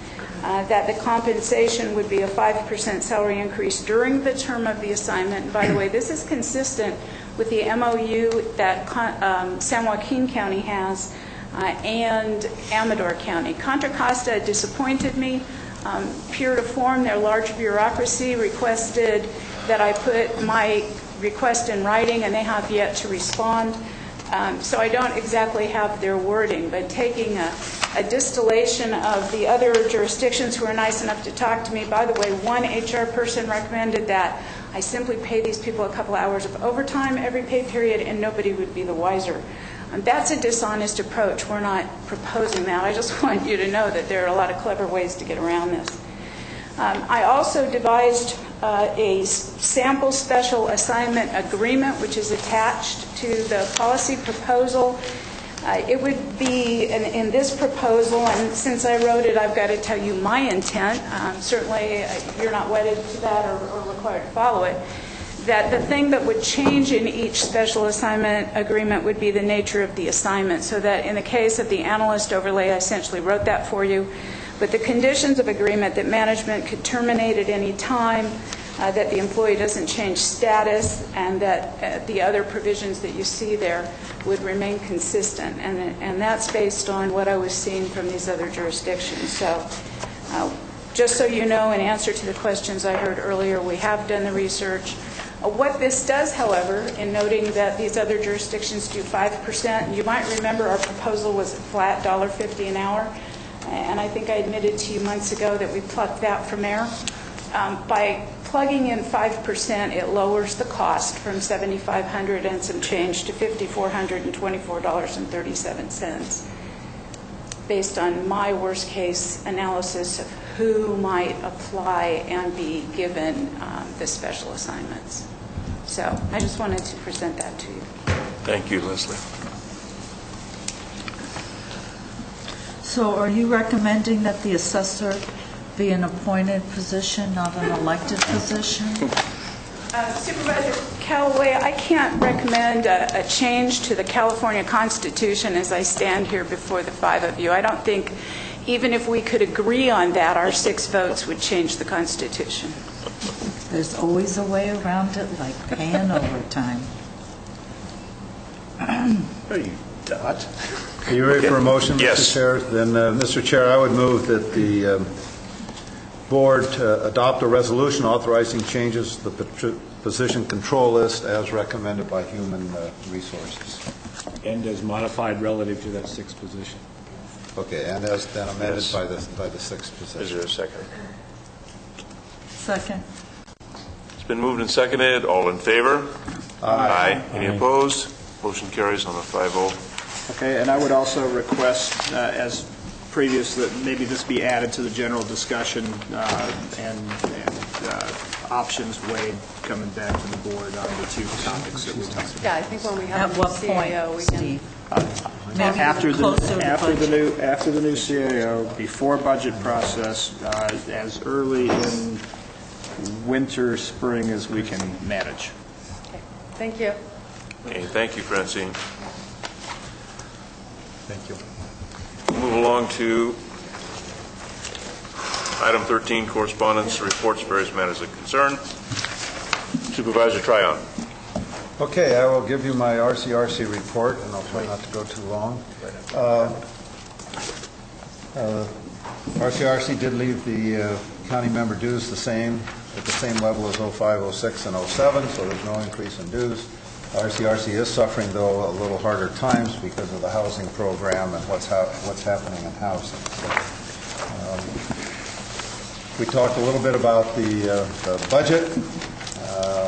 that the compensation would be a 5% salary increase during the term of the assignment. And by the way, this is consistent with the MOU that San Joaquin County has and Amador County. Contra Costa disappointed me. Pure to form, their large bureaucracy requested that I put my request in writing, and they have yet to respond. So I don't exactly have their wording, but taking a distillation of the other jurisdictions who are nice enough to talk to me. By the way, one HR person recommended that I simply pay these people a couple hours of overtime every pay period, and nobody would be the wiser. That's a dishonest approach. We're not proposing that. I just want you to know that there are a lot of clever ways to get around this. I also devised a sample special assignment agreement, which is attached to the policy proposal. It would be, in this proposal, and since I wrote it, I've got to tell you my intent. Certainly, you're not wedded to that or required to follow it. That the thing that would change in each special assignment agreement would be the nature of the assignment, so that in the case of the analyst overlay, I essentially wrote that for you. But the conditions of agreement that management could terminate at any time, that the employee doesn't change status, and that the other provisions that you see there would remain consistent. And that's based on what I was seeing from these other jurisdictions. So just so you know, in answer to the questions I heard earlier, we have done the research. What this does, however, in noting that these other jurisdictions do 5%, you might remember our proposal was a flat $1.50 an hour. and I think I admitted to you months ago that we plucked that from there. By plugging in 5%, it lowers the cost from $7,500 and some change to $5,424.37, based on my worst-case analysis of who might apply and be given the special assignments. So I just wanted to present that to you. Thank you, Leslie. So are you recommending that the assessor be an appointed position, not an elected position? Supervisor Callaway, I can't recommend a change to the California Constitution as I stand here before the five of you. I don't think, even if we could agree on that, our 6 votes would change the Constitution. There's always a way around it, like paying overtime. Are you dot? Are you ready for a motion, Yes. Mr. Chair? Then, Mr. Chair, I would move that the board adopt a resolution authorizing changes to the position control list as recommended by Human Resources. And as modified relative to that 6th position. Okay, and as then amended by the 6th position. Is there a second? Second. It's been moved and seconded. All in favor? Aye. Any opposed? Motion carries on a 5-0. Okay, and I would also request, as previous, that maybe this be added to the general discussion and options weighed coming back to the board on the 2 topics that we talked about. Yeah, I think when we have At a what CAO, point, we can... Steve? After closer to budget. after the new CAO, before budget process, as early in winter, spring as we can manage. Okay. Thank you. Okay, thank you, Francine. Thank you. Move along to item 13, correspondence, reports, various matters of concern. Supervisor Tryon. Okay, I will give you my RCRC report, and I'll try not to go too long. RCRC did leave the county member dues the same, at the same level as 05, 06, and 07, so there's no increase in dues. RCRC is suffering, though, a little harder times because of the housing program and what's happening in housing. So, we talked a little bit about the budget.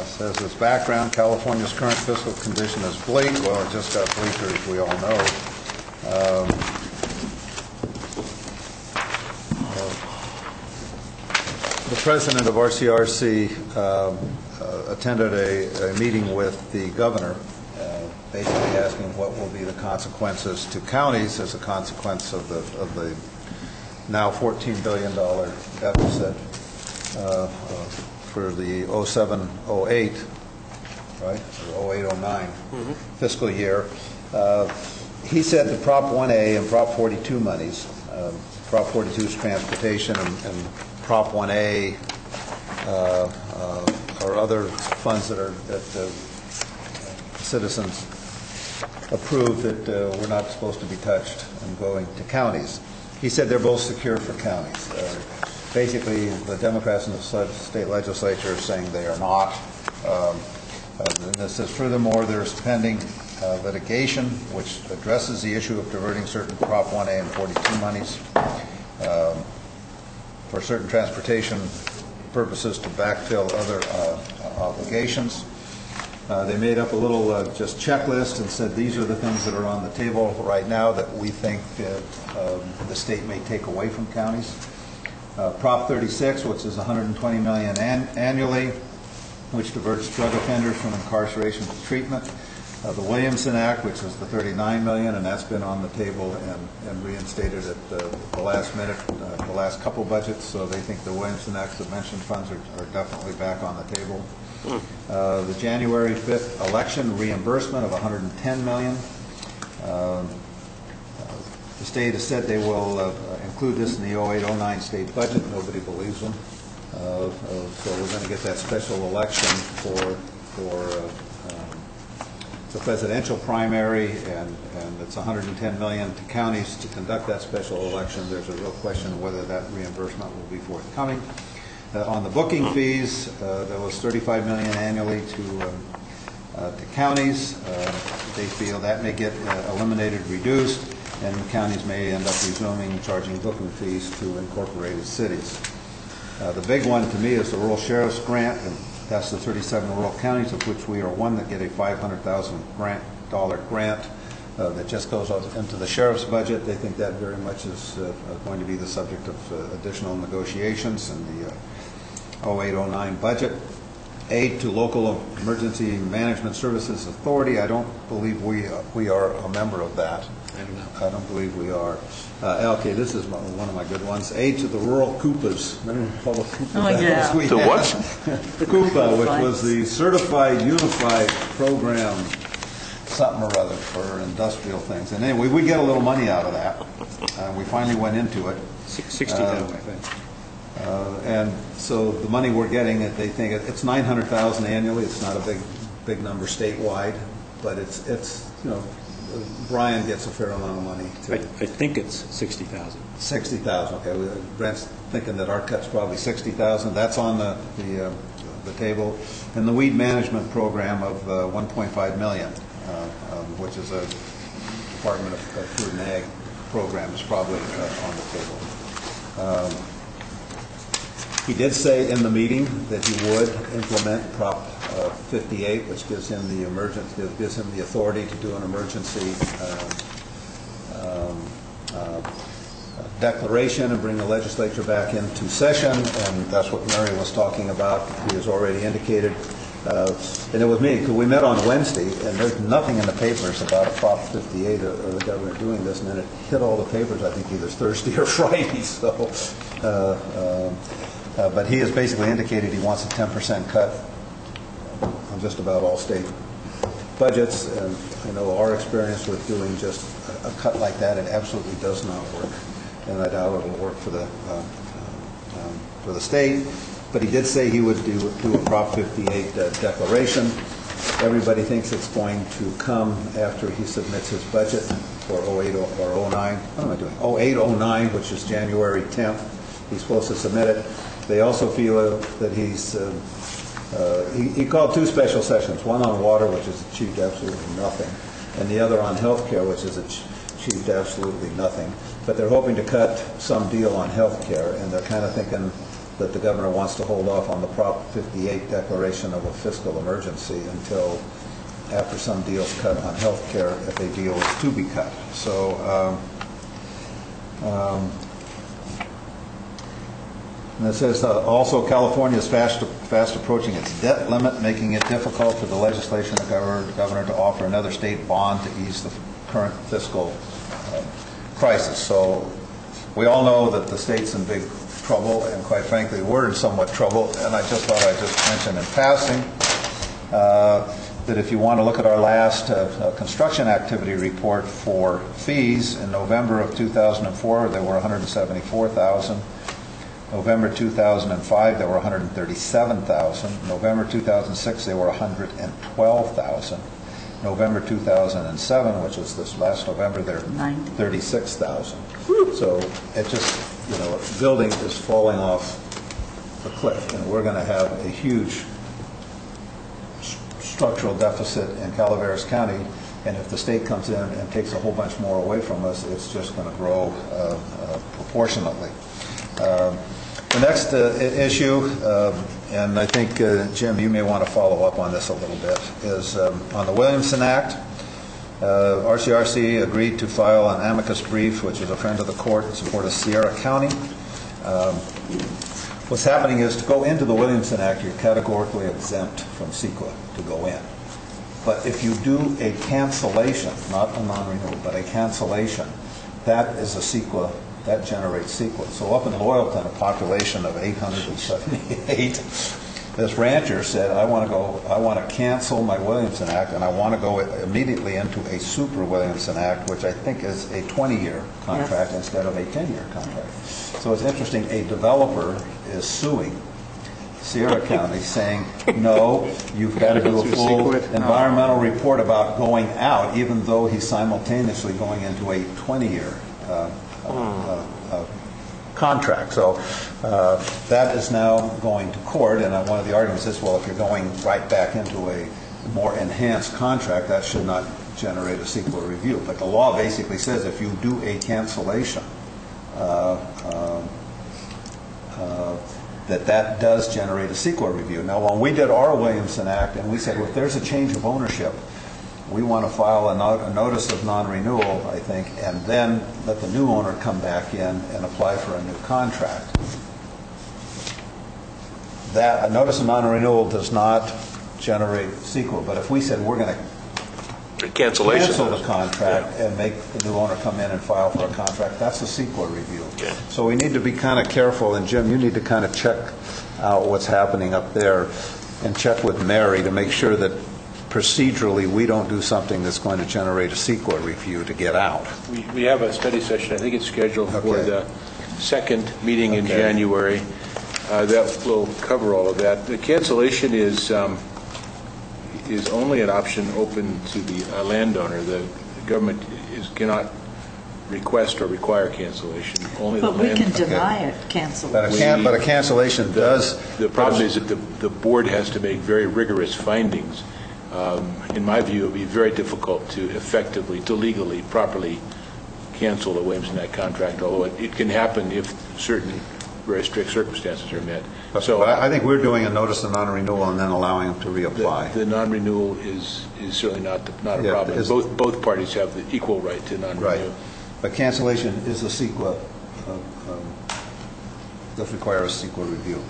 Says as background, California's current fiscal condition is bleak. Well, it just got bleaker, as we all know. The president of RCRC attended a meeting with the governor, basically asking what will be the consequences to counties as a consequence of the now $14 billion deficit for the 07-08, right, or 08-09 fiscal year. He said the Prop 1A and Prop 42 monies, Prop 42 is transportation, and Prop 1A or other funds that citizens approved that were not supposed to be touched and going to counties. He said they're both secure for counties. Basically, the Democrats in the state legislature are saying they are not. And it says, furthermore, there is pending litigation which addresses the issue of diverting certain Prop 1A and 42 monies for certain transportation purposes to backfill other obligations. They made up a little just checklist and said these are the things that are on the table right now that we think the state may take away from counties. Prop 36, which is $120 million annually, which diverts drug offenders from incarceration to treatment. The Williamson Act, which is the $39 million, and that's been on the table and reinstated at the last minute, the last couple budgets, so they think the Williamson Act, the mentioned funds are definitely back on the table. The January 5th election reimbursement of $110 million. The state has said they will include this in the 08-09 state budget. Nobody believes them. So we're going to get that special election for the presidential primary, and it's $110 million to counties to conduct that special election. There's a real question of whether that reimbursement will be forthcoming. On the booking fees, there was $35 million annually to counties. They feel that may get eliminated, reduced. and counties may end up resuming charging booking fees to incorporated cities. The big one to me is the rural sheriff's grant, and that's the 37 rural counties, of which we are one that get a $500,000 grant that just goes into the sheriff's budget. They think that very much is going to be the subject of additional negotiations in the 08-09 budget. Aid to Local Emergency Management Services Authority, I don't believe we are a member of that. I don't believe we are. Okay, this is one of my good ones. Aid to the Rural Koopas. Remember public Koopas? Oh, yeah. The what? Koopa, which was the Certified Unified Program, something or other for industrial things. And anyway, we get a little money out of that. We finally went into it. 60,000, I think. And so the money we're getting, they think it's $900,000 annually. It's not a big number statewide, but it's Brian gets a fair amount of money too. I think it's 60,000. 60,000. Okay, Brent's thinking that our cut's probably 60,000. That's on the table, and the weed management program of 1.5 million, which is a Department of Food and Ag program, is probably on the table. He did say in the meeting that he would implement Prop 58, which gives him the authority to do an emergency declaration and bring the legislature back into session, and that's what Mary was talking about. He has already indicated, and it was me, because we met on Wednesday, and there's nothing in the papers about a Prop 58 or the governor doing this, and then it hit all the papers, I think, either Thursday or Friday. So, but he has basically indicated he wants a 10% cut on just about all state budgets. And I know our experience with doing just a cut like that, it absolutely does not work. And I doubt it will work for the state. But he did say he would do a Prop 58 declaration. Everybody thinks it's going to come after he submits his budget for 08 or 09. What am I doing? 08-09, which is January 10th. He's supposed to submit it. They also feel that he called two special sessions, one on water, which has achieved absolutely nothing, and the other on health care, which has achieved absolutely nothing. But they're hoping to cut some deal on health care, and they're kind of thinking that the governor wants to hold off on the Prop 58 declaration of a fiscal emergency until after some deal's cut on health care, if a deal is to be cut. So and it says also California is fast approaching its debt limit, making it difficult for the legislation and the governor to offer another state bond to ease the current fiscal crisis. So we all know that the state's in big trouble, and quite frankly, we're in somewhat trouble. And I just thought I'd just mention in passing that if you want to look at our last construction activity report for fees, in November of 2004, there were 174,000. November 2005, there were 137,000. November 2006, there were 112,000. November 2007, which was this last November, there were 36,000. So it just, building is falling off a cliff, and we're going to have a huge structural deficit in Calaveras County, and if the state comes in and takes a whole bunch more away from us, it's just going to grow proportionately. The next issue, and I think, Jim, you may want to follow up on this a little bit, is on the Williamson Act. RCRC agreed to file an amicus brief, which is a friend of the court, in support of Sierra County. What's happening is, to go into the Williamson Act, you're categorically exempt from CEQA to go in. But if you do a cancellation, not a non-renewal, but a cancellation, that is a CEQA. That generates CEQA. So up in Loyalton, a population of 878, this rancher said, I want to cancel my Williamson Act, and I want to go immediately into a super Williamson Act, which I think is a 20-year contract instead of a 10-year contract. So it's interesting, a developer is suing Sierra County saying, no, you've got to do a full environmental report about going out, even though he's simultaneously going into a 20-year contract. So that is now going to court, and one of the arguments is, well, if you're going right back into a more enhanced contract, that should not generate a CEQA review. But the law basically says if you do a cancellation, that does generate a CEQA review. Now, when we did our Williamson Act, and we said, well, if there's a change of ownership, we want to file a notice of non-renewal, I think, and then let the new owner come back in and apply for a new contract. That a notice of non-renewal does not generate CEQA, but if we said we're going to cancel the contract and make the new owner come in and file for a contract, that's a CEQA review. Okay. So we need to be kind of careful, and Jim, you need to kind of check out what's happening up there and check with Mary to make sure that procedurally we don't do something that's going to generate a CEQA review to get out. We have a study session, I think it's scheduled for the second meeting in January. That will cover all of that. The cancellation is only an option open to the landowner. The government cannot request or require cancellation. Only But the we can deny it, cancel it. But a cancellation does... The problem is that the board has to make very rigorous findings. In my view, it would be very difficult to effectively, to legally, properly cancel the Williamson Act contract, although it can happen if certain very strict circumstances are met. So I think we're doing a notice of non-renewal and then allowing them to reapply. The non-renewal is certainly not a problem. Both parties have the equal right to non-renewal. Right. But cancellation is a CEQA, does require a CEQA review.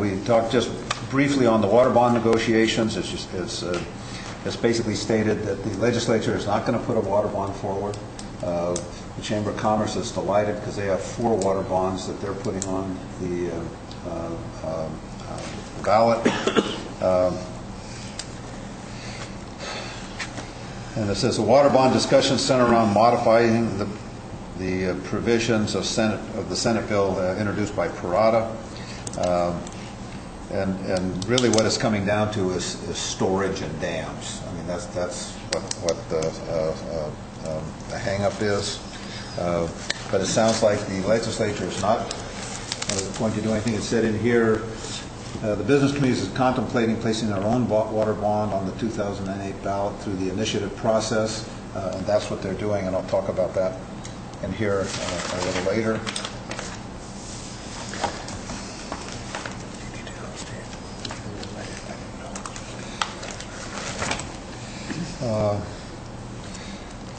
We talked just briefly on the water bond negotiations. It's basically stated that the legislature is not going to put a water bond forward. The Chamber of Commerce is delighted because they have 4 water bonds that they're putting on the ballot. And it says the water bond discussions center around modifying the provisions of the Senate bill introduced by Parada. And really what it's coming down to is storage and dams. I mean, that's what the hang-up is. But it sounds like the legislature is not going to do anything. It said in here, the business community is contemplating placing their own water bond on the 2008 ballot through the initiative process, and that's what they're doing, and I'll talk about that in here a little later.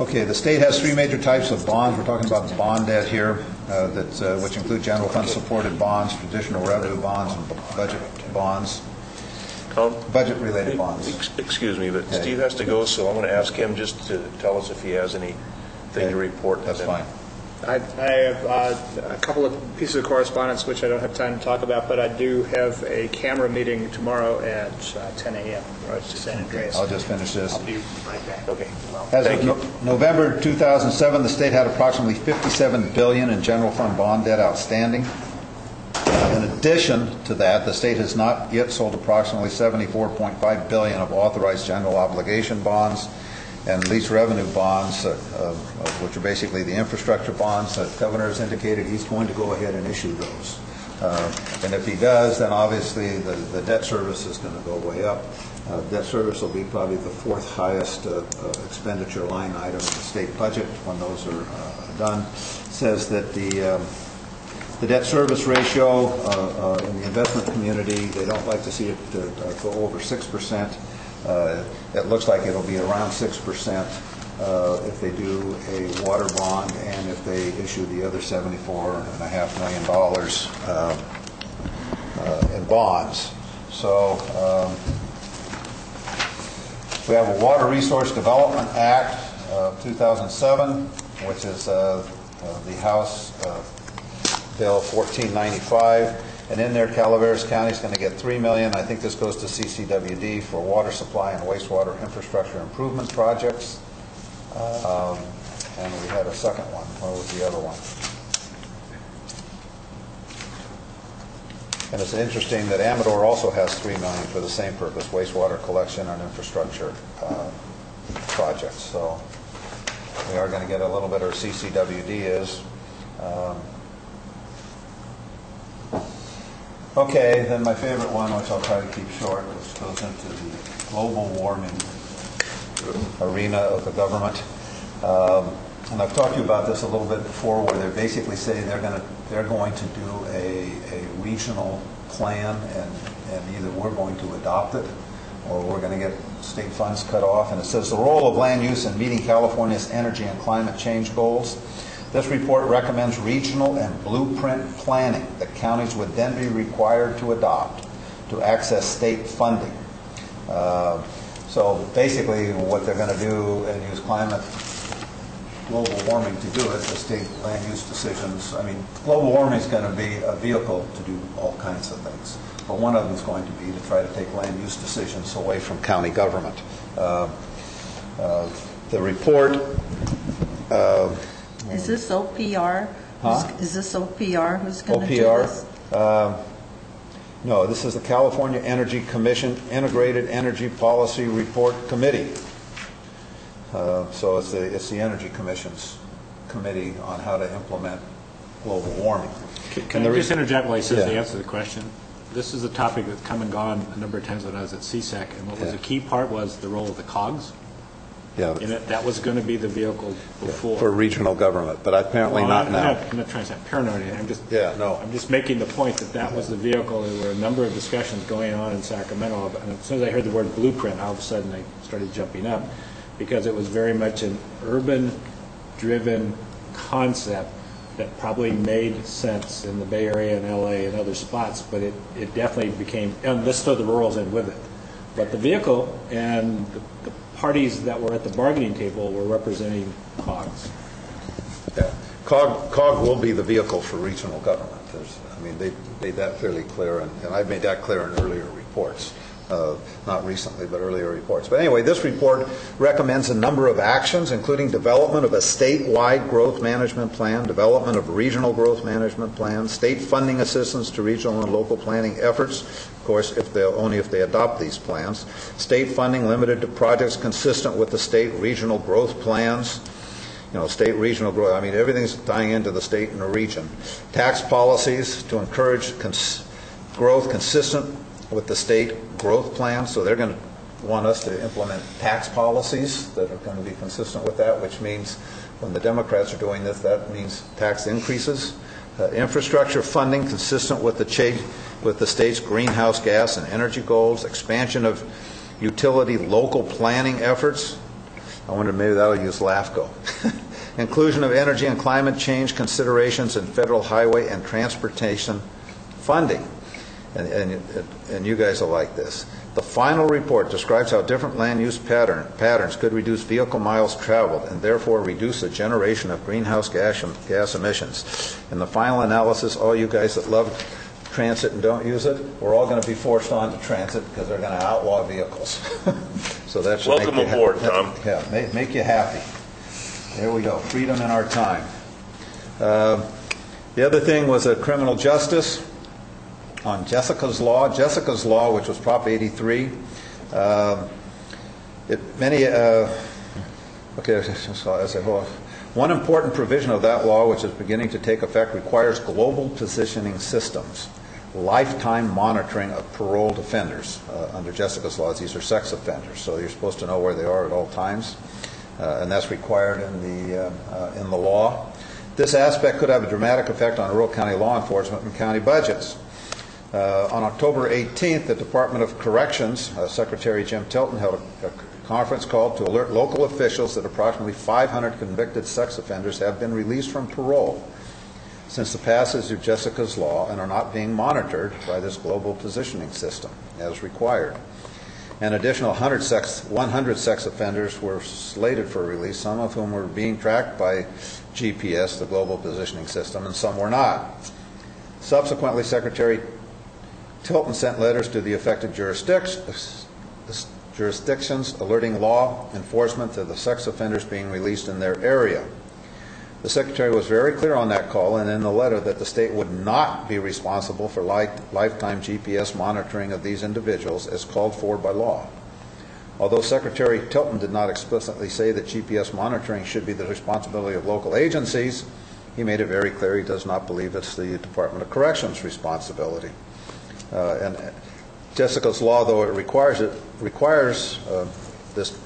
Okay, the state has 3 major types of bonds. We're talking about bond debt here, which include general fund supported bonds, traditional revenue bonds, and budget bonds. Budget-related bonds. Excuse me, but Steve has to go, so I'm going to ask him just to tell us if he has anything to report. That's fine. I have a couple of pieces of correspondence which I don't have time to talk about, but I do have a camera meeting tomorrow at 10 a.m. Right to San Andreas. I'll just finish this. I'll be right back. Okay. As of November 2007, the state had approximately $57 billion in general fund bond debt outstanding. In addition to that, the state has not yet sold approximately $74.5 billion of authorized general obligation bonds and lease revenue bonds, which are basically the infrastructure bonds. The governor has indicated he's going to go ahead and issue those. And if he does, then obviously the debt service is going to go way up. Debt service will be probably the 4th highest expenditure line item in the state budget when those are done. Says that the debt service ratio in the investment community, they don't like to see it go over 6%. It looks like it'll be around 6% if they do a water bond and if they issue the other $74.5 million in bonds. So we have a Water Resource Development Act of 2007, which is the House Bill 1495. And in there, Calaveras County is going to get $3 million. I think this goes to CCWD for water supply and wastewater infrastructure improvement projects. And we had a second one. What was the other one? And it's interesting that Amador also has $3 million for the same purpose, wastewater collection and infrastructure projects. So we are going to get a little bit, or CCWD is. Okay, then my favorite one, which I'll try to keep short, which goes into the global warming arena of the government. And I've talked to you about this a little bit before, where they're basically saying they're going to do a regional plan, and either we're going to adopt it or we're going to get state funds cut off. And it says the role of land use in meeting California's energy and climate change goals. This report recommends regional and blueprint planning that counties would then be required to adopt to access state funding. So basically what they're going to do and use global warming to do it, the state land use decisions. I mean, global warming is going to be a vehicle to do all kinds of things. But one of them is going to be to try to take land use decisions away from county government. The report... is this OPR? Huh? Is this OPR who's going to do OPR? this? No, this is the California Energy Commission Integrated Energy Policy Report Committee. So it's the Energy Commission's committee on how to implement global warming. Can I just interject while he says the answer to the question? This is a topic that's come and gone a number of times when I was at CSEC, and what was a key part was the role of the COGS. Yeah. In it, that was going to be the vehicle before. For regional government, but apparently not now. I'm not trying to sound paranoid or anything. I'm just making the point that was the vehicle. There were a number of discussions going on in Sacramento, and as soon as I heard the word blueprint, all of a sudden I started jumping up, because it was very much an urban-driven concept that probably made sense in the Bay Area and LA and other spots, but it definitely became, and let's throw the rurals in with it. But the vehicle and the parties that were at the bargaining table were representing COGS. Yeah. COG will be the vehicle for regional government. They made that fairly clear, and I've made that clear in earlier reports. Not recently, but earlier reports. But anyway, this report recommends a number of actions, including development of a statewide growth management plan, development of regional growth management plans, state funding assistance to regional and local planning efforts, of course, only if they adopt these plans, state funding limited to projects consistent with the state regional growth plans, state regional growth, everything's tying into the state and the region, tax policies to encourage growth consistent with the state growth plan. So they're going to want us to implement tax policies that are going to be consistent with that, which means when the Democrats are doing this, that means tax increases. Infrastructure funding consistent with the state's greenhouse gas and energy goals, expansion of utility local planning efforts. I wonder maybe that'll use LAFCO. Inclusion of energy and climate change considerations in federal highway and transportation funding. And you guys will like this. The final report describes how different land use patterns could reduce vehicle miles traveled and therefore reduce the generation of greenhouse gas emissions. In the final analysis, all you guys that love transit and don't use it, we're all going to be forced onto transit because they're going to outlaw vehicles. So that should Welcome make you aboard, Tom. Yeah, make you happy. There we go. Freedom in our time. The other thing was criminal justice. On Jessica's Law, which was Prop 83, one important provision of that law, which is beginning to take effect, requires global positioning systems, lifetime monitoring of paroled offenders. Under Jessica's Law, these are sex offenders, so you're supposed to know where they are at all times, and that's required in the law. This aspect could have a dramatic effect on rural county law enforcement and county budgets. On October 18th, the Department of Corrections, Secretary Jim Tilton held a conference call to alert local officials that approximately 500 convicted sex offenders have been released from parole since the passage of Jessica's Law and are not being monitored by this global positioning system as required. An additional 100 sex offenders were slated for release, some of whom were being tracked by GPS, the global positioning system, and some were not. Subsequently, Secretary Tilton sent letters to the affected jurisdictions alerting law enforcement to the sex offenders being released in their area. The Secretary was very clear on that call and in the letter that the state would not be responsible for lifetime GPS monitoring of these individuals as called for by law. Although Secretary Tilton did not explicitly say that GPS monitoring should be the responsibility of local agencies, he made it very clear he does not believe it's the Department of Corrections' responsibility. And Jessica's Law, though it requires this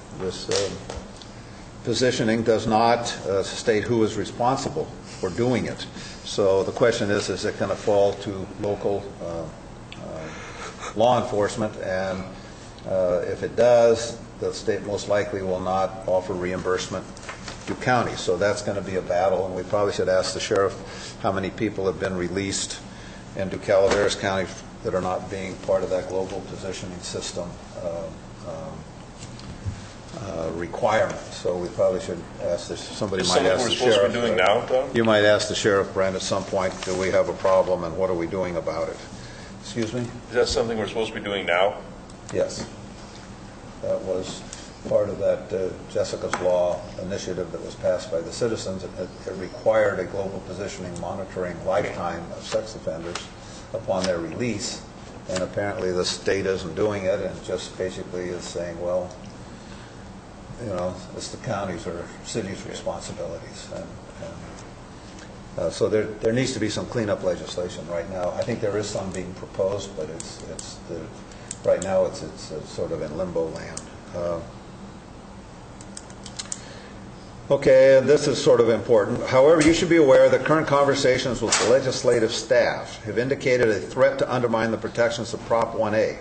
positioning does not state who is responsible for doing it. So the question is it going to fall to local law enforcement? And if it does, the state most likely will not offer reimbursement to counties. So that's going to be a battle, and we probably should ask the sheriff how many people have been released into Calaveras County that are not being part of that global positioning system requirement. So we probably should ask this. Somebody might ask the sheriff. Is something we're supposed to be doing now, Tom? You might ask the sheriff, Brent, at some point, do we have a problem and what are we doing about it? Excuse me? Is that something we're supposed to be doing now? Yes. That was part of that Jessica's Law initiative that was passed by the citizens. It required a global positioning monitoring lifetime of sex offenders upon their release, and apparently the state isn't doing it and just basically is saying, well, you know, it's the counties or cities' responsibilities. So there needs to be some cleanup legislation right now. I think there is some being proposed, but right now it's sort of in limbo land. Okay, and this is sort of important. However, you should be aware that current conversations with the legislative staff have indicated a threat to undermine the protections of Prop 1A,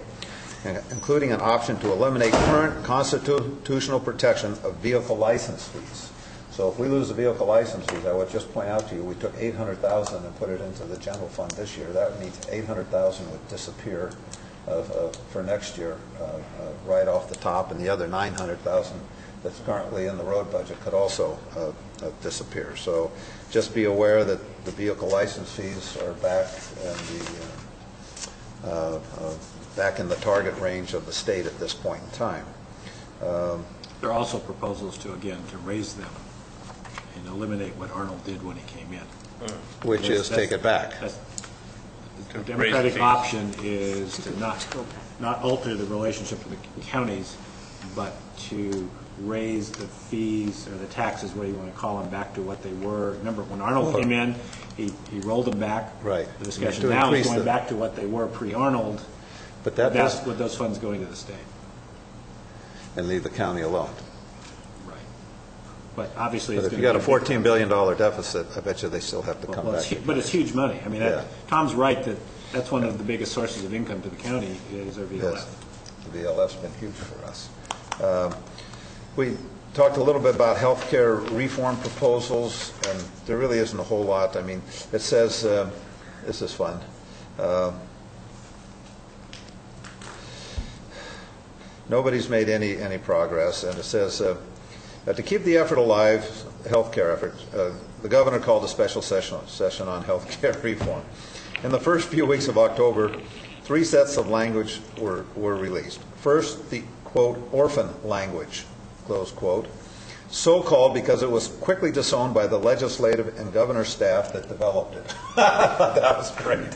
including an option to eliminate current constitutional protection of vehicle license fees. So if we lose the vehicle license fees, I would just point out to you, we took $800,000 and put it into the general fund this year. That means $800,000 would disappear for next year right off the top, and the other $900,000 that's currently in the road budget could also disappear. So just be aware that the vehicle license fees are back in the target range of the state at this point in time. There are also proposals to raise them and eliminate what Arnold did when he came in. Which is take it back. The Democratic option is to not alter the relationship with the counties, but to raise the fees or the taxes, what do you want to call them, back to what they were. Remember, when Arnold came in, he rolled them back. Right. The discussion now is going back to what they were pre-Arnold. But that's with those funds going to the state. And leave the county alone. Right. But obviously, if you got a $14 billion deficit, I bet you they still have to come back. But it's huge money. I mean, Tom's right that that's one of the biggest sources of income to the county is our VLF. Yes. The VLF's been huge for us. We talked a little bit about health care reform proposals, and there really isn't a whole lot. I mean, it says, this is fun. Nobody's made any progress, and it says, to keep the effort alive, health care effort, the governor called a special session on health care reform. In the first few weeks of October, 3 sets of language were released. First, the, quote, orphan language, close quote, so-called because it was quickly disowned by the legislative and governor staff that developed it. That was great.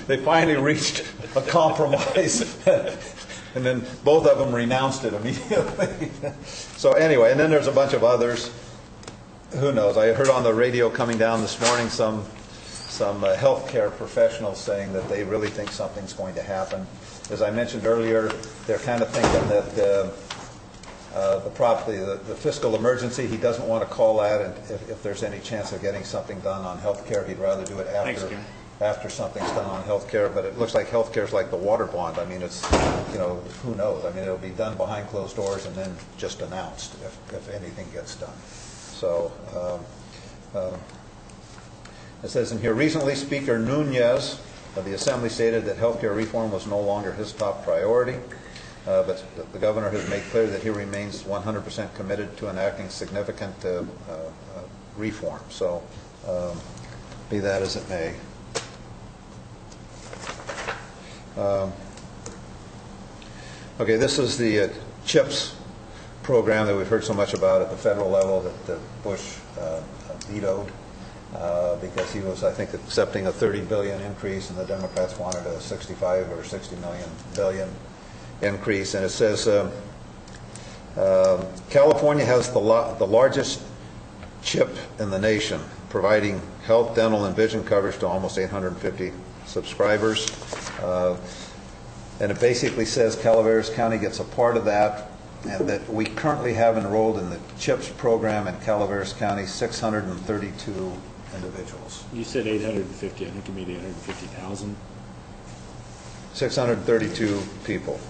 They finally reached a compromise, and then both of them renounced it immediately. So anyway, and then there's a bunch of others. Who knows? I heard on the radio coming down this morning some healthcare professionals saying that they really think something's going to happen. As I mentioned earlier, they're kind of thinking that the fiscal emergency, he doesn't want to call that, and if there's any chance of getting something done on healthcare, he'd rather do it after something's done on healthcare. But it looks like healthcare is like the water bond. I mean, it's, who knows? I mean, it'll be done behind closed doors and then just announced if anything gets done. So it says in here, recently Speaker Nunez of the Assembly stated that health care reform was no longer his top priority, but the governor has made clear that he remains 100% committed to enacting significant reform. So be that as it may. Okay, this is the CHIPS program that we've heard so much about at the federal level that Bush vetoed. Because he was, I think, accepting a $30 billion increase, and the Democrats wanted a $65 or $60 billion increase. And it says California has the largest CHIP in the nation, providing health, dental, and vision coverage to almost 850 subscribers. And it basically says Calaveras County gets a part of that. and that we currently have enrolled in the CHIPS program in Calaveras County 632 individuals. You said 850, I think you mean 850,000. 632 people.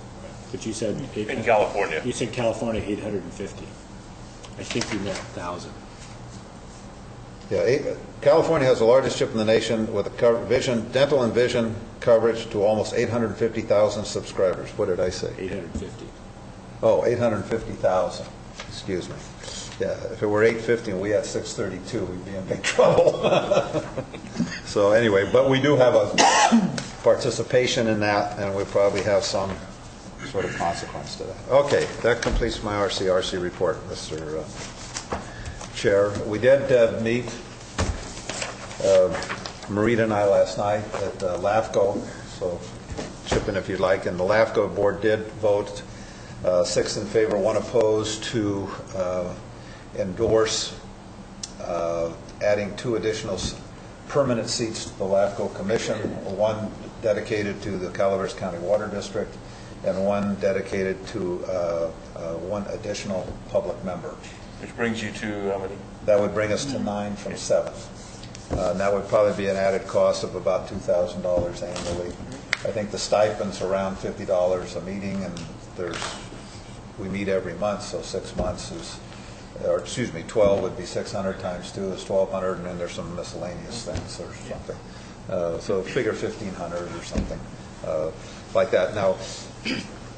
But you said... In California. You said California 850. I think you meant 1,000. Yeah, California has the largest CHIP in the nation with a dental and vision coverage to almost 850,000 subscribers. What did I say? 850. Oh, 850,000. Excuse me. Yeah, if it were 850 and we had 632, we'd be in big trouble. So anyway, but we do have a participation in that, and we probably have some sort of consequence to that. Okay, that completes my RCRC report, Mr. Chair. We did meet, Marita and I, last night at LAFCO, so chip in if you'd like, and the LAFCO board did vote 6 in favor, 1 opposed to endorse adding 2 additional permanent seats to the LAFCO Commission, 1 dedicated to the Calaveras County Water District and 1 dedicated to 1 additional public member. Which brings you to how many? That would bring us to 9 from 7. And that would probably be an added cost of about $2,000 annually. I think the stipend's around $50 a meeting, and we meet every month, so 6 months is, or excuse me, 12 would be 600 times 2 is 1,200, and then there's some miscellaneous things or something. So figure 1,500 or something like that. Now,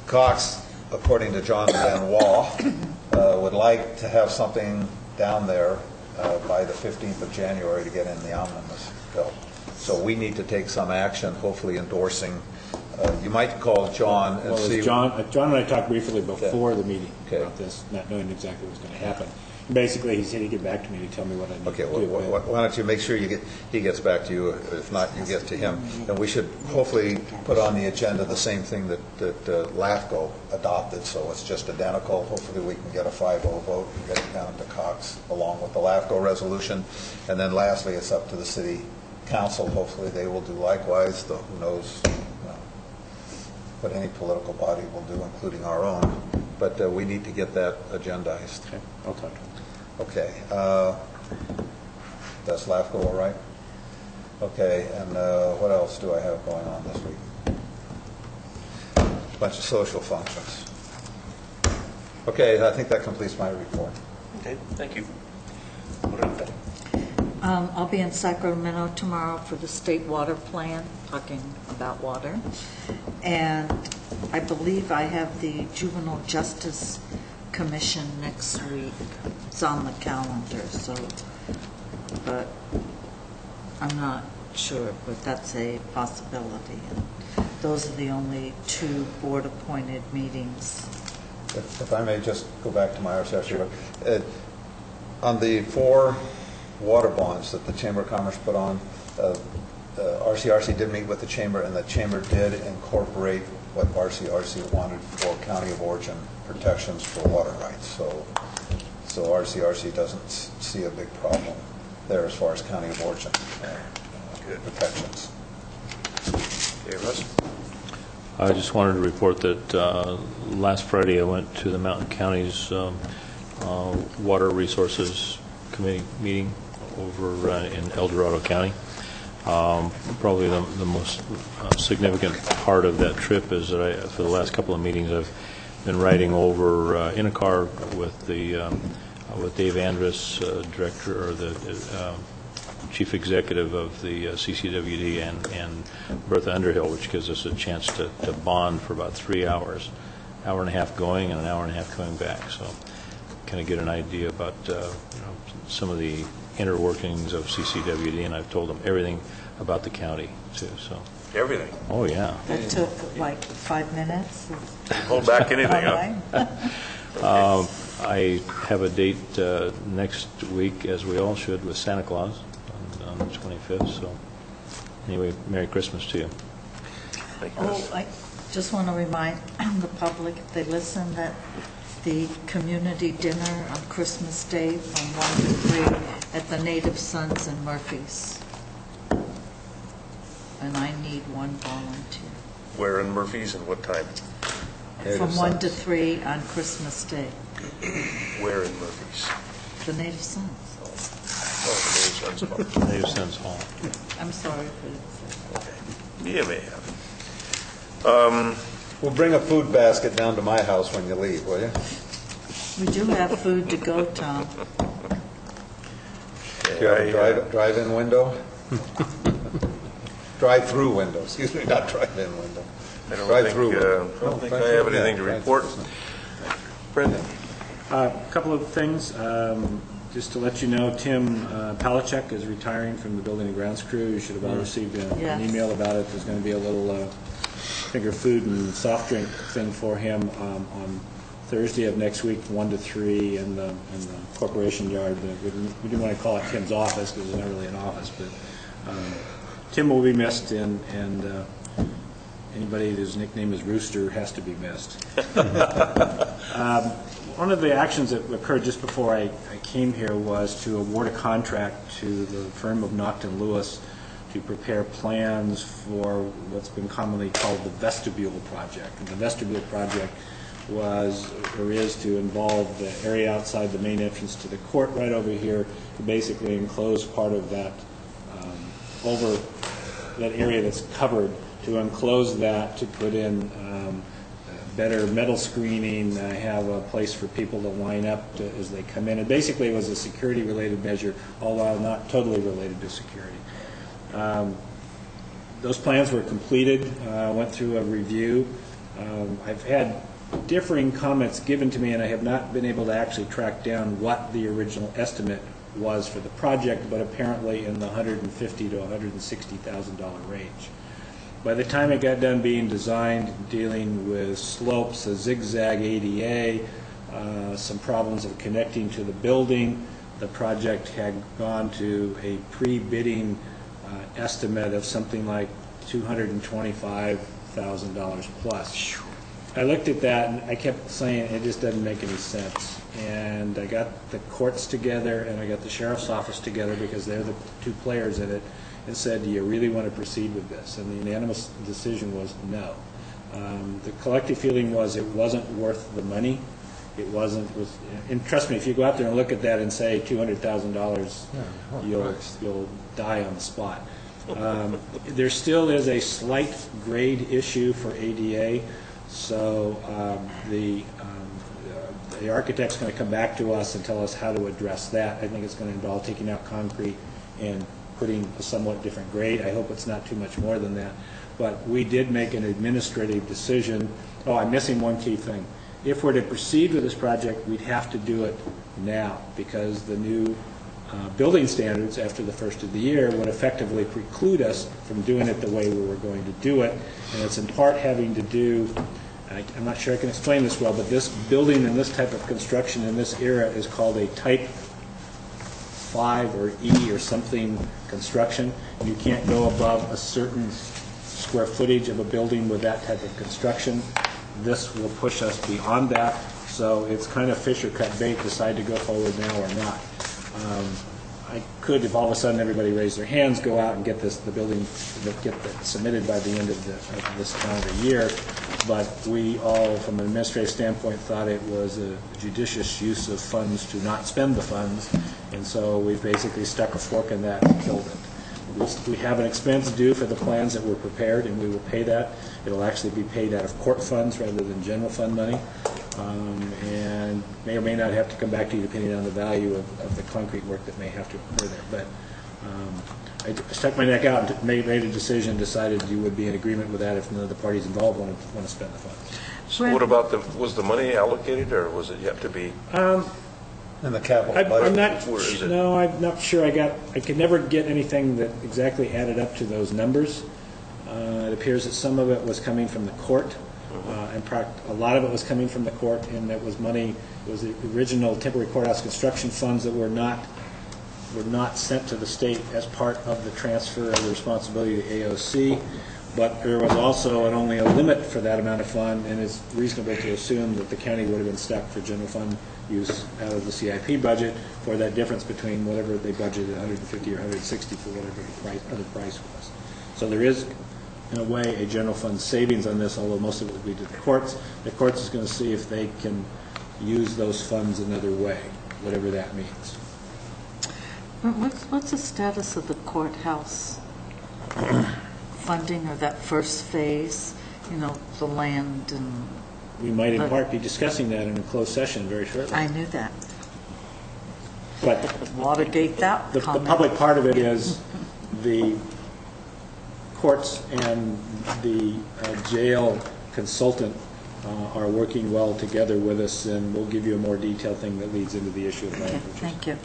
Cox, according to John Benoit, would like to have something down there by the 15th of January to get in the omnibus bill. So we need to take some action, hopefully endorsing. You might call John and see. John and I talked briefly before the meeting about this, not knowing exactly what was going to happen. Basically, he said he'd get back to me to tell me what I need to do. Why don't you make sure he gets back to you? If not, you get to him. And we should hopefully put on the agenda the same thing that LAFCO adopted, so it's just identical. Hopefully we can get a 5-0 vote and get it down to Cox along with the LAFCO resolution. And then lastly, it's up to the city council. Hopefully they will do likewise, though who knows what any political body will do, including our own. But we need to get that agendized. Okay, I'll talk to him. Okay. That's LAFCO all right? Okay, and what else do I have going on this week? A bunch of social functions. Okay, I think that completes my report. Okay, thank you. I'll be in Sacramento tomorrow for the state water plan, talking about water. And I believe I have the Juvenile Justice Commission next week. It's on the calendar, so, but I'm not sure, but that's a possibility. And those are the only 2 board-appointed meetings. If I may just go back to my RCRC. On the 4 water bonds that the Chamber of Commerce put on, the RCRC did meet with the Chamber, and the Chamber did incorporate what RCRC wanted for county of origin protections for water rights. So RCRC doesn't see a big problem there as far as county of origin protections. Okay, Russ? I just wanted to report that last Friday I went to the Mountain County's Water Resources Committee meeting over in El Dorado County. Probably the most significant part of that trip is that for the last couple of meetings I've been riding over in a car with Dave Andrus, director or the chief executive of the CCWD, and Bertha Underhill, which gives us a chance to bond for about 3 hours, hour and a half going and an hour and a half coming back. So kind of get an idea about some of the inner workings of CCWD, and I've told them everything about the county too. So everything. Oh yeah. That took like 5 minutes. Hold back anything, huh? I have a date next week, as we all should, with Santa Claus on the 25th. So anyway, Merry Christmas to you. Thank you. Oh, I just want to remind the public, if they listen, that the community dinner on Christmas Day from 1 to 3 at the Native Sons in Murphy's. And I need 1 volunteer. Where in Murphy's and what time? from 1 to 3 on Christmas Day. Where in Murphy's? The Native Sons. Oh, the Native Sons Hall. Native Sense Hall. I'm sorry for this. You may have. We'll bring a food basket down to my house when you leave, will you? We do have food to go, Tom. Do you have a drive-in window? Drive-through window, excuse me, not drive-in window. I Drive-through window. don't think I have anything to report. Brendan? A couple of things. Just to let you know, Tim Palachek is retiring from the Building and Grounds crew. You should have all received an email about it. There's going to be a little finger food and soft drink thing for him on Thursday of next week, 1 to 3 in the Corporation Yard. We didn't want to call it Tim's office because it's not really an office, but Tim will be missed, and anybody whose nickname is Rooster has to be missed. One of the actions that occurred just before I came here was to award a contract to the firm of Naughton Lewis to prepare plans for what's been commonly called the vestibule project. And the vestibule project was, or is, to involve the area outside the main entrance to the court right over here, to basically enclose part of that over that area that's covered, to enclose that, to put in better metal screening, have a place for people to line up as they come in. And basically it was a security-related measure, although not totally related to security. Those plans were completed, went through a review. I've had differing comments given to me, and I have not been able to actually track down what the original estimate was for the project, but apparently in the $150,000 to $160,000 range. By the time it got done being designed, dealing with slopes, a zigzag ADA, some problems of connecting to the building, the project had gone to a pre-bidding estimate of something like $225,000 plus. I looked at that and I kept saying it just doesn't make any sense. And I got the courts together and I got the sheriff's office together, because they're the two players in it, and said, do you really want to proceed with this? And the unanimous decision was no. The collective feeling was it wasn't worth the money. It wasn't, and trust me, if you go out there and look at that and say $200,000, you'll die on the spot. There still is a slight grade issue for ADA, so the architect's going to come back to us and tell us how to address that. I think it's going to involve taking out concrete and putting a somewhat different grade. I hope it's not too much more than that. But we did make an administrative decision. Oh, I'm missing one key thing. If we're to proceed with this project, we'd have to do it now, because the new building standards after the first of the year would effectively preclude us from doing it the way we were going to do it. And it's in part having to do, I'm not sure I can explain this well, but this building and this type of construction in this era is called a type 5 or E or something construction. You can't go above a certain square footage of a building with that type of construction. This will push us beyond that, so it's kind of fish or cut bait, decide to go forward now or not. I could, if all of a sudden everybody raised their hands, go out and get the building, get that submitted by the end of this calendar year, but we all, from an administrative standpoint, thought it was a judicious use of funds to not spend the funds, and so we basically stuck a fork in that and killed it. We have an expense due for the plans that were prepared, and we will pay that. It'll actually be paid out of court funds rather than general fund money, and may or may not have to come back to you depending on the value of the concrete work that may have to occur there. But I stuck my neck out and made a decision, decided you would be in agreement with that if none of the parties involved want to spend the funds. So what about was the money allocated, or was it yet to be? In the capital budget? I'm not sure. I could never get anything that exactly added up to those numbers. It appears that some of it was coming from the court, and a lot of it was coming from the court, and it was money. It was the original temporary courthouse construction funds that were not sent to the state as part of the transfer of the responsibility to AOC. But there was also only a limit for that amount of fund, and it's reasonable to assume that the county would have been stuck for general fund use out of the CIP budget for that difference between whatever they budgeted, 150 or 160 for whatever the other price was. So there is in a way, a general fund savings on this, although most of it would be to the courts. The courts is going to see if they can use those funds another way, whatever that means. What's the status of the courthouse funding, or that first phase, the land and... We might in part be discussing that in a closed session very shortly. I knew that. But Watergate that the public part of it is the courts and the jail consultant are working well together with us, and we'll give you a more detailed thing that leads into the issue of land purchase. Thank you.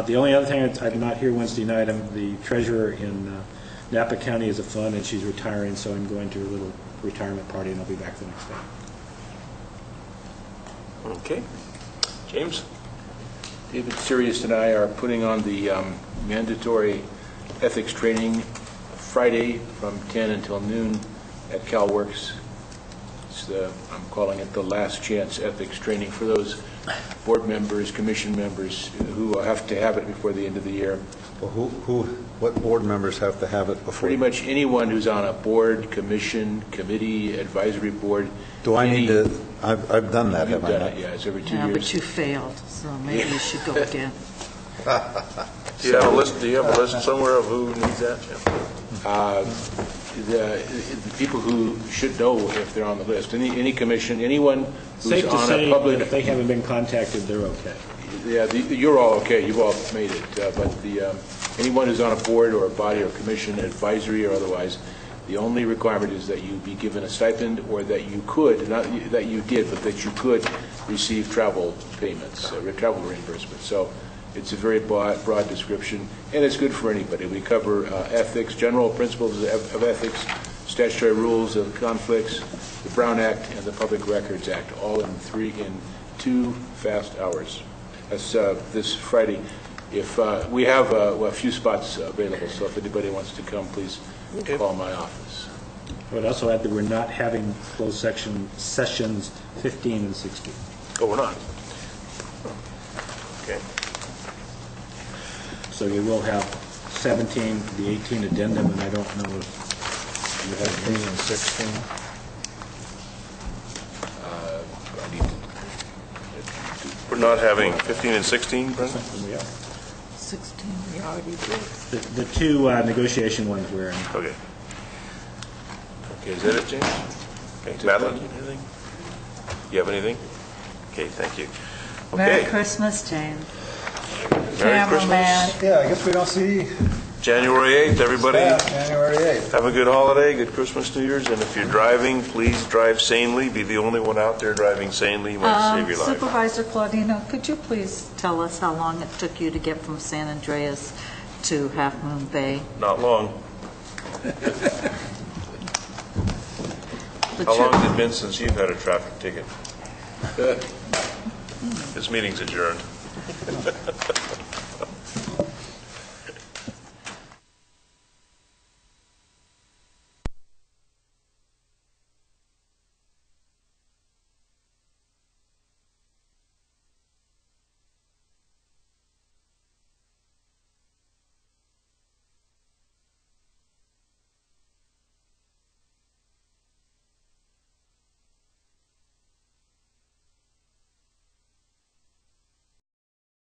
The only other thing, I'm not here Wednesday night. The treasurer in Napa County is a fund, and she's retiring, so I'm going to a little retirement party, and I'll be back the next day. Okay. James? David Sirius and I are putting on the mandatory ethics training Friday from 10 until noon at CalWorks. I'm calling it the last chance ethics training for those board members, commission members who have to have it before the end of the year. Well, what board members have to have it before? Pretty much anyone who's on a board, commission, committee, advisory board. Do I need to? I've done that, have I not? You've done it, yeah. It's every 2 years. But you failed, so maybe you should go again. Do you have a list somewhere of who needs that, Jim? The people who should know if they're on the list. Any commission, anyone who's Safe to on say a public... that if they haven't been contacted, they're okay. Yeah, you're all okay. You've all made it. But anyone who's on a board or a body or commission, advisory or otherwise, the only requirement is that you be given a stipend, or that you could, not that you did, but that you could receive travel payments, travel reimbursement. So it's a very broad description, and it's good for anybody. We cover ethics, general principles of ethics, statutory rules of conflicts, the Brown Act, and the Public Records Act, all in 2 fast hours. That's this Friday. If we have a few spots available, so if anybody wants to come, please call my office. I would also add that we're not having closed sessions 15 and 16. Oh, we're not? Okay. So you will have 17, the 18 addendum, and I don't know if you have 15 and 16. We're not having 15 and 16, Brenda? We are. 16, we already did. The two negotiation ones we're in. Okay. Okay, is that it, James? Okay, Madeline, anything? You have anything? Okay, thank you. Merry Okay, Christmas, Jane. Merry Christmas. Cameraman. Yeah, I guess we don't see January 8th, everybody. January 8th. Have a good holiday, good Christmas, New Year's, and if you're driving, please drive sanely. Be the only one out there driving sanely. You might save your life. Supervisor Claudino, could you please tell us how long it took you to get from San Andreas to Half Moon Bay? Not long. How long has it been since you've had a traffic ticket? This meeting's adjourned.